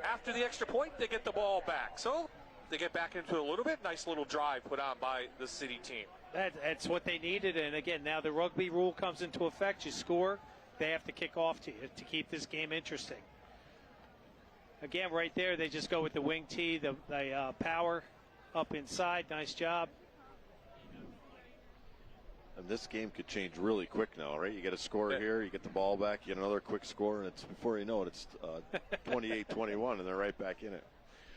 After the extra point, they get the ball back. So they get back into it a little bit. Nice little drive put on by the City team. That's what they needed. And again, now the rugby rule comes into effect. You score, they have to kick off to you to keep this game interesting. Again, right there, they just go with the wing tee, the power up inside. Nice job. And this game could change really quick now, right? You get a score here, you get the ball back, you get another quick score, and it's before you know it, it's 28-21, and they're right back in it.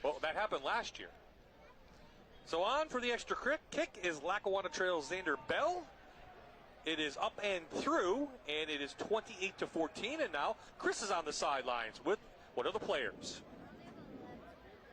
Well, that happened last year. So on for the extra kick is Lackawanna Trail's Xander Bell. It is up and through, and it is 28-14. And now Chris is on the sidelines with one of the players.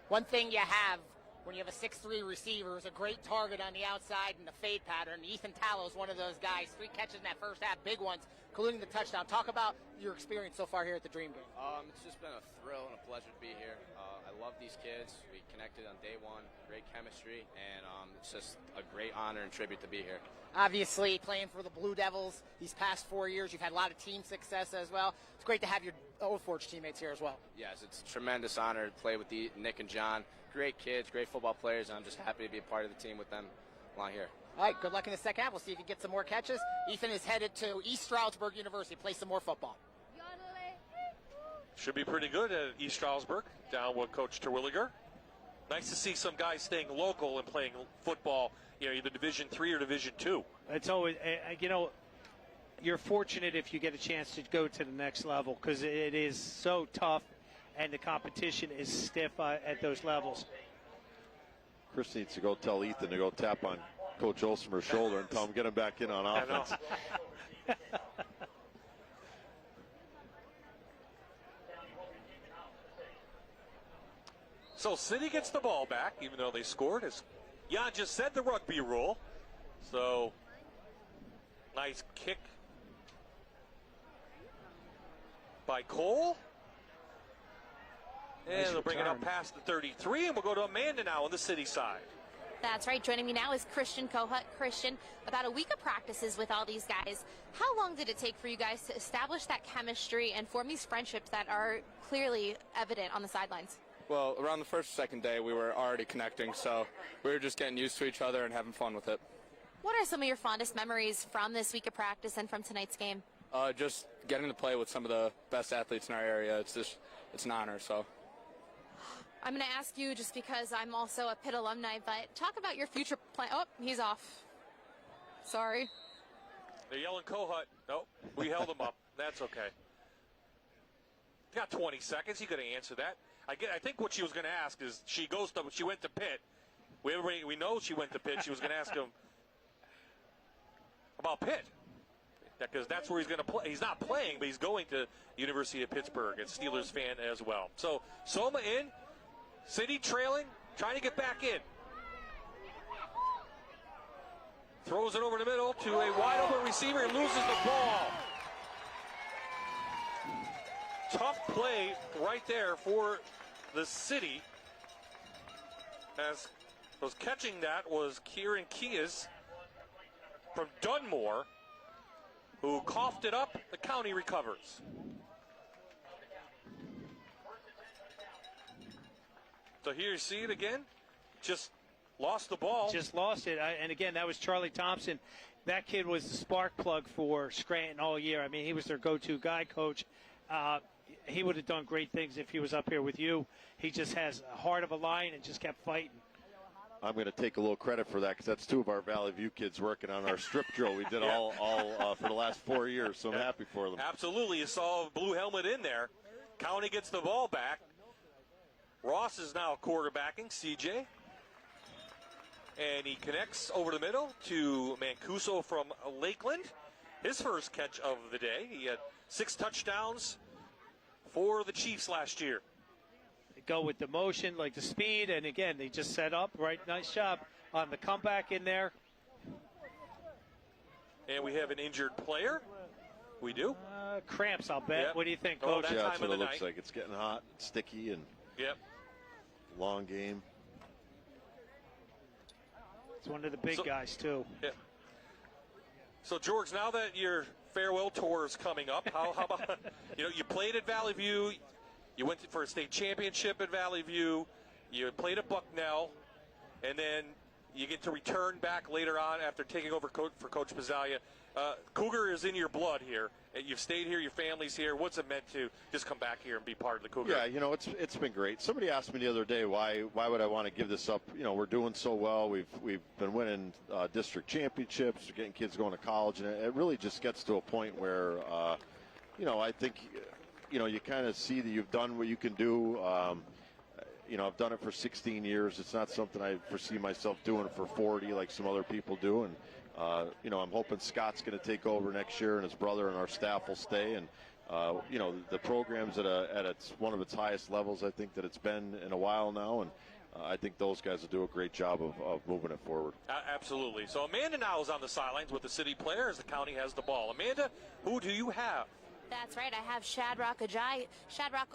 One thing you have when you have a 6'3 receiver is a great target on the outside in the fade pattern. Ethan Tallow is one of those guys. 3 catches in that first half, big ones, including the touchdown. Talk about your experience so far here at the Dream Game. It's just been a thrill and a pleasure to be here. I love these kids. We connected on day one, great chemistry, and it's just a great honor and tribute to be here. Obviously, playing for the Blue Devils these past 4 years, you've had a lot of team success as well. It's great to have your Old Forge teammates here as well. Yes, it's a tremendous honor to play with Nick and John. Great kids, great football players, and I'm just happy to be a part of the team with them along here. All right, good luck in the second half. We'll see if you get some more catches. Ethan is headed to East Stroudsburg University to play some more football. Should be pretty good at East Stroudsburg, down with Coach Terwilliger. Nice to see some guys staying local and playing football, either Division III or Division II. It's always, you're fortunate if you get a chance to go to the next level because it is so tough and the competition is stiff at those levels. Chris needs to go tell Ethan to go tap on Coach Olsmer's shoulder and tell him get him back in on offense. So City gets the ball back, even though they scored. As Jan just said, the rugby rule. So nice kick by Cole. And they'll bring it up past the 33, and we'll go to Amanda now on the City side. That's right. Joining me now is Christian Kohut. Christian, about a week of practices with all these guys. How long did it take for you guys to establish that chemistry and form these friendships that are clearly evident on the sidelines? Well, around the first or second day, we were already connecting, so we were just getting used to each other and having fun with it. What are some of your fondest memories from this week of practice and from tonight's game? Just getting to play with some of the best athletes in our area. It's an honor, so. I'm going to ask you just because I'm also a Pitt alumni, but talk about your future plan. Oh, he's off. Sorry. They're yelling Kohut. Nope, we held him up. That's okay. Got 20 seconds. You got to answer that. I think what she was going to ask is she went to Pitt. We know she went to Pitt. She was going to ask him about Pitt. Because that's where he's going to play. He's not playing, but he's going to University of Pittsburgh. And Steelers fan as well. So Soma in. City trailing, trying to get back in. Throws it over the middle to a wide open receiver and loses the ball. Tough play right there for the City. As was catching that was Kieran Kias from Dunmore, who coughed it up. The county recovers. So here you see it again. Just lost the ball. Just lost it. And again, that was Charlie Thompson. That kid was the spark plug for Scranton all year. I mean, he was their go-to guy, Coach. He would have done great things if he was up here with you. He just has a heart of a lion and just kept fighting. I'm going to take a little credit for that because that's 2 of our Valley View kids working on our strip drill. We did all for the last 4 years, so I'm happy for them. Absolutely. You saw a blue helmet in there. County gets the ball back. Ross is now quarterbacking, CJ. And he connects over the middle to Mancuso from Lakeland. His first catch of the day. He had 6 touchdowns for the Chiefs last year. They go with the motion, like the speed, and again, they just set up. Right, nice job on the comeback in there. And we have an injured player. We do. Cramps, I'll bet. Yep. What do you think, Coach? Yeah, that's what it looks like. It's getting hot, sticky, and long game. It's one of the big guys, too. Yeah. So, George, now that your farewell tour is coming up, how about, you played at Valley View, you went for a state championship at Valley View, you played at Bucknell, and then you get to return back later on after taking over for Coach Pizzalia. Cougar is in your blood here. You've stayed here, your family's here. What's it meant to just come back here and be part of the Cougar? Yeah, it's been great. Somebody asked me the other day why would I want to give this up? We're doing so well. We've been winning district championships, we're getting kids going to college, and it really just gets to a point where I think you kind of see that you've done what you can do. I've done it for 16 years. It's not something I foresee myself doing for 40 like some other people do. And, I'm hoping Scott's going to take over next year, and his brother and our staff will stay. And, the program's at one of its highest levels, I think, that it's been in a while now. And I think those guys will do a great job of moving it forward. Absolutely. So Amanda now is on the sidelines with the city player as the county has the ball. Amanda, who do you have? That's right. I have Shadrach Ajayi. Shadrach,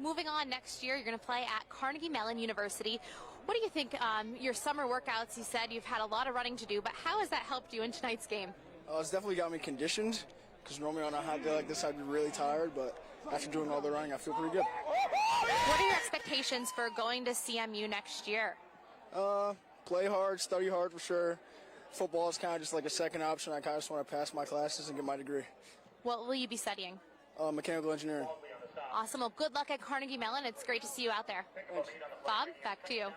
moving on next year, you're going to play at Carnegie Mellon University. What do you think, your summer workouts, you said you've had a lot of running to do, but how has that helped you in tonight's game? It's definitely got me conditioned, because normally on a hot day like this, I'd be really tired, but after doing all the running, I feel pretty good. What are your expectations for going to CMU next year? Play hard, study hard for sure. Football is kind of just like a second option. I kind of just want to pass my classes and get my degree. What will you be studying? Mechanical engineering. Awesome. Well, good luck at Carnegie Mellon. It's great to see you out there. Thanks. Bob, back to you.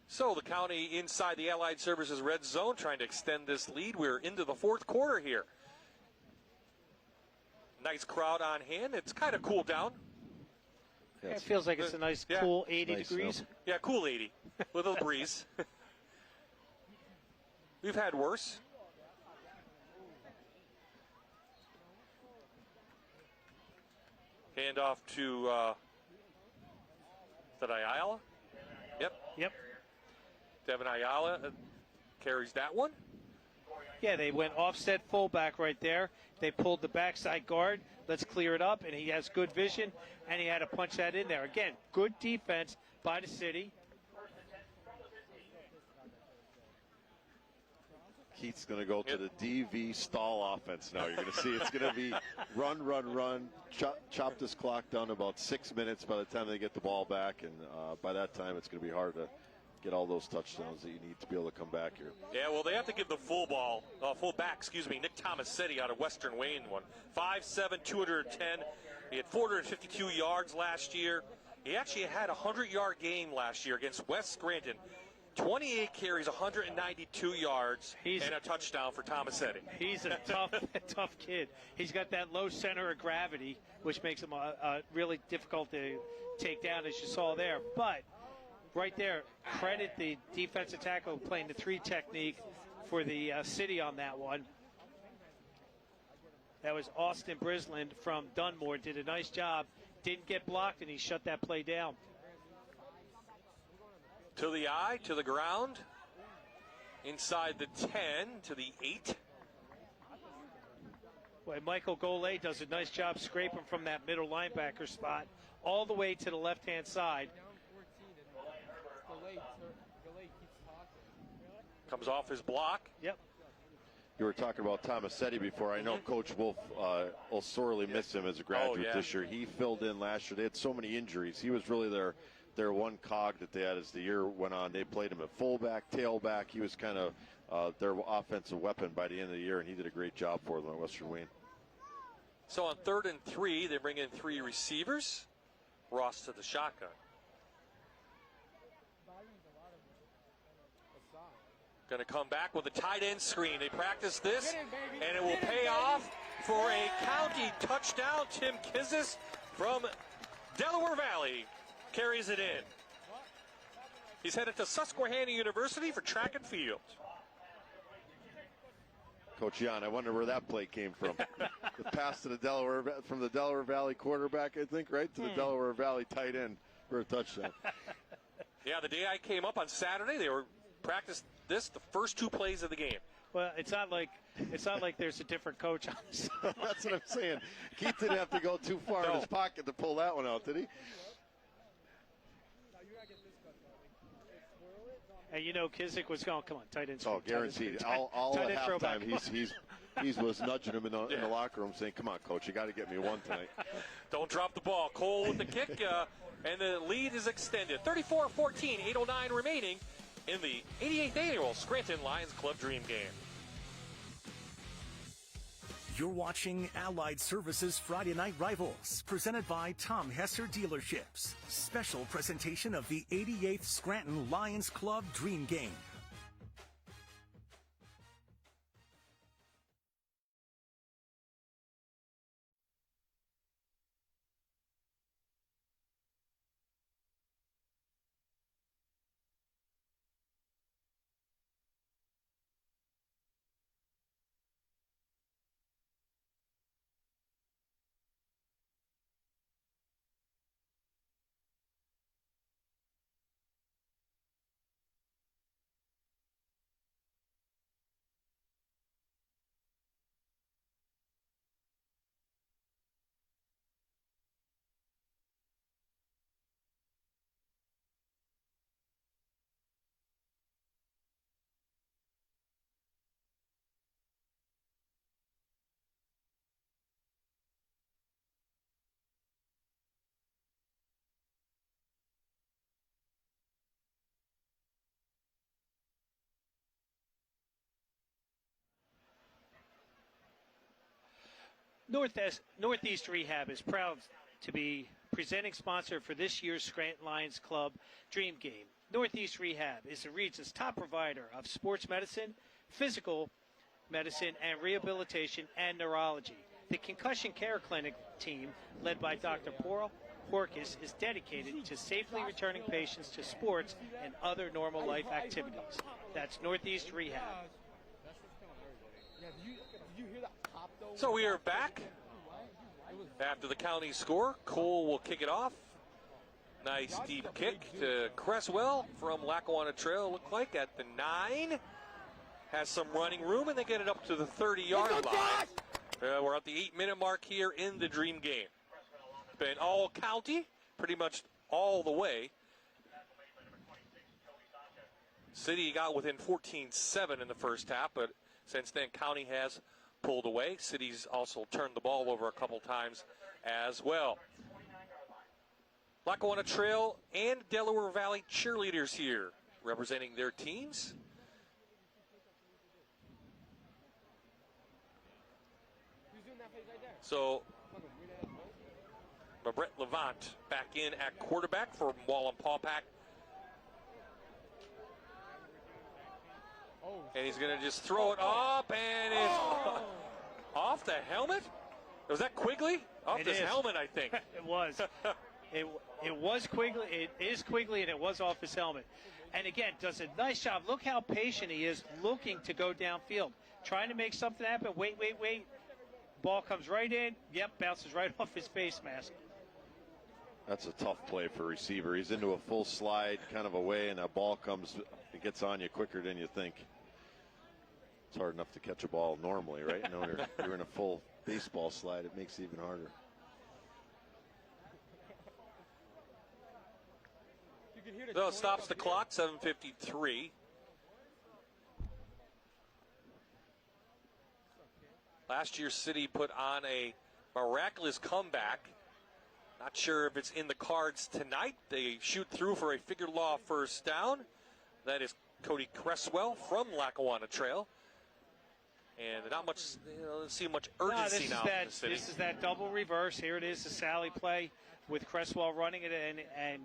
So the county inside the Allied Services red zone trying to extend this lead. We're into the fourth quarter here. Nice crowd on hand. It's kind of cooled down. Yeah, it feels like it's a nice, cool 80 degrees. Yeah, cool 80. Little breeze. We've had worse. Hand off to is that Ayala? Yep. Devin Ayala carries that one. Yeah, they went offset fullback right there. They pulled the backside guard. Let's clear it up, and he has good vision, and he had to punch that in there. Again, good defense by the city. Keith's going to go to the DV stall offense now. You're going to see it's going to be run, chop this clock down to about 6 minutes by the time they get the ball back, and by that time it's going to be hard to get all those touchdowns that you need to be able to come back here. Yeah, well, they have to give the full back, Nick Tomasetti out of Western Wayne one. 5'7", 210. He had 452 yards last year. He actually had a 100-yard game last year against West Scranton. 28 carries, 192 yards, and a touchdown for Tomasetti. He's a tough kid. He's got that low center of gravity, which makes him really difficult to take down, as you saw there. But right there, credit the defensive tackle playing the 3 technique for the city on that one. That was Austin Brisland from Dunmore. Did a nice job. Didn't get blocked, and he shut that play down. To the eye, to the ground, inside the 10, to the 8. Boy, Michael Golay does a nice job scraping from that middle linebacker spot all the way to the left-hand side. Comes off his block. Yep. You were talking about Tomasetti before. I know Coach Wolf will sorely miss him as a graduate this year. He filled in last year. They had so many injuries. He was really their one cog that they had as the year went on. They played him at fullback, tailback. He was kind of their offensive weapon by the end of the year, and he did a great job for them at Western Wayne. So on 3rd and 3, they bring in 3 receivers. Ross to the shotgun. Going to come back with a tight end screen. They practice this, and it will pay off for a county touchdown. Tim Kizis from Delaware Valley carries it in. He's headed to Susquehanna University for track and field. Coach Jan, I wonder where that play came from. The pass to from the Delaware Valley quarterback, I think, right, to the Delaware Valley tight end for a touchdown. Yeah, the day I came up on Saturday, they were practiced this the first 2 plays of the game. Well, it's not like there's a different coach on this. That's what I'm saying. Keith didn't have to go too far in his pocket to pull that one out, did he? And Kizik was going, come on, tight end. Oh, guaranteed. All at halftime, he was nudging him in the locker room saying, come on, coach, you got to get me one tonight. Don't drop the ball. Cole with the kick, and the lead is extended. 34-14, 8:09 remaining in the 88th annual Scranton Lions Club Dream Game. You're watching Allied Services Friday Night Rivals, presented by Tom Hesser Dealerships. Special presentation of the 88th Scranton Lions Club Dream Game. Northeast Rehab is proud to be presenting sponsor for this year's Scranton Lions Club Dream Game. Northeast Rehab is the region's top provider of sports medicine, physical medicine, and rehabilitation and neurology. The Concussion Care Clinic team, led by Dr. Paul Horkus, is dedicated to safely returning patients to sports and other normal life activities. That's Northeast Rehab. So we are back after the county score. Cole will kick it off. Nice deep kick to Cresswell from Lackawanna Trail, look like at the 9. Has some running room, and they get it up to the 30-yard line. We're at the 8-minute mark here in the Dream Game. Been all county, pretty much all the way. City got within 14-7 in the first half, but since then county has pulled away. City's also turned the ball over a couple times as well. Lackawanna Trail and Delaware Valley cheerleaders here representing their teams. So, Brett Levant back in at quarterback for Wallenpaupack. And he's going to just throw it up, and it's off the helmet? Was that Quigley? Off his helmet, I think. It was. It was Quigley. It is Quigley, and it was off his helmet. And again, does a nice job. Look how patient he is, looking to go downfield, trying to make something happen. Wait. Ball comes right in. Yep, bounces right off his face mask. That's a tough play for a receiver. He's into a full slide kind of away, and that ball comes, it gets on you quicker than you think. It's hard enough to catch a ball normally, right? You know, you're in a full baseball slide. It makes it even harder. So it stops the clock, 7:53. Last year, City put on a miraculous comeback. Not sure if it's in the cards tonight. They shoot through for a figure law first down. That is Cody Cresswell from Lackawanna Trail. And not much, let's see much urgency now in the City. This is that double reverse. Here it is, the Sally play with Cresswell running it. And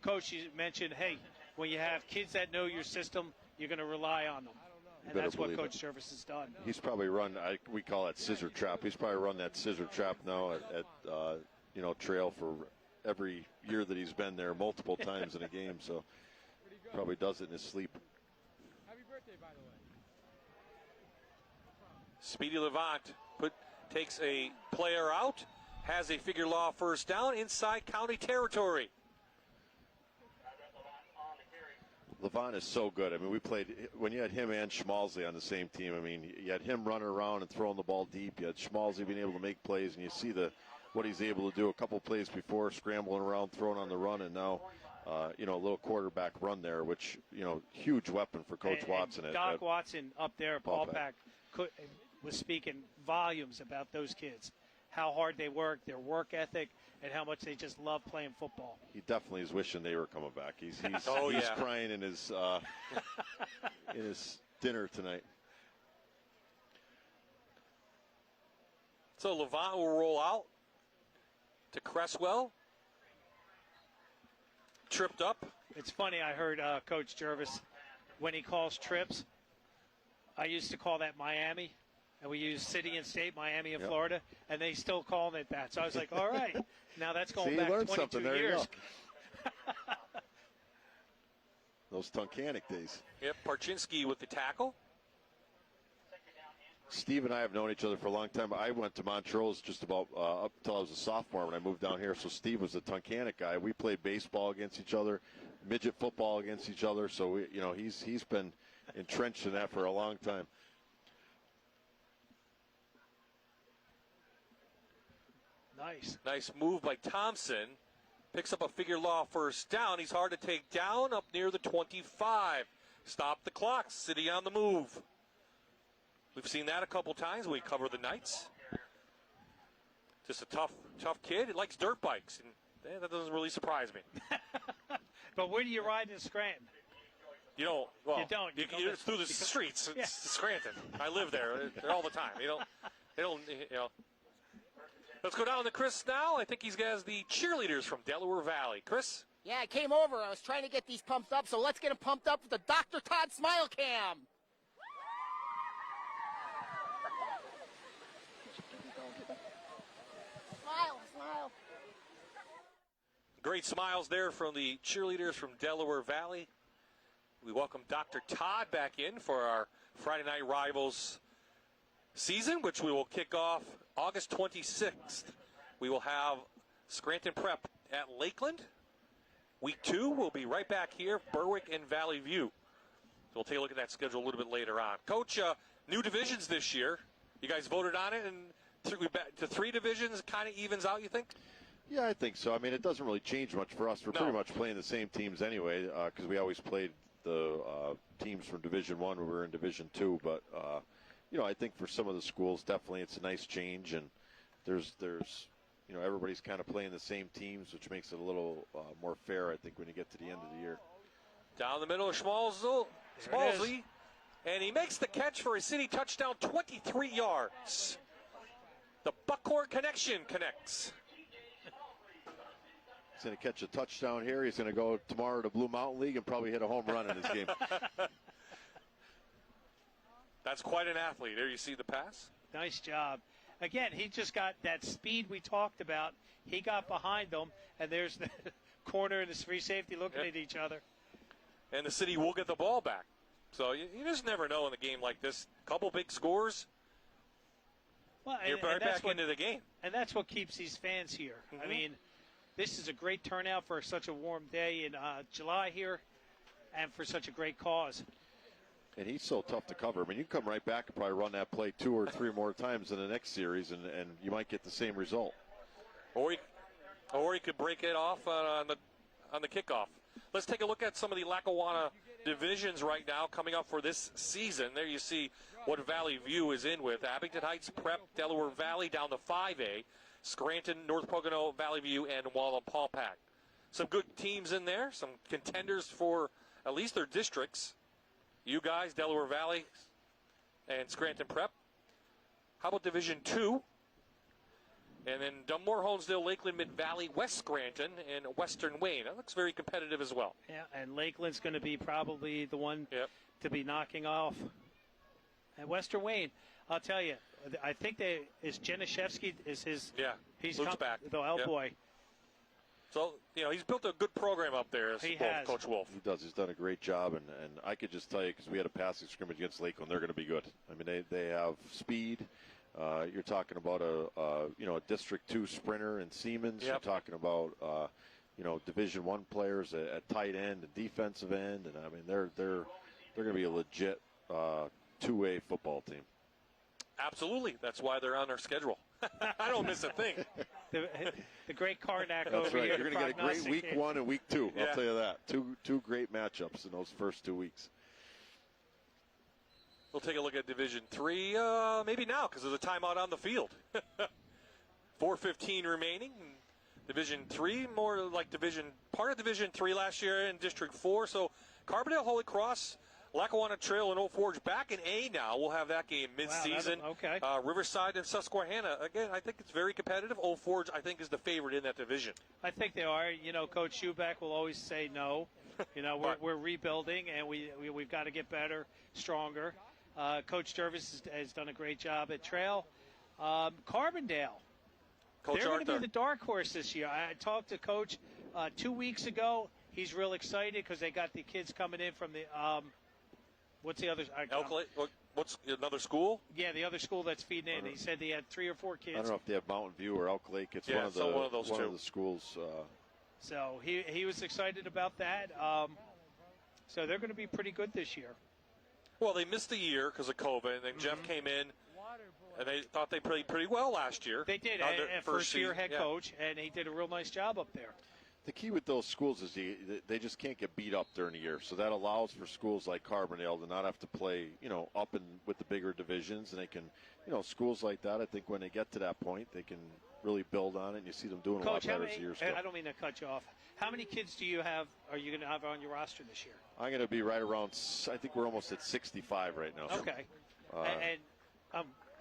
Coach, you mentioned, hey, when you have kids that know your system, you're going to rely on them. And that's what Coach Service has done. He's probably run, we call that scissor trap. He's probably run that scissor trap now at Trail for every year that he's been there, multiple times in a game. So probably does it in his sleep. Happy birthday, by the way. Speedy Levant takes a player out, has a figure law first down inside county territory. Levant is so good. I mean, we played, when you had him and Schmalzi on the same team, I mean, you had him running around and throwing the ball deep. You had Schmalzi being able to make plays, and you see what he's able to do. A couple plays before, scrambling around, throwing on the run, and now, a little quarterback run there, which, huge weapon for Coach Watson. Doc Watson up there at Ballpack was speaking volumes about those kids, how hard they work, their work ethic, and how much they just love playing football. He definitely is wishing they were coming back. He's crying in his in his dinner tonight. So Levant will roll out to Cresswell. Tripped up. It's funny, I heard Coach Jervis, when he calls trips, I used to call that Miami. And we use City and State, Miami and Florida, and they still call it that. So I was like, all right, now that's going back 22 there years. You go. Those Tunkhannock days. Yep, Parchinski with the tackle. Steve and I have known each other for a long time. I went to Montrose just about up until I was a sophomore when I moved down here. So Steve was a Tunkhannock guy. We played baseball against each other, midget football against each other. So he's been entrenched in that for a long time. Nice move by Thompson. Picks up a figure law first down. He's hard to take down up near the 25. Stop the clock. City on the move. We've seen that a couple times. We cover the Knights. Just a tough kid. He likes dirt bikes, and that doesn't really surprise me. But where do you ride in Scranton? You don't. Well, you don't. It's through the streets. It's Scranton. I live there all the time. They don't. Let's go down to Chris now. I think he's got the cheerleaders from Delaware Valley. Chris? Yeah, I came over. I was trying to get these pumped up, so let's get them pumped up with the Dr. Todd Smile Cam. Smile, smile. Great smiles there from the cheerleaders from Delaware Valley. We welcome Dr. Todd back in for our Friday Night Rivals season, which we will kick off August 26th. We will have Scranton Prep at Lakeland. Week 2, we'll be right back here, Berwick and Valley View. So we'll take a look at that schedule a little bit later on. Coach, new divisions this year. You guys voted on it, and to 3 divisions kind of evens out, you think? Yeah, I think so. I mean, it doesn't really change much for us. We're pretty much playing the same teams anyway, because we always played the teams from Division 1 when we were in Division 2. But, I think for some of the schools, definitely it's a nice change. And there's everybody's kind of playing the same teams, which makes it a little more fair, I think, when you get to the end of the year. Down the middle of Schmalzy. And he makes the catch for a city touchdown, 23 yards. The Buckhorn connection connects. He's going to catch a touchdown here. He's going to go tomorrow to Blue Mountain League and probably hit a home run in this game. That's quite an athlete. There you see the pass. Nice job. Again, he just got that speed we talked about. He got behind them, and there's the corner and the free safety looking at each other. And the city will get the ball back. So you just never know in a game like this. Couple big scores, you're right back into the game. And that's what keeps these fans here. I mean, this is a great turnout for such a warm day in July here and for such a great cause. And he's so tough to cover. I mean, you can come right back and probably run that play 2 or 3 more times in the next series, and you might get the same result. Or he could break it off on the kickoff. Let's take a look at some of the Lackawanna divisions right now coming up for this season. There you see what Valley View is in with. Abington Heights, Prep, Delaware Valley down to 5A, Scranton, North Pocono, Valley View, and Wallenpaupack. Some good teams in there, some contenders for at least their districts. You guys, Delaware Valley and Scranton Prep. How about Division 2? And then Dunmore, Honesdale, Lakeland, Mid-Valley, West Scranton, and Western Wayne. That looks very competitive as well. Yeah, and Lakeland's going to be probably the one to be knocking off. And Western Wayne, I'll tell you, I think Janiszewski is his. Yeah, he's Luke's back. The boy. So, he's built a good program up there, Coach Wolf. He does. He's done a great job, and I could just tell you, because we had a passing scrimmage against Lakeland, they're going to be good. I mean, they have speed. You're talking about a District 2 sprinter in Siemens. You're talking about Division 1 players at tight end and defensive end, and I mean they're going to be a legit 2A football team. Absolutely. That's why they're on our schedule. I don't miss a thing. The great Karnak That's over right. here. You're going to get a great week 1 and week 2. I'll tell you that. Two great matchups in those first 2 weeks. We'll take a look at Division 3, maybe now because of the timeout on the field. 4:15 remaining. Division 3, more like part of Division 3 last year in District 4. So Carbondale, Holy Cross, Lackawanna Trail, and Old Forge back in A now. We'll have that game mid-season. Wow, okay. Riverside and Susquehanna. Again, I think it's very competitive. Old Forge, I think, is the favorite in that division. I think they are. Coach Schubeck will always say no. We're rebuilding, and we've got to get better, stronger. Coach Jervis has done a great job at Trail. Carbondale. They're going to be the dark horse this year. I talked to Coach 2 weeks ago. He's real excited because they got the kids coming in from the what's the other? What's another school? Yeah, the other school that's feeding in. He said they had 3 or 4 kids. I don't know if they have Mountain View or Elk Lake. It's one of the schools. So he was excited about that. So they're going to be pretty good this year. Well, they missed a year because of COVID, and then Jeff came in, and they thought they played pretty well last year. They did, and first-year head coach, and he did a real nice job up there. The key with those schools is they just can't get beat up during the year, so that allows for schools like Carbondale to not have to play, up and with the bigger divisions, and they can, schools like that. I think when they get to that point, they can really build on it, and you see them doing a lot better as the years go. I don't mean to cut you off. How many kids are you going to have on your roster this year? I'm going to be right around. I think we're almost at 65 right now. Okay,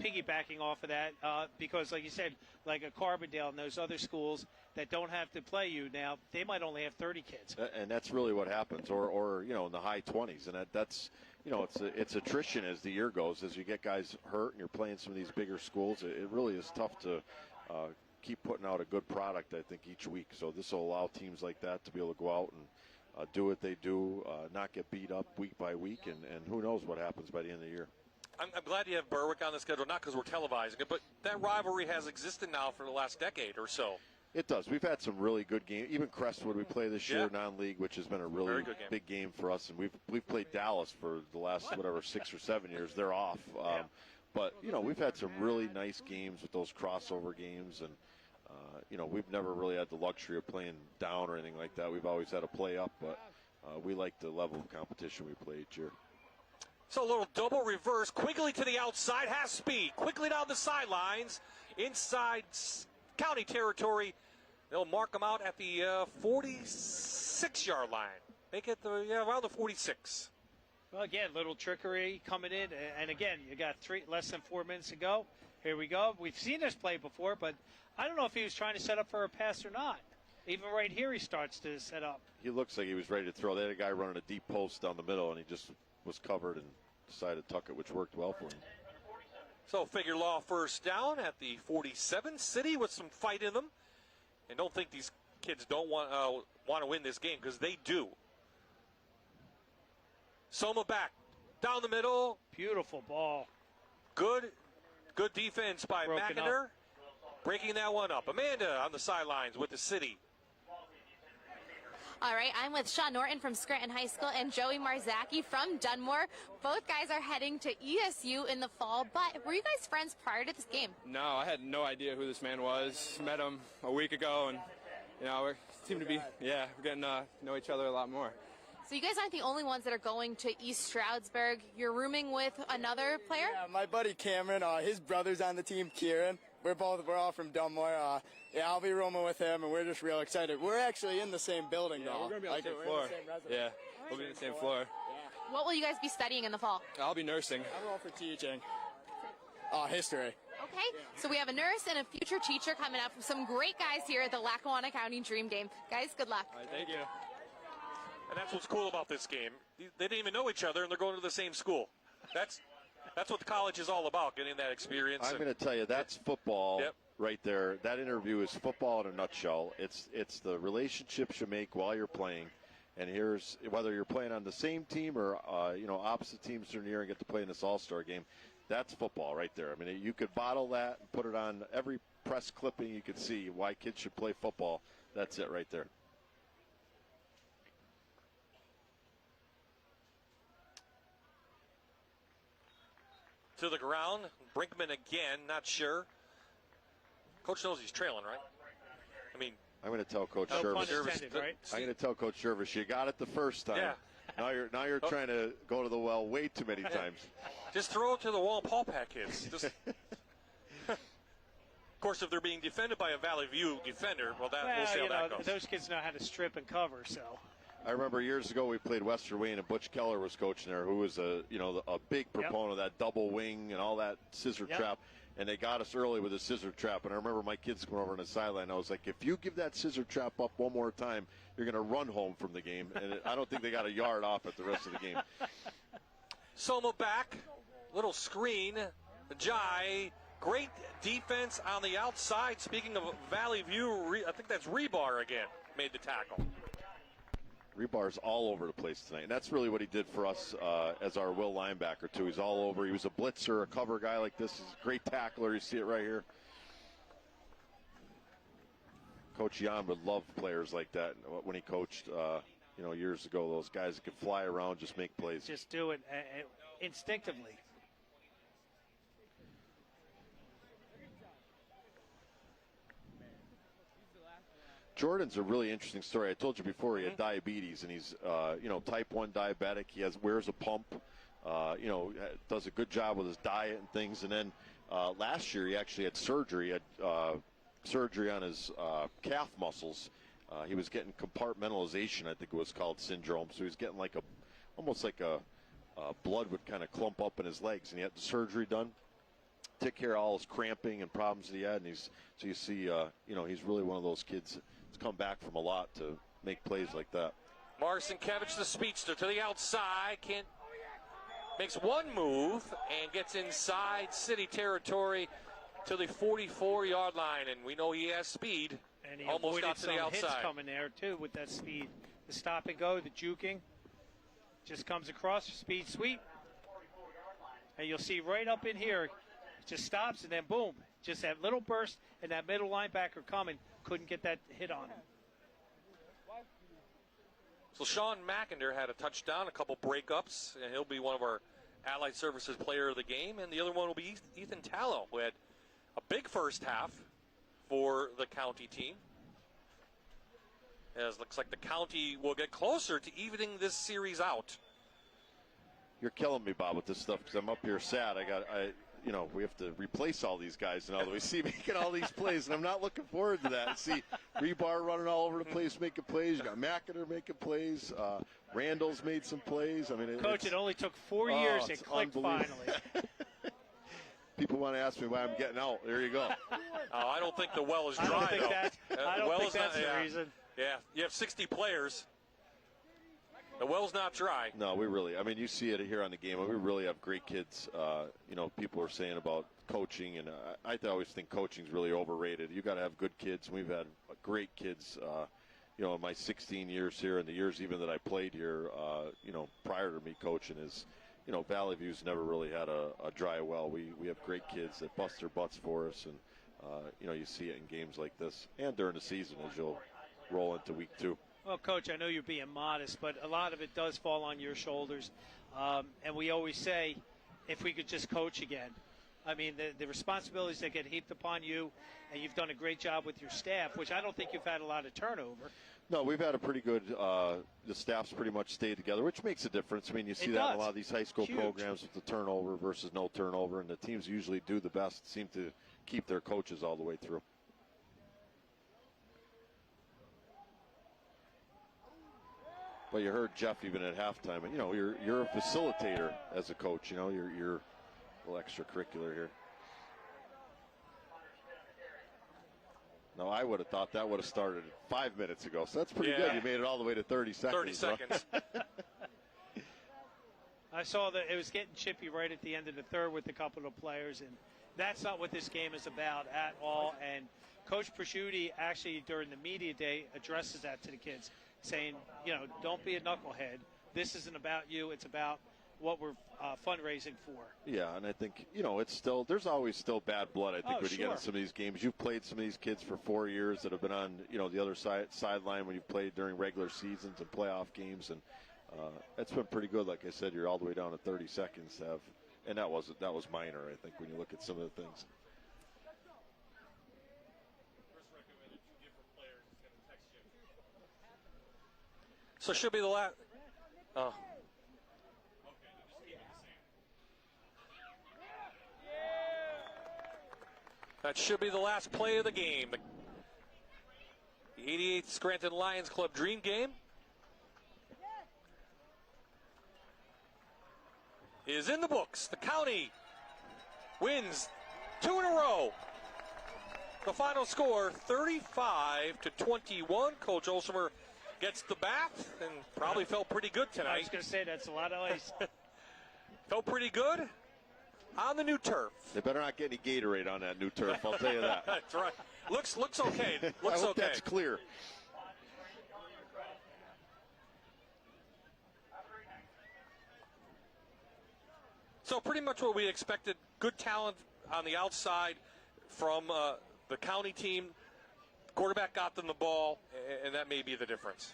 piggybacking off of that because, like you said, like a Carbondale and those other schools that don't have to play you now, they might only have 30 kids. And that's really what happens, or in the high 20s, and that's it's attrition as the year goes, as you get guys hurt and you're playing some of these bigger schools. It really is tough to keep putting out a good product, I think, each week. So this will allow teams like that to be able to go out and do what they do, not get beat up week by week, and who knows what happens by the end of the year. I'm glad you have Berwick on the schedule, not because we're televising it, but that rivalry has existed now for the last decade or so. It does. We've had some really good games. Even Crestwood, we play this year, non-league, which has been a really big game for us. And we've played Dallas for the last 6 or 7 years. They're off, but we've had some really nice games with those crossover games, and we've never really had the luxury of playing down or anything like that. We've always had to play up, but we like the level of competition we play each year. So a little double reverse. Quigley to the outside, has speed. Quickly down the sidelines, inside county territory. They'll mark him out at the 46-yard line. Make it around the 46. Well, again, little trickery coming in. And again, you got less than 4 minutes to go. Here we go. We've seen this play before, but I don't know if he was trying to set up for a pass or not. Even right here, he starts to set up. He looks like he was ready to throw. They had a guy running a deep post down the middle, and he just was covered and decided to tuck it, which worked well for him. So figure law first down at the 47. City with some fight in them. And don't think these kids don't want to win this game, because they do. Soma back. Down the middle. Beautiful ball. Good defense by McIntyre. Breaking that one up. Amanda on the sidelines with the City. All right, I'm with Sean Norton from Scranton High School and Joey Marzacki from Dunmore. Both guys are heading to ESU in the fall, but were you guys friends prior to this game? No, I had no idea who this man was. Met him a week ago, and we seem to be, we're getting to know each other a lot more. So you guys aren't the only ones that are going to East Stroudsburg. You're rooming with another player? Yeah, my buddy Cameron, his brother's on the team, Kieran. We're all from Dunmore. I'll be rooming with him, and we're just real excited. We're actually in the same building, though. We're going to be on the same floor. Yeah, we'll be on the same floor. What will you guys be studying in the fall? I'll be nursing. I'm going for teaching. History. Okay, so we have a nurse and a future teacher coming up. Some great guys here at the Lackawanna County Dream Game. Guys, good luck. All right, thank you. And that's what's cool about this game. They didn't even know each other, and they're going to the same school. That's what the college is all about, getting that experience. I'm going to tell you, that's football right there. That interview is football in a nutshell. It's the relationships you make while you're playing. And here's whether you're playing on the same team or opposite teams during the year and get to play in this all-star game. That's football right there. I mean, you could bottle that and put it on every press clipping you could see why kids should play football. That's it right there. To the ground, Brinkman again, not sure. Coach knows he's trailing, right? I mean, I'm going to tell Coach Jervis. Right? I'm going to tell Coach Jervis, you got it the first time. Yeah. Now you're trying to go to the well way too many times. Just throw it to the wall, Paul Pack kids. Of course, if they're being defended by a Valley View defender, we'll see how that goes. Those kids know how to strip and cover, so. I remember years ago we played Western Wayne, and Butch Keller was coaching there, who was a big proponent of that double wing and all that scissor trap. And they got us early with a scissor trap. And I remember my kids going over on the sideline. I was like, if you give that scissor trap up one more time, you're going to run home from the game. And I don't think they got a yard off at the rest of the game. Soma back, little screen, Jai, great defense on the outside. Speaking of Valley View, I think that's Rebar again, made the tackle. Rebar's all over the place tonight, and that's really what he did for us as our will linebacker, too. He's all over. He was a blitzer, a cover guy like this. He's a great tackler. You see it right here. Coach Jan would love players like that when he coached, years ago. Those guys that could fly around, just make plays. Just do it instinctively. Jordan's a really interesting story. I told you before he had diabetes, and he's, type 1 diabetic. He wears a pump, does a good job with his diet and things. And then last year he actually had surgery. He had surgery on his calf muscles. He was getting compartmentalization, I think it was called, syndrome. So he was getting almost like a blood would kind of clump up in his legs, and he had the surgery done. take care of all his cramping and problems that he had. And so you see, he's really one of those kids that's come back from a lot to make plays like that. Marcinkevich, the speedster, to the outside. Makes one move and gets inside city territory to the 44-yard line. And we know he has speed. And he almost got to some the hits outside. Coming there, too, with that speed. The stop and go, the juking. Just comes across, speed sweep. And you'll see right up in here, it just stops and then boom. Just that little burst and that middle linebacker coming. Couldn't get that hit on him. So Sean McInder had a touchdown, a couple breakups, and he'll be one of our Allied Services player of the game. And the other one will be Ethan Tallow, who had a big first half for the county team. As it looks like the county will get closer to evening this series out. You're killing me, Bob, with this stuff because I'm up here sad. We have to replace all these guys now that we see making all these plays, and I'm not looking forward to that. See Rebar running all over the place making plays. You got McIntyre making plays. Randall's made some plays. I mean, Coach, it only took 4 years. It clicked finally. People want to ask me why I'm getting out. There you go. I don't think the well is dry, I don't think that's the reason. Yeah, you have 60 players. The well's not dry. No, you see it here on the game. We really have great kids. People are saying about coaching, and I always think coaching's really overrated. You got to have good kids. We've had great kids, in my 16 years here and the years even that I played here, prior to me coaching is, Valley View's never really had a dry well. We have great kids that bust their butts for us, and, you see it in games like this and during the season as you'll roll into week 2. Well, Coach, I know you're being modest, but a lot of it does fall on your shoulders. And we always say, if we could just coach again. I mean, the responsibilities that get heaped upon you, and you've done a great job with your staff, which I don't think you've had a lot of turnover. No, we've had a pretty good, the staff's pretty much stayed together, which makes a difference. I mean, you see that in a lot of these high school programs with the turnover versus no turnover, and the teams usually do the best, seem to keep their coaches all the way through. But you heard Jeff even at halftime, and you're a facilitator as a coach. You're a little extracurricular here. No, I would have thought that would have started 5 minutes ago. So that's pretty good. You made it all the way to 30 seconds. 30 seconds. I saw that it was getting chippy right at the end of the third with a couple of players, and that's not what this game is about at all. And Coach Prosciutti actually during the media day addresses that to the kids, saying, don't be a knucklehead. This isn't about you. It's about what we're fundraising for. Yeah, and I think, there's always still bad blood, I think, when you get in some of these games. You've played some of these kids for 4 years that have been on, the other sideline when you've played during regular seasons and playoff games, and it's been pretty good. Like I said, you're all the way down to 30 seconds to have, and that was minor, I think, when you look at some of the things. So should be the last. Oh. That should be the last play of the game. The 88th Scranton Lions Club Dream Game is in the books. The county wins 2 in a row. The final score, 35-21. Coach Olshamer gets the bath and probably felt pretty good tonight. I was going to say, that's a lot of ice. Felt pretty good on the new turf. They better not get any Gatorade on that new turf, I'll tell you that. That's right. Looks okay. Looks I hope okay. That's clear. So pretty much what we expected. Good talent on the outside from the county team. Quarterback got them the ball, and that may be the difference.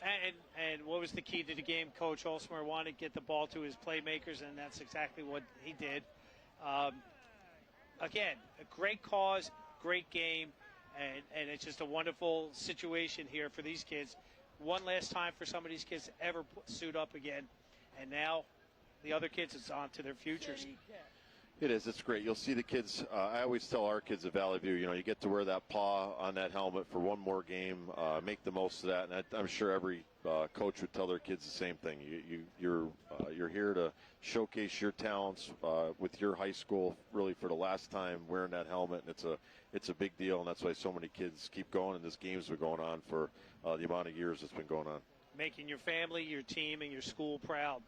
And what was the key to the game? Coach Olshamer wanted to get the ball to his playmakers, and that's exactly what he did. Again, a great cause, great game, and it's just a wonderful situation here for these kids. One last time for some of these kids to ever suit up again, and now the other kids, it's on to their futures. It is. It's great. You'll see the kids. I always tell our kids at Valley View, you get to wear that paw on that helmet for one more game. Make the most of that. And I'm sure every coach would tell their kids the same thing. You're here to showcase your talents with your high school, really for the last time wearing that helmet. And it's a big deal, and that's why so many kids keep going. And this game's been going on for the amount of years it's been going on. Making your family, your team, and your school proud.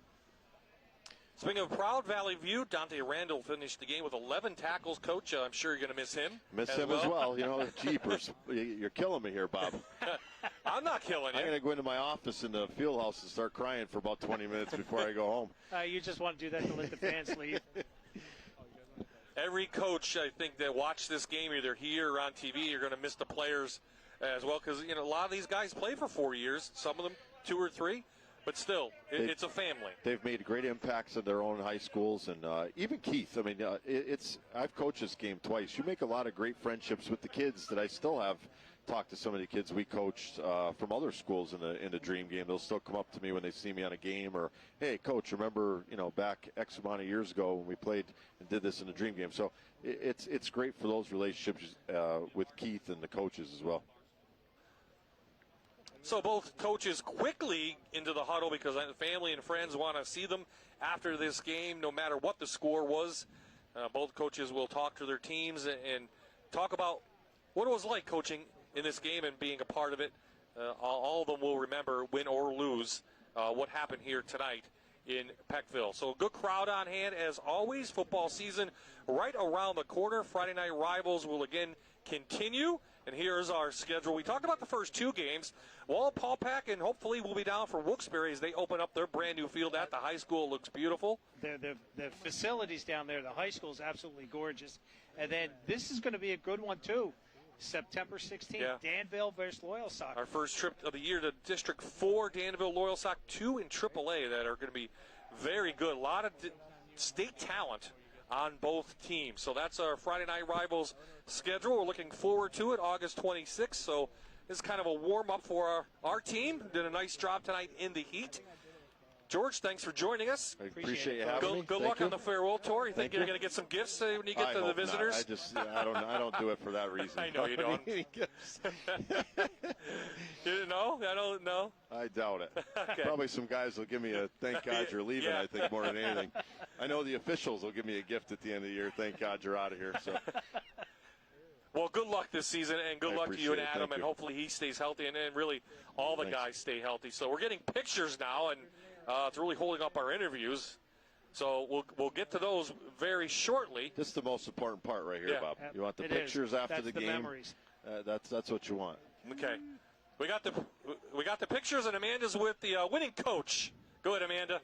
Speaking of proud Valley View, Dante Randall finished the game with 11 tackles. Coach, I'm sure you're going to miss him. Miss him as well. Jeepers. You're killing me here, Bob. I'm not killing you. I'm going to go into my office in the field house and start crying for about 20 minutes before I go home. You just want to do that to let the fans leave. Every coach, I think, that watched this game either here or on TV, you're going to miss the players as well because, a lot of these guys play for 4 years, some of them 2 or 3. But still, it's a family. They've made great impacts in their own high schools, and even Keith. I mean, I've coached this game twice. You make a lot of great friendships with the kids that I still have talked to some of the kids we coached from other schools in the Dream Game. They'll still come up to me when they see me on a game, or, hey, Coach, remember, back X amount of years ago when we played and did this in the Dream Game. So it's great for those relationships with Keith and the coaches as well. So both coaches quickly into the huddle because family and friends want to see them after this game, no matter what the score was. Both coaches will talk to their teams and talk about what it was like coaching in this game and being a part of it. All of them will remember, win or lose, what happened here tonight in Peckville. So a good crowd on hand as always. Football season right around the corner. Friday night rivals will again continue. And here's our schedule. We talked about the first 2 games. Paul Pack, and hopefully we'll be down for Wilkes-Barre as they open up their brand new field at the high school. It looks beautiful. The facilities down there, the high school is absolutely gorgeous. And then this is going to be a good one, too. September 16th, Danville versus Loyalsock. Our first trip of the year to District 4, Danville, Loyalsock, 2 in AAA that are going to be very good. A lot of state talent on both teams. So that's our Friday night rivals schedule. We're looking forward to it, August 26th. So this is kind of a warm-up for our team. Did a nice job tonight in the heat. George, thanks for joining us. I appreciate you having me. Good luck on the farewell tour. You think you're going to get some gifts when you get to the visitors? Not. I don't do it for that reason. I know you don't. You didn't know? I don't know. I doubt it. Okay. Probably some guys will give me a thank God you're leaving, I think, more than anything. I know the officials will give me a gift at the end of the year. Thank God you're out of here. So. Well, good luck this season, and good luck to you and Adam, and you. hopefully he stays healthy, and really all the guys stay healthy. So we're getting pictures now, and it's really holding up our interviews. So we'll get to those very shortly. This is the most important part right here, Bob. You want the pictures after the game. Memories. That's what you want. Okay, we got the pictures, and Amanda's with the winning coach. Go ahead, Amanda.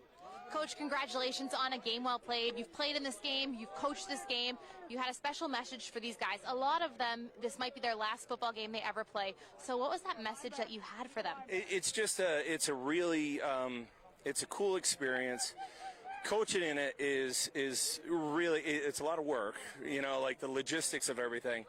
Coach, congratulations on a game well played. You've played in this game. You've coached this game. You had a special message for these guys. A lot of them, this might be their last football game they ever play. So what was that message that you had for them? It's a really it's a cool experience. Coaching in it is really, it's a lot of work, like the logistics of everything.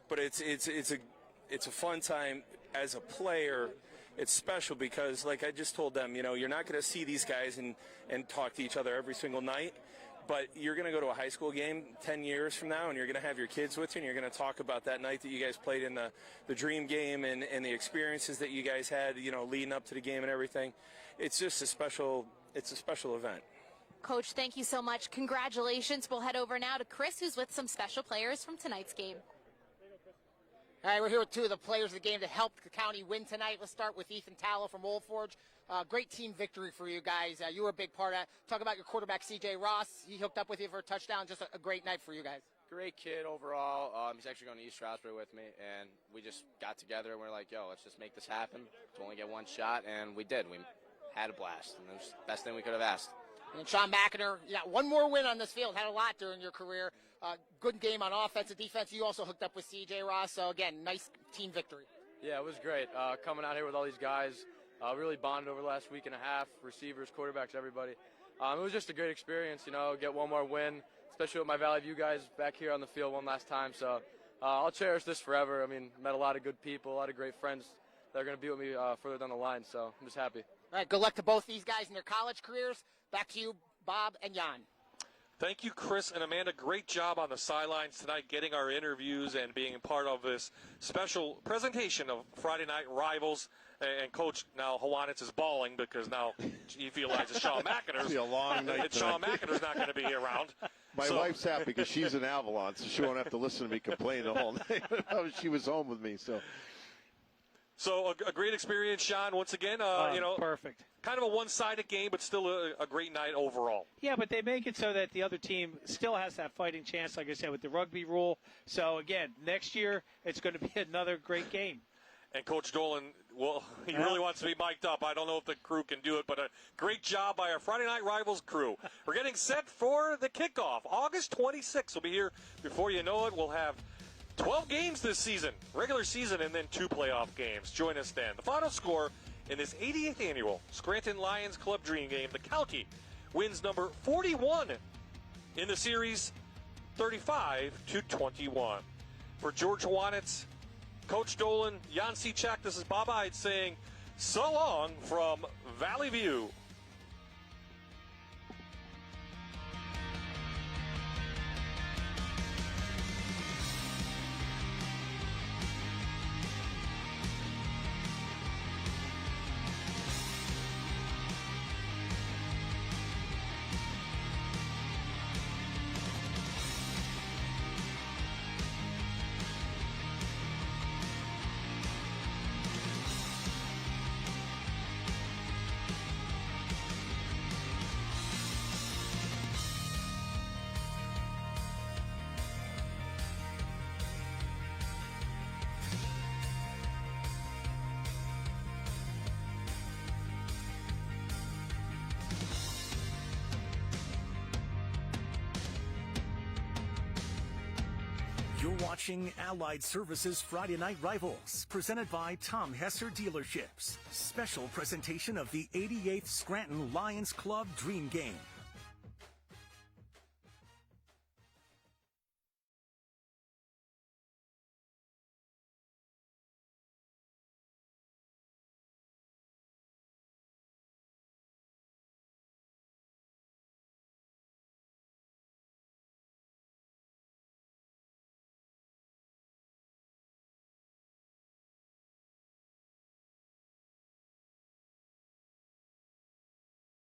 But it's a fun time as a player. It's special because, like I just told them, you're not going to see these guys and talk to each other every single night, but you're going to go to a high school game 10 years from now, and you're going to have your kids with you, and you're going to talk about that night that you guys played in the Dream Game and the experiences that you guys had, leading up to the game and everything. It's just a special event. Coach, thank you so much. Congratulations. We'll head over now to Chris, who's with some special players from tonight's game. All right, we're here with 2 of the players of the game to help the county win tonight. Let's start with Ethan Tallow from Old Forge. Great team victory for you guys. You were a big part of that. Talk about your quarterback, C.J. Ross. He hooked up with you for a touchdown. Just a great night for you guys. Great kid overall. He's actually going to East Stroudsburg with me, and we just got together and we're like, yo, let's just make this happen. Let's only get one shot, and we did. We had a blast, and it was the best thing we could have asked. And Sean McInerney, one more win on this field. Had a lot during your career. Good game on offense and defense. You also hooked up with C.J. Ross. So, again, nice team victory. Yeah, it was great. Coming out here with all these guys, really bonded over the last week and a half, receivers, quarterbacks, everybody. It was just a great experience, get one more win, especially with my Valley View guys back here on the field one last time. So I'll cherish this forever. I mean, met a lot of good people, a lot of great friends that are going to be with me further down the line. So I'm just happy. All right, good luck to both these guys in their college careers. Back to you, Bob and Jan. Thank you, Chris and Amanda. Great job on the sidelines tonight, getting our interviews and being part of this special presentation of Friday Night Rivals. And Coach, now Hwanitz is bawling because now he realizes Sean McInern's It'll be a long night Sean McInern's not going to be around. My wife's happy because she's in Avalon, so she won't have to listen to me complain the whole night. She was home with me, so. So a great experience, Sean. Once again, perfect. Kind of a one-sided game, but still a great night overall. Yeah, but they make it so that the other team still has that fighting chance, like I said, with the rugby rule. So, again, next year it's going to be another great game. And Coach Dolan, well, he really wants to be mic'd up. I don't know if the crew can do it, but a great job by our Friday Night Rivals crew. We're getting set for the kickoff. August 26th will be here. Before you know it, we'll have 12 games this season, regular season, and then 2 playoff games. Join us then. The final score in this 88th annual Scranton Lions Club Dream Game, the county wins number 41 in the series, 35-21. For George Hwanitz, Coach Dolan, Jan Cechak, this is Bob Ide saying so long from Valley View. You're watching Allied Services Friday Night Rivals, presented by Tom Hesser Dealerships. Special presentation of the 88th Scranton Lions Club Dream Game.